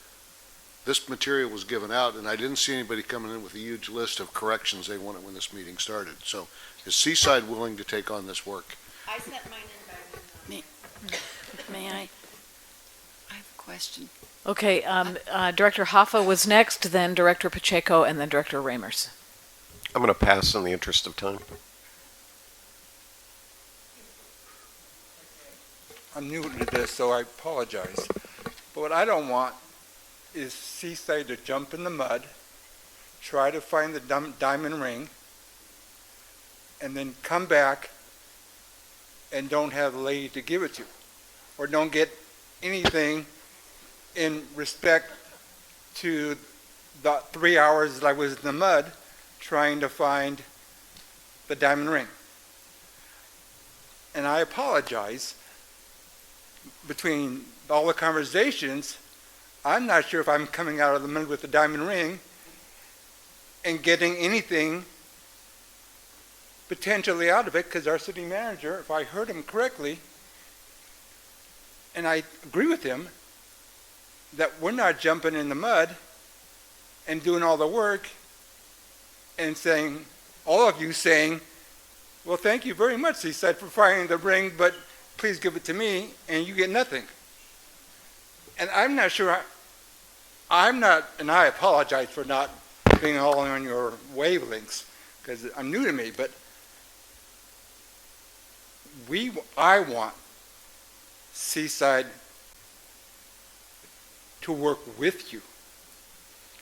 this material was given out, and I didn't see anybody coming in with a huge list of corrections they wanted when this meeting started. So is Seaside willing to take on this work? I sent mine in by May I? I have a question. Okay, Director Hoffa was next, then Director Pacheco, and then Director Ramers. I'm going to pass in the interest of time. I'm new to this, so I apologize. But what I don't want is Seaside to jump in the mud, try to find the diamond ring, and then come back and don't have the lady to give it to, or don't get anything in respect to the 3 hours that I was in the mud trying to find the diamond ring. And I apologize. Between all the conversations, I'm not sure if I'm coming out of the mud with the diamond ring and getting anything potentially out of it, because our city manager, if I heard him correctly, and I agree with him, that we're not jumping in the mud and doing all the work and saying, all of you saying, well, thank you very much, Seaside, for finding the ring, but please give it to me, and you get nothing. And I'm not sure, and I apologize for not being all on your wavelengths, because I'm new to me, but I want Seaside to work with you,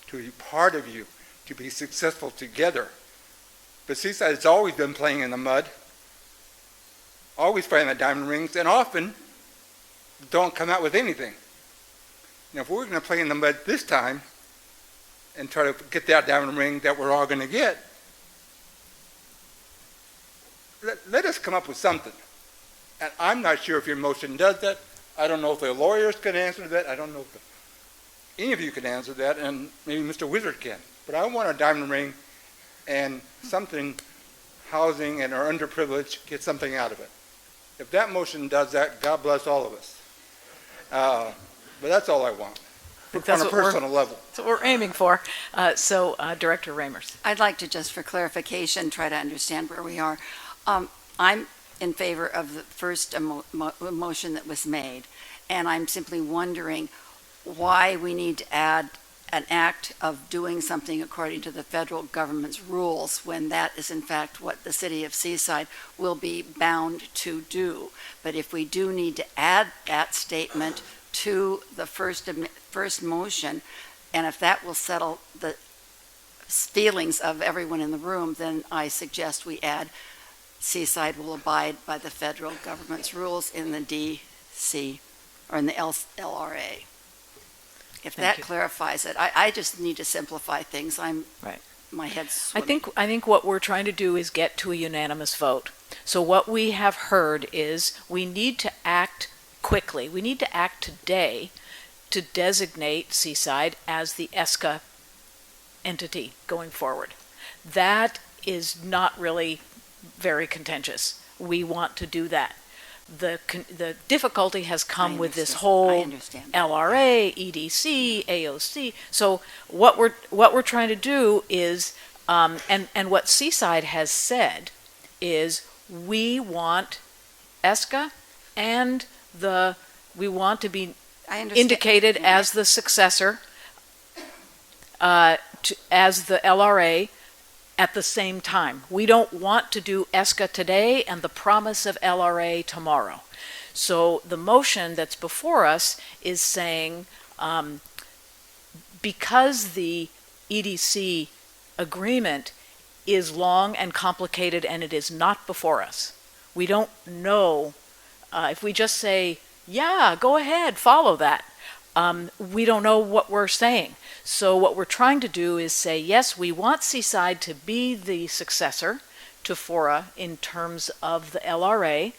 to be part of you, to be successful together. But Seaside has always been playing in the mud always find the diamond rings, and often don't come out with anything. Now, if we're going to play in the mud this time and try to get that diamond ring that we're all going to get, let us come up with something. And I'm not sure if your motion does that. I don't know if the lawyers can answer that. I don't know if any of you can answer that, and maybe Mr. Wizard can. But I want a diamond ring and something, housing and our underprivileged, get something out of it. If that motion does that, God bless all of us. But that's all I want, on a personal level. That's what we're aiming for. So, Director Ramers. I'd like to, just for clarification, try to understand where we are. I'm in favor of the first motion that was made, and I'm simply wondering why we need to add an act of doing something according to the federal government's rules when that is in fact what the city of Seaside will be bound to do. But if we do need to add that statement to the first motion, and if that will settle the feelings of everyone in the room, then I suggest we add Seaside will abide by the federal government's rules in the DC or in the LRA. If that clarifies it, I just need to simplify things. My head's swimming. I think what we're trying to do is get to a unanimous vote. So what we have heard is we need to act quickly. We need to act today to designate Seaside as the ESCA entity going forward. That is not really very contentious. We want to do that. The difficulty has come with this whole LRA, EDC, AOC. So what we're trying to do is, and what Seaside has said is, we want ESCA and we want to be indicated as the successor, as the LRA at the same time. We don't want to do ESCA today and the promise of LRA tomorrow. So the motion that's before us is saying, because the EDC agreement is long and complicated and it is not before us, we don't know, if we just say, yeah, go ahead, follow that, we don't know what we're saying. So what we're trying to do is say, yes, we want Seaside to be the successor to FORA in terms of the LRA,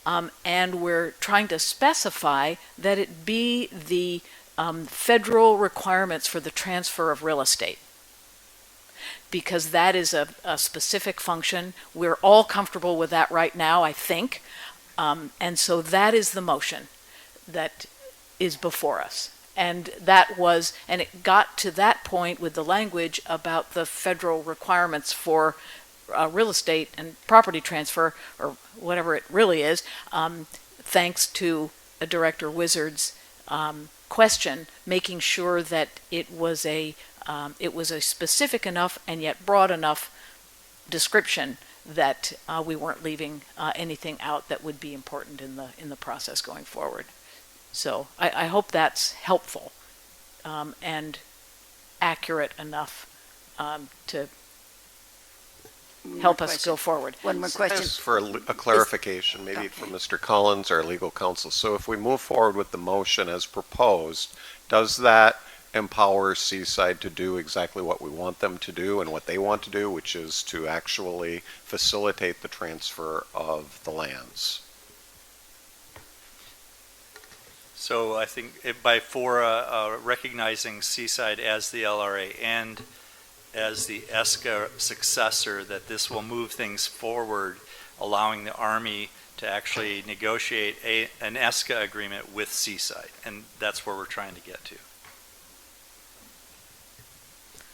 and we're trying to specify that it be the federal requirements for the transfer of real estate, because that is a specific function. We're all comfortable with that right now, I think, and so that is the motion that is before us. And it got to that point with the language about the federal requirements for real estate and property transfer, or whatever it really is, thanks to Director Wizard's question, making sure that it was a specific enough and yet broad enough description that we weren't leaving anything out that would be important in the process going forward. So I hope that's helpful and accurate enough to help us go forward. One more question. Just for a clarification, maybe for Mr. Collins, our legal counsel. So if we move forward with the motion as proposed, does that empower Seaside to do exactly what we want them to do and what they want to do, which is to actually facilitate the transfer of the lands? So I think by FORA recognizing Seaside as the LRA and as the ESCA successor, that this will move things forward, allowing the Army to actually negotiate an ESCA agreement with Seaside, and that's where we're trying to get to.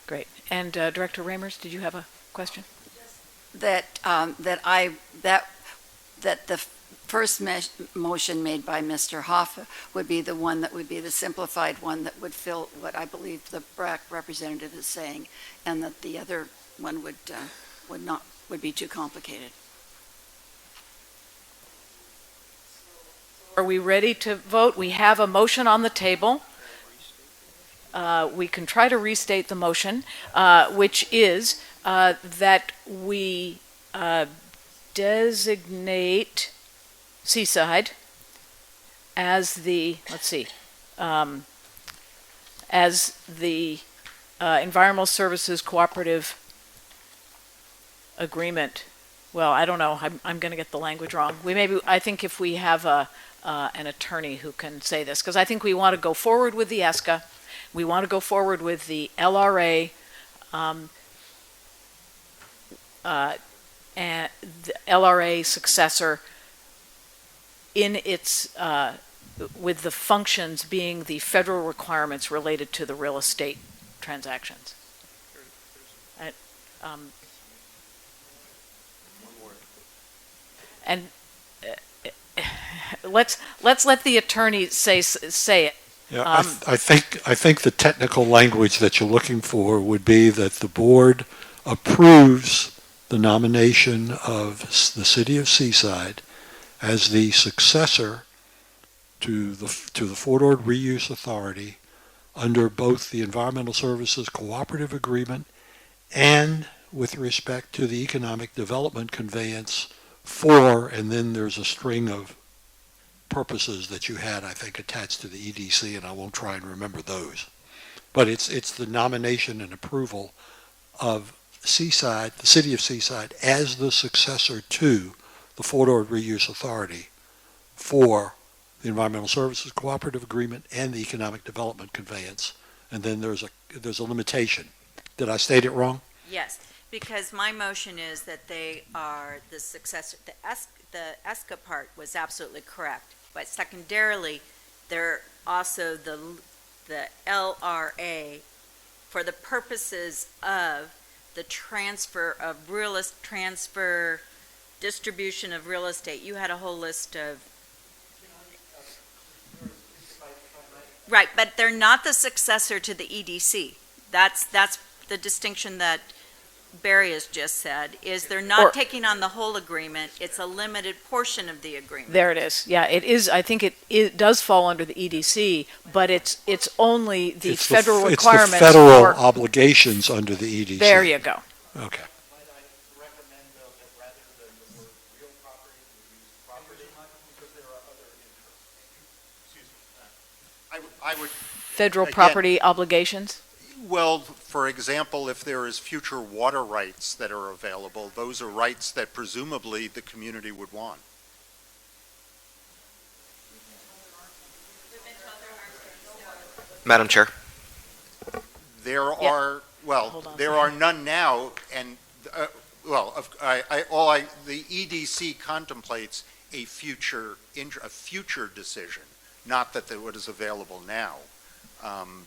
Great. And Director Ramers, did you have a question? That the first motion made by Mr. Hoffa would be the one that would be the simplified one that would fill what I believe the BRAC representative is saying, and that the other one would be too complicated. Are we ready to vote? We have a motion on the table. We can try to restate the motion, which is that we designate Seaside as the, as the Environmental Services Cooperative Agreement. Well, I don't know. I'm going to get the language wrong. I think if we have an attorney who can say this, because I think we want to go forward with the ESCA. We want to go forward with the LRA, and the LRA successor in its with the functions being the federal requirements related to the real estate transactions. And let's let the attorney say it. Yeah, I think the technical language that you're looking for would be that the board approves the nomination of the City of Seaside as the successor to the Fort Ord Reuse Authority under both the Environmental Services Cooperative Agreement and with respect to the Economic Development Conveyance for, and then there's a string of purposes that you had, I think, attached to the EDC, and I won't try and remember those. But it's the nomination and approval of Seaside, the City of Seaside, as the successor to the Fort Ord Reuse Authority for the Environmental Services Cooperative Agreement and the Economic Development Conveyance. And then there's a limitation. Did I state it wrong? Yes, because my motion is that they are the successor. The ESCA part was absolutely correct, but secondarily, they're also the LRA for the purposes of the transfer of distribution of real estate. You had a whole list of. Right, but they're not the successor to the EDC. That's the distinction that Barry has just said, is they're not taking on the whole agreement. It's a limited portion of the agreement. There it is. Yeah, it is. I think it does fall under the EDC, but it's only the federal requirements. It's the federal obligations under the EDC. There you go. Okay. I would federal again, property obligations? Well, for example, if there is future water rights that are available, those are rights that presumably the community would want. Madam Chair. There are, well, there are none now, and, the EDC contemplates a future decision, not that what is available now.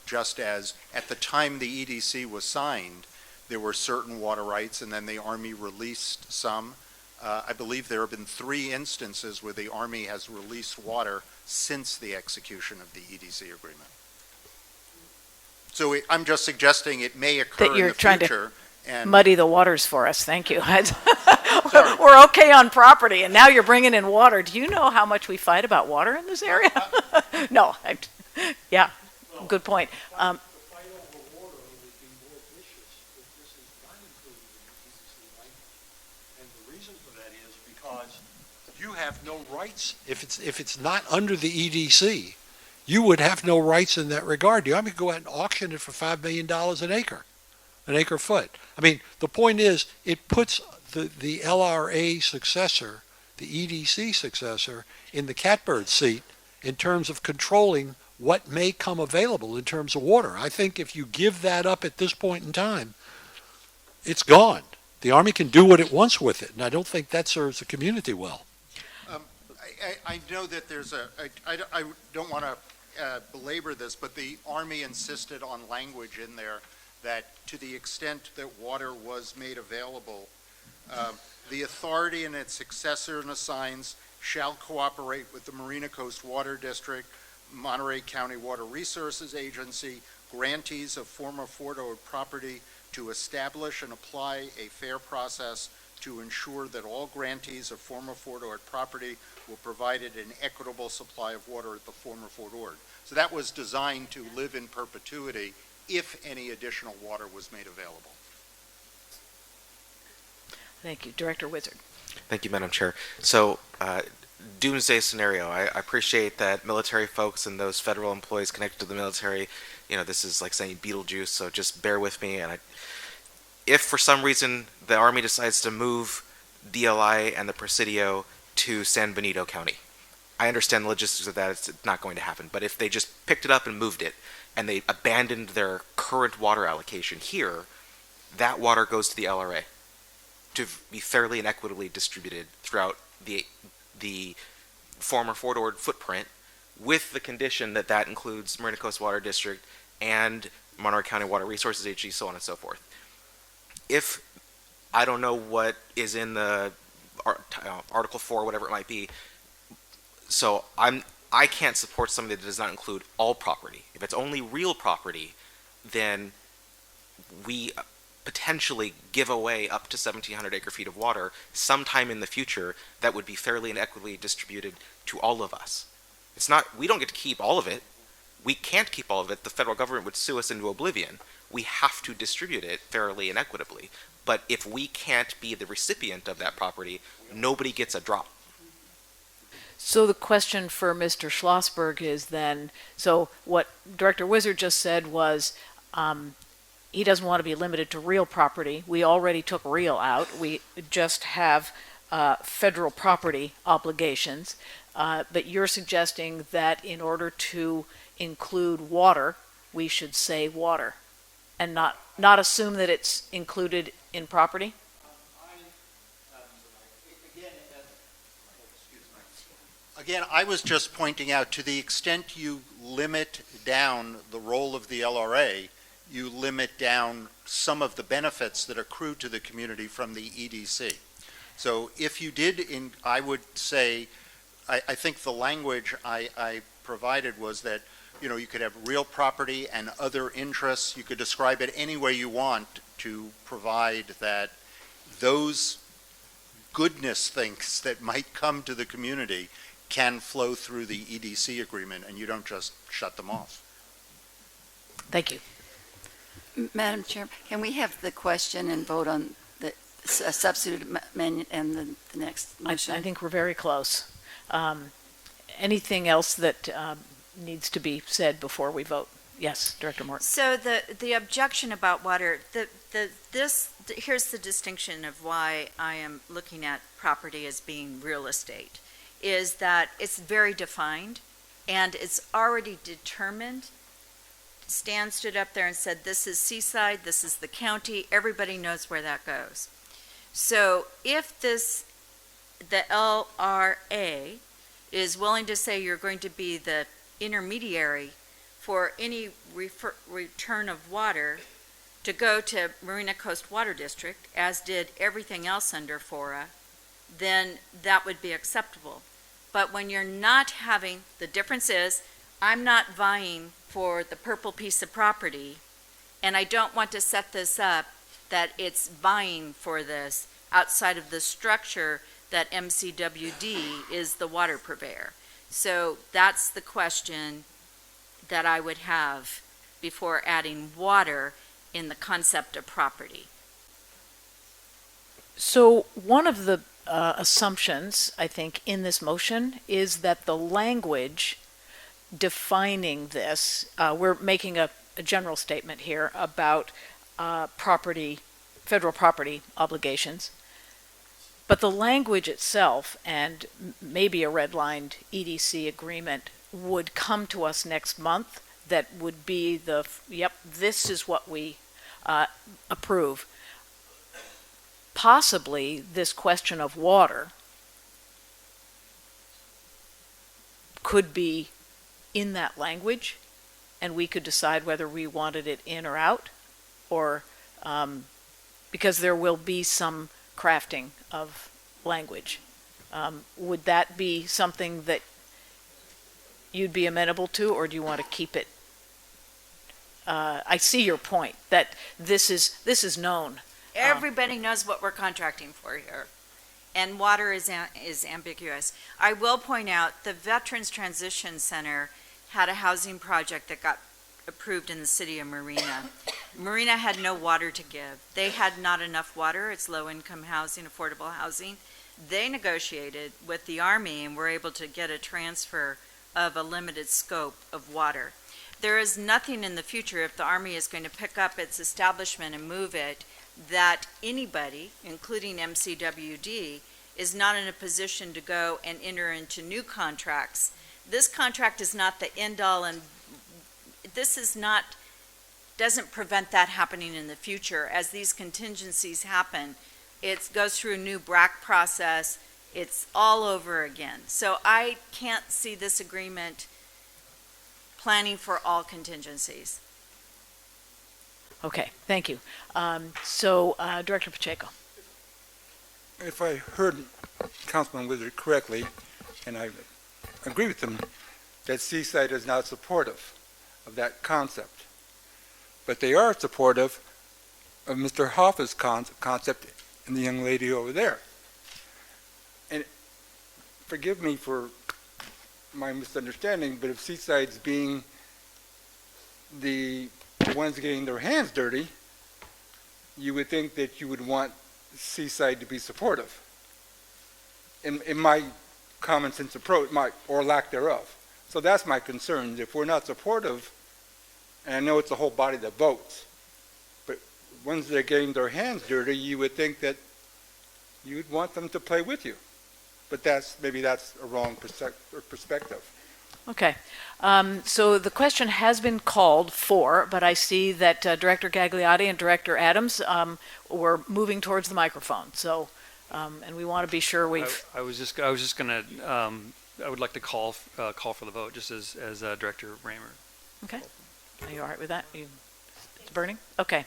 Just as at the time the EDC was signed, there were certain water rights, and then the Army released some. I believe there have been 3 instances where the Army has released water since the execution of the EDC agreement. So I'm just suggesting it may occur that you're in the trying future. To muddy the waters for us. Thank you. We're okay on property, and now you're bringing in water. Do you know how much we fight about water in this area? No. Yeah. Good point. You have no rights. If it's not under the EDC, you would have no rights in that regard. You want me to go out and auction it for $5 million an acre foot. I mean, the point is, it puts the LRA successor, the EDC successor, in the catbird seat in terms of controlling what may come available in terms of water. I think if you give that up at this point in time, it's gone. The Army can do what it wants with it, and I don't think that serves the community well. I know that there's I don't want to belabor this, but the Army insisted on language in there that to the extent that water was made available, the authority and its successor and assigns shall cooperate with the Marina Coast Water District, Monterey County Water Resources Agency, grantees of former Fort Ord property to establish and apply a fair process to ensure that all grantees of former Fort Ord property will provide an equitable supply of water at the former Fort Ord. So that was designed to live in perpetuity if any additional water was made available. Thank you. Director Wizard. Thank you, Madam Chair. So doomsday scenario. I appreciate that military folks and those federal employees connected to the military, this is like saying Beetlejuice, so just bear with me. And if for some reason the Army decides to move DLI and the Presidio to San Benito County, I understand the logistics of that. It's not going to happen. But if they just picked it up and moved it, and they abandoned their current water allocation here, that water goes to the LRA to be fairly and equitably distributed throughout the former Fort Ord footprint, with the condition that that includes Marina Coast Water District and Monterey County Water Resources Agency, so on and so forth. If I don't know what is in the Article 4, whatever it might be, so I can't support something that does not include all property. If it's only real property, then we potentially give away up to 1,700 acre-feet of water sometime in the future that would be fairly and equitably distributed to all of us. It's not, we don't get to keep all of it. We can't keep all of it. The federal government would sue us into oblivion. We have to distribute it fairly and equitably. But if we can't be the recipient of that property, nobody gets a drop. So the question for Mr. Schlossberg is then, so what Director Wizard just said was he doesn't want to be limited to real property. We already took real out. We just have federal property obligations. But you're suggesting that in order to include water, we should say water and not assume that it's included in property? Again, I was just pointing out, to the extent you limit down the role of the LRA, you limit down some of the benefits that accrue to the community from the EDC. So if you did, I would say, I think the language I provided was that, you could have real property and other interests. You could describe it any way you want to provide that those goodness things that might come to the community can flow through the EDC agreement, and you don't just shut them off. Thank you. Madam Chair, can we have the question and vote on the substitute amendment and the next motion? I think we're very close. Anything else that needs to be said before we vote? Yes, Director Morton. So the objection about water, here's the distinction of why I am looking at property as being real estate, is that it's very defined and it's already determined. Stan stood up there and said, this is Seaside, this is the county, everybody knows where that goes. So if the LRA is willing to say you're going to be the intermediary for any return of water to go to Marina Coast Water District, as did everything else under FORA, then that would be acceptable. But when you're not having, the difference is, I'm not vying for the purple piece of property, and I don't want to set this up that it's vying for this outside of the structure that MCWD is the water purveyor. So that's the question that I would have before adding water in the concept of property. So one of the assumptions, I think, in this motion is that the language defining this, we're making a general statement here about federal property obligations, but the language itself and maybe a redlined EDC agreement would come to us next month that would be this is what we approve. Possibly this question of water could be in that language, and we could decide whether we wanted it in or out, or because there will be some crafting of language. Would that be something that you'd be amenable to, or do you want to keep it? I see your point that this is known. Everybody knows what we're contracting for here, and water is ambiguous. I will point out the Veterans Transition Center had a housing project that got approved in the city of Marina. Marina had no water to give. They had not enough water. It's low-income housing, affordable housing. They negotiated with the Army and were able to get a transfer of a limited scope of water. There is nothing in the future, if the Army is going to pick up its establishment and move it, that anybody, including MCWD, is not in a position to go and enter into new contracts. This contract is not the end-all, and this is not, doesn't prevent that happening in the future. As these contingencies happen, it goes through a new BRAC process. It's all over again. So I can't see this agreement planning for all contingencies. Okay, thank you. Director Pacheco. If I heard Councilman Wizard correctly, and I agree with him, that Seaside is not supportive of that concept. But they are supportive of Mr. Hoffa's concept and the young lady over there. And forgive me for my misunderstanding, but if Seaside's being the ones getting their hands dirty, you would think that you would want Seaside to be supportive. In my common sense approach, or lack thereof. So that's my concern. If we're not supportive, and I know it's the whole body that votes, but once they're getting their hands dirty, you would think that you would want them to play with you. But maybe that's a wrong perspective. Okay. So the question has been called for, but I see that Director Gagliotti and Director Adams were moving towards the microphone. So, and we want to be sure we've. I was just going to. I would like to call for the vote, just as Director Raymer. Okay. Are you all right with that? It's burning? Okay.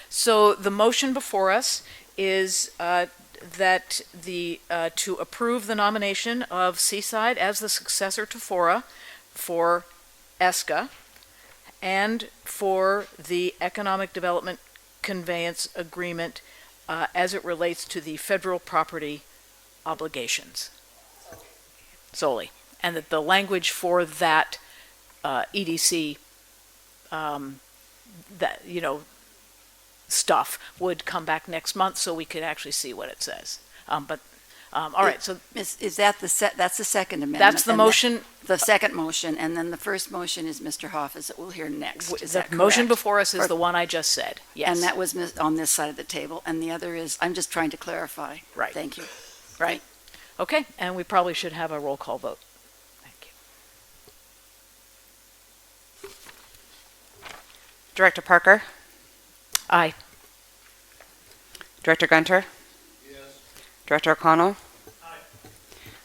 So the motion before us is that to approve the nomination of Seaside as the successor to FORA for ESCA and for the Economic Development Conveyance Agreement as it relates to the federal property obligations solely, and that the language for that EDC stuff would come back next month so we could actually see what it says. All right. So is that that's the second amendment? That's the motion. The second motion, and then the first motion is Mr. Hoffa's that we'll hear next. Is that the motion correct? before us is the one I just said. Yes. And that was on this side of the table, and the other is, I'm just trying to clarify. Right. Thank you. Right. Okay, and we probably should have a roll call vote. Thank you. Director Parker? Aye. Director Gunter? Yes. Director O'Connell? Aye.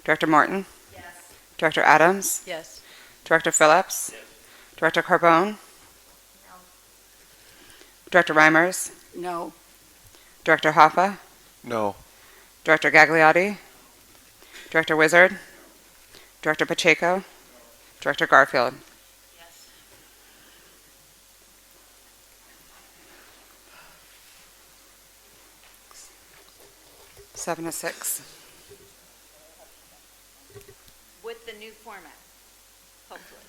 Director Morton? Yes. Director Adams? Yes. Director Phillips? Yes. Director Carbone? No. Director Reimers? No. Director Hoffa? No. Director Gagliotti? Director Wizard? Director Pacheco? Director Garfield? Yes. Seven to six. With the new format, hopefully.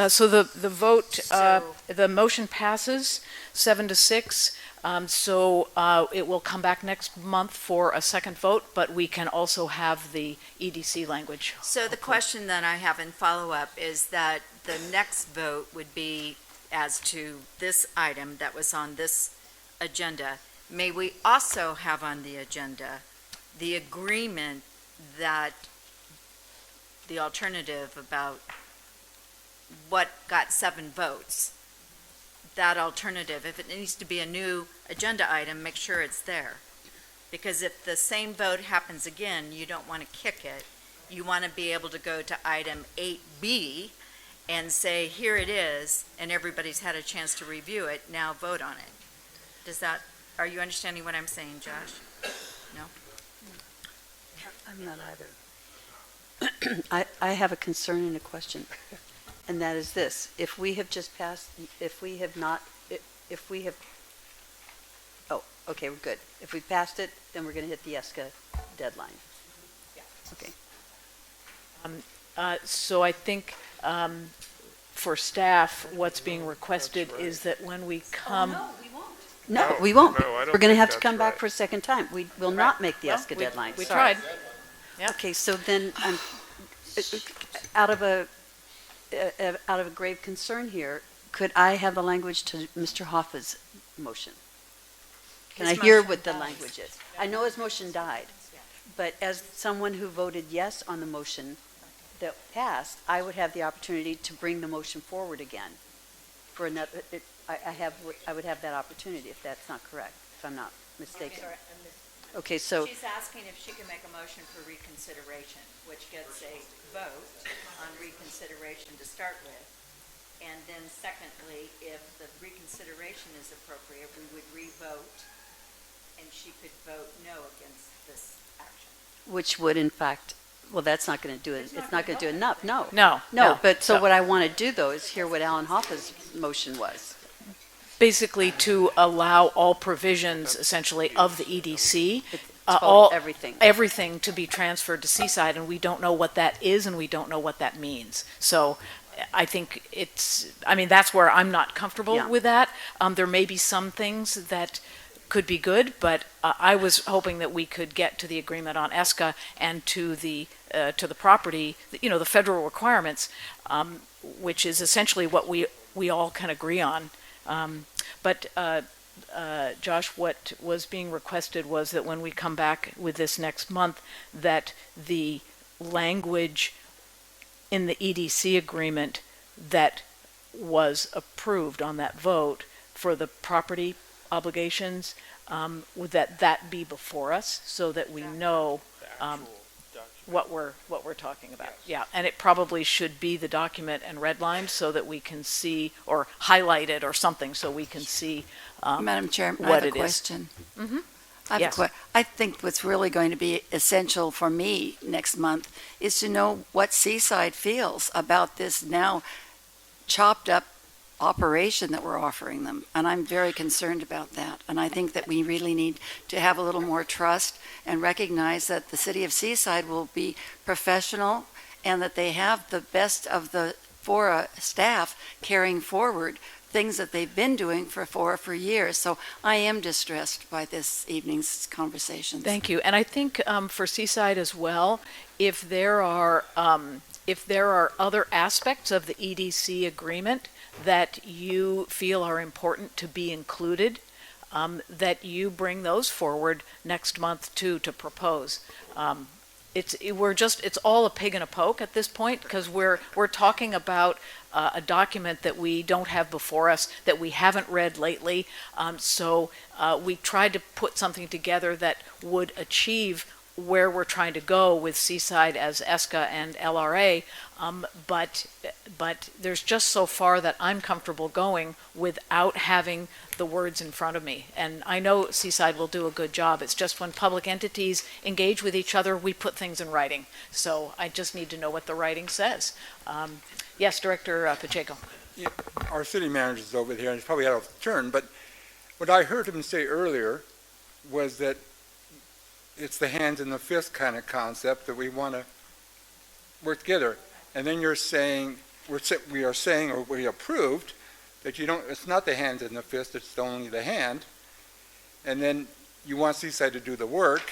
So the vote, the motion passes 7-6. It will come back next month for a second vote, but we can also have the EDC language. So the question that I have in follow-up is that the next vote would be as to this item that was on this agenda. May we also have on the agenda the agreement that the alternative about what got 7 votes, that alternative, if it needs to be a new agenda item, make sure it's there. Because if the same vote happens again, you don't want to kick it. You want to be able to go to item 8B and say, here it is, and everybody's had a chance to review it, now vote on it. Are you understanding what I'm saying, Josh? No? I'm not either. I have a concern and a question, and that is this. If we have okay, we're good. If we passed it, then we're going to hit the ESCA deadline. Yeah. Okay. So I think for staff, what's being requested is that when we come. Oh, no, we won't. No, we won't. No, I don't We're going to think have to that's come back right. for a second time. We will not make the Well, ESCA we- deadline. we Sorry. tried. Yeah. Okay, so then I'm out of a grave concern here. Could I have the language to Mr. Hoffa's motion? Can I His hear motion what the dies. language is? I know his motion died, but as someone who voted yes on the motion that passed, I would have the opportunity to bring the motion forward again for another. I would have that opportunity if that's not correct, if I'm not mistaken. Okay, so She's asking if she can make a motion for reconsideration, which gets a vote on reconsideration to start with. And then secondly, if the reconsideration is appropriate, we would re-vote, and she could vote no against this action. which would in fact, well, that's not going to do it. It's not going to do enough. No. No, No, but so no. what I want to do though is hear what Alan Hoffa's motion was. Basically to allow all provisions essentially of the EDC, all- everything. everything to be transferred to Seaside, and we don't know what that is and we don't know what that means. So I think that's where I'm not comfortable Yeah. with that. There may be some things that could be good, but I was hoping that we could get to the agreement on ESCA and to the property, the federal requirements, which is essentially what we all can agree on. But Josh, what was being requested was that when we come back with this next month, that the language in the EDC agreement that was approved on that vote for the property obligations, would that be before us so that we know what we're talking about. Yeah, and it probably should be the document and redlined so that we can see, or highlight it or something so we can see Madam Chair, I what have a it is. question. Mhm. Yes. I think what's really going to be essential for me next month is to know what Seaside feels about this now chopped up operation that we're offering them. And I'm very concerned about that. And I think that we really need to have a little more trust and recognize that the city of Seaside will be professional and that they have the best of the FORA staff carrying forward things that they've been doing for FORA for years. So I am distressed by this evening's conversations. Thank you. And I think for Seaside as well, if there are other aspects of the EDC agreement that you feel are important to be included, that you bring those forward next month too to propose. It's all a pig and a poke at this point because we're talking about a document that we don't have before us, that we haven't read lately. So we tried to put something together that would achieve where we're trying to go with Seaside as ESCA and LRA, but there's just so far that I'm comfortable going without having the words in front of me. And I know Seaside will do a good job. It's just when public entities engage with each other, we put things in writing. So I just need to know what the writing says. Yes, Director Pacheco. Yeah, our city manager's over here, and he's probably out of turn, but what I heard him say earlier was that it's the hands in the fist kind of concept that we want to work together. And then you're saying, we are saying, or we approved, that it's not the hands in the fist, it's only the hand. And then you want Seaside to do the work,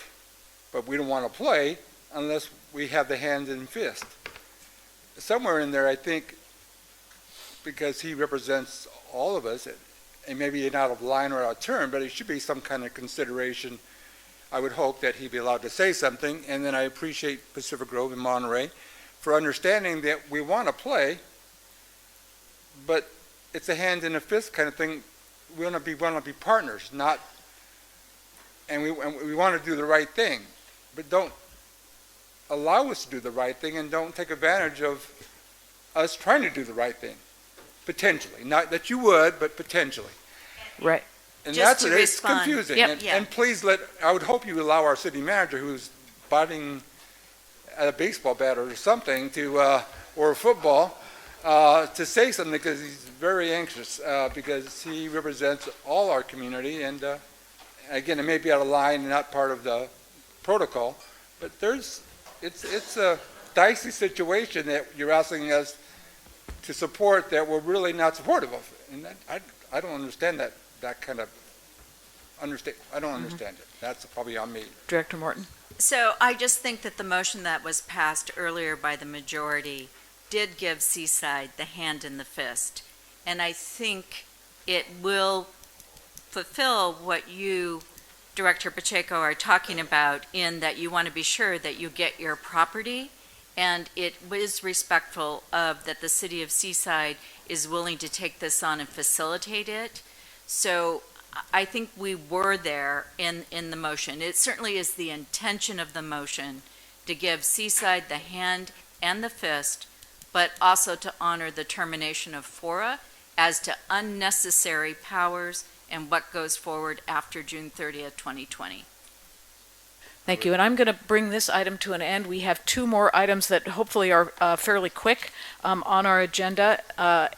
but we don't want to play unless we have the hands in fist. Somewhere in there, I think, because he represents all of us, and maybe not out of line or out of turn, but it should be some kind of consideration. I would hope that he'd be allowed to say something, and then I appreciate Pacific Grove and Monterey for understanding that we want to play, but it's a hand in a fist kind of thing. We want to be partners, and we want to do the right thing, but don't allow us to do the right thing, and don't take advantage of us trying to do the right thing, potentially. Not that you would, but potentially. Right. And Just that's to it. It's respond. confusing. Yep. And, Yeah. and please I would hope you allow our city manager, who's batting at a baseball bat or something, or football, to say something, because he's very anxious, because he represents all our community. And again, it may be out of line and not part of the protocol, but it's a dicey situation that you're asking us to support that we're really not supportive of. And I don't understand that kind of understand, I don't understand it. That's probably on me. Director Morton? So I just think that the motion that was passed earlier by the majority did give Seaside the hand and the fist. And I think it will fulfill what you, Director Pacheco, are talking about in that you want to be sure that you get your property, and it is respectful of that the city of Seaside is willing to take this on and facilitate it. So I think we were there in the motion. It certainly is the intention of the motion to give Seaside the hand and the fist, but also to honor the termination of FORA as to unnecessary powers and what goes forward after June 30th, 2020. Thank you. And I'm going to bring this item to an end. We have two more items that hopefully are fairly quick on our agenda.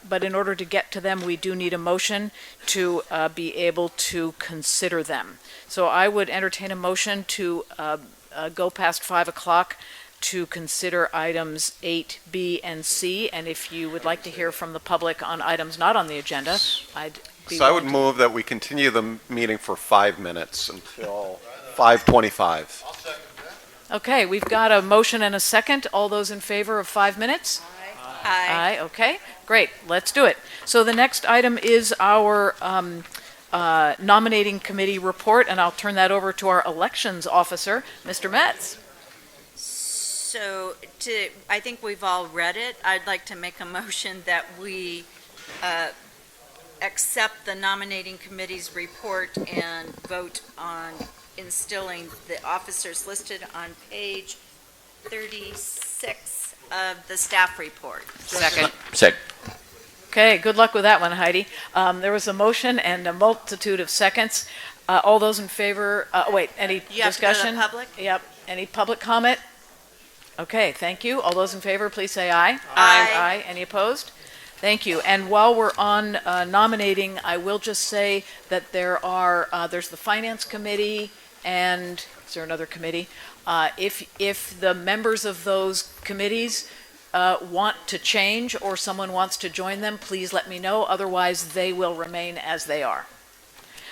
But in order to get to them, we do need a motion to be able to consider them. So I would entertain a motion to go past 5 o'clock to consider items 8, B, and C. And if you would like to hear from the public on items not on the agenda, I'd be So I would willing to- move that we continue the meeting for 5 minutes until 5:25. Okay, we've got a motion and a second. All those in favor of 5 minutes? Aye. Aye, okay, great, let's do it. So the next item is our nominating committee report, and I'll turn that over to our elections officer, Mr. Metz. So I think we've all read it. I'd like to make a motion that we accept the nominating committee's report and vote on instilling the officers listed on page 36 of the staff report. Second. Okay, good luck with that one, Heidi. There was a motion and a multitude of seconds. All those in favor, any You have to go to the discussion? public? Yep, any public comment? Okay, thank you. All those in favor, please say aye. Aye. Aye, any opposed? Thank you. And while we're on nominating, I will just say that there's the Finance Committee, and is there another committee? If the members of those committees want to change or someone wants to join them, please let me know. Otherwise, they will remain as they are.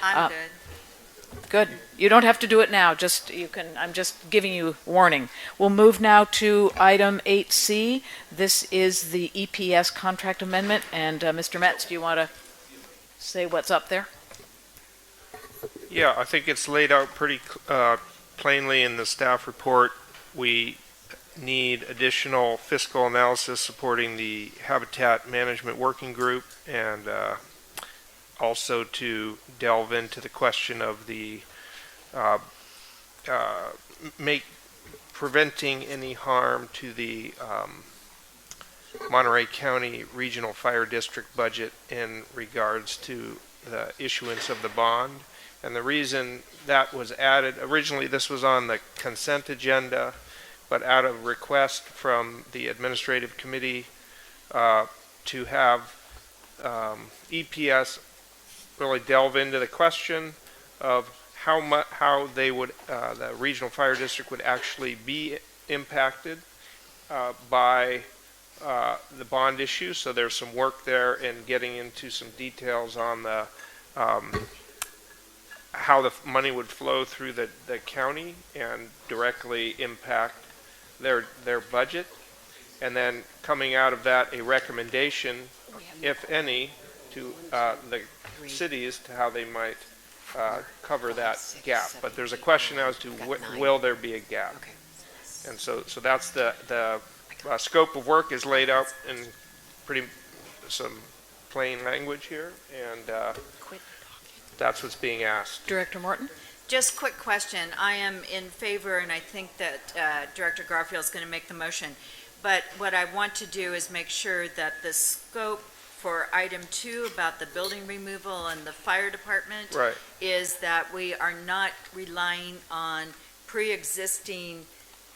I'm good. Good. You don't have to do it now. I'm just giving you warning. We'll move now to item 8C. This is the EPS contract amendment. And Mr. Metz, do you want to say what's up there? Yeah, I think it's laid out pretty plainly in the staff report. We need additional fiscal analysis supporting the Habitat Management Working Group, and also to delve into the question of the preventing any harm to the Monterey County Regional Fire District budget in regards to the issuance of the bond. And the reason that was added, originally this was on the consent agenda, but out of request from the administrative committee to have EPS really delve into the question of how they would, the regional fire district would actually be impacted by the bond issue. So there's some work there in getting into some details on the how the money would flow through the county and directly impact their budget. And then coming out of that, a recommendation, if any, to the cities to how they might cover that gap. But there's a question as to will there be a gap? And so that's the scope of work is laid out in some plain language here, and that's what's being asked. Director Morton? Just quick question. I am in favor, and I think that Director Garfield is going to make the motion. But what I want to do is make sure that the scope for item 2 about the building removal and the fire department is that we are not relying on pre-existing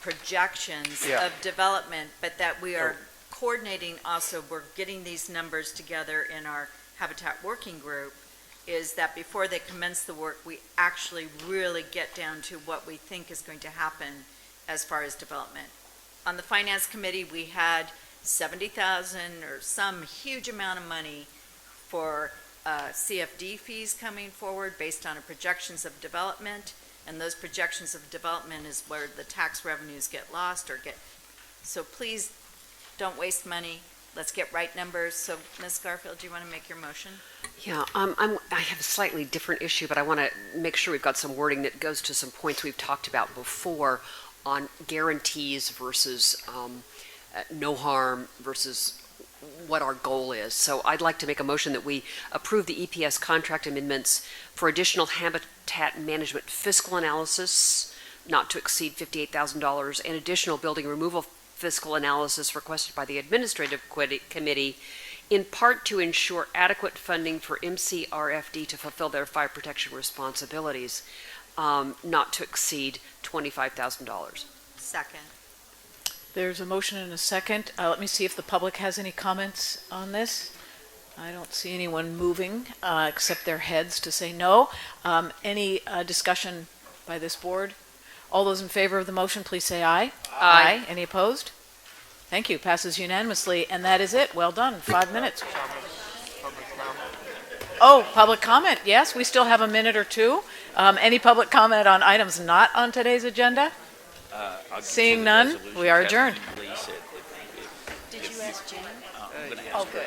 projections of development, but that we are coordinating also, we're getting these numbers together in our Habitat Working Group, is that before they commence the work, we actually really get down to what we think is going to happen as far as development. On the Finance Committee, we had $70,000 or some huge amount of money for CFD fees coming forward based on projections of development, and those projections of development is where the tax revenues get lost or get, so please don't waste money. Let's get right numbers. So, Ms. Garfield, do you want to make your motion? Yeah, I have a slightly different issue, but I want to make sure we've got some wording that goes to some points we've talked about before on guarantees versus no harm versus what our goal is. So I'd like to make a motion that we approve the EPS contract amendments for additional habitat management fiscal analysis not to exceed $58,000 and additional building removal fiscal analysis requested by the Administrative Committee, in part to ensure adequate funding for MCRFD to fulfill their fire protection responsibilities, not to exceed $25,000. Second. There's a motion and a second. Let me see if the public has any comments on this. I don't see anyone moving except their heads to say no. Any discussion by this board? All those in favor of the motion, please say aye. Aye. Any opposed? Thank you. Passes unanimously. And that is it. Well done. 5 minutes. Oh, public comment. Yes, we still have a minute or two. Any public comment on items not on today's agenda? Seeing none, we are adjourned. Did you ask Jane? Oh, good.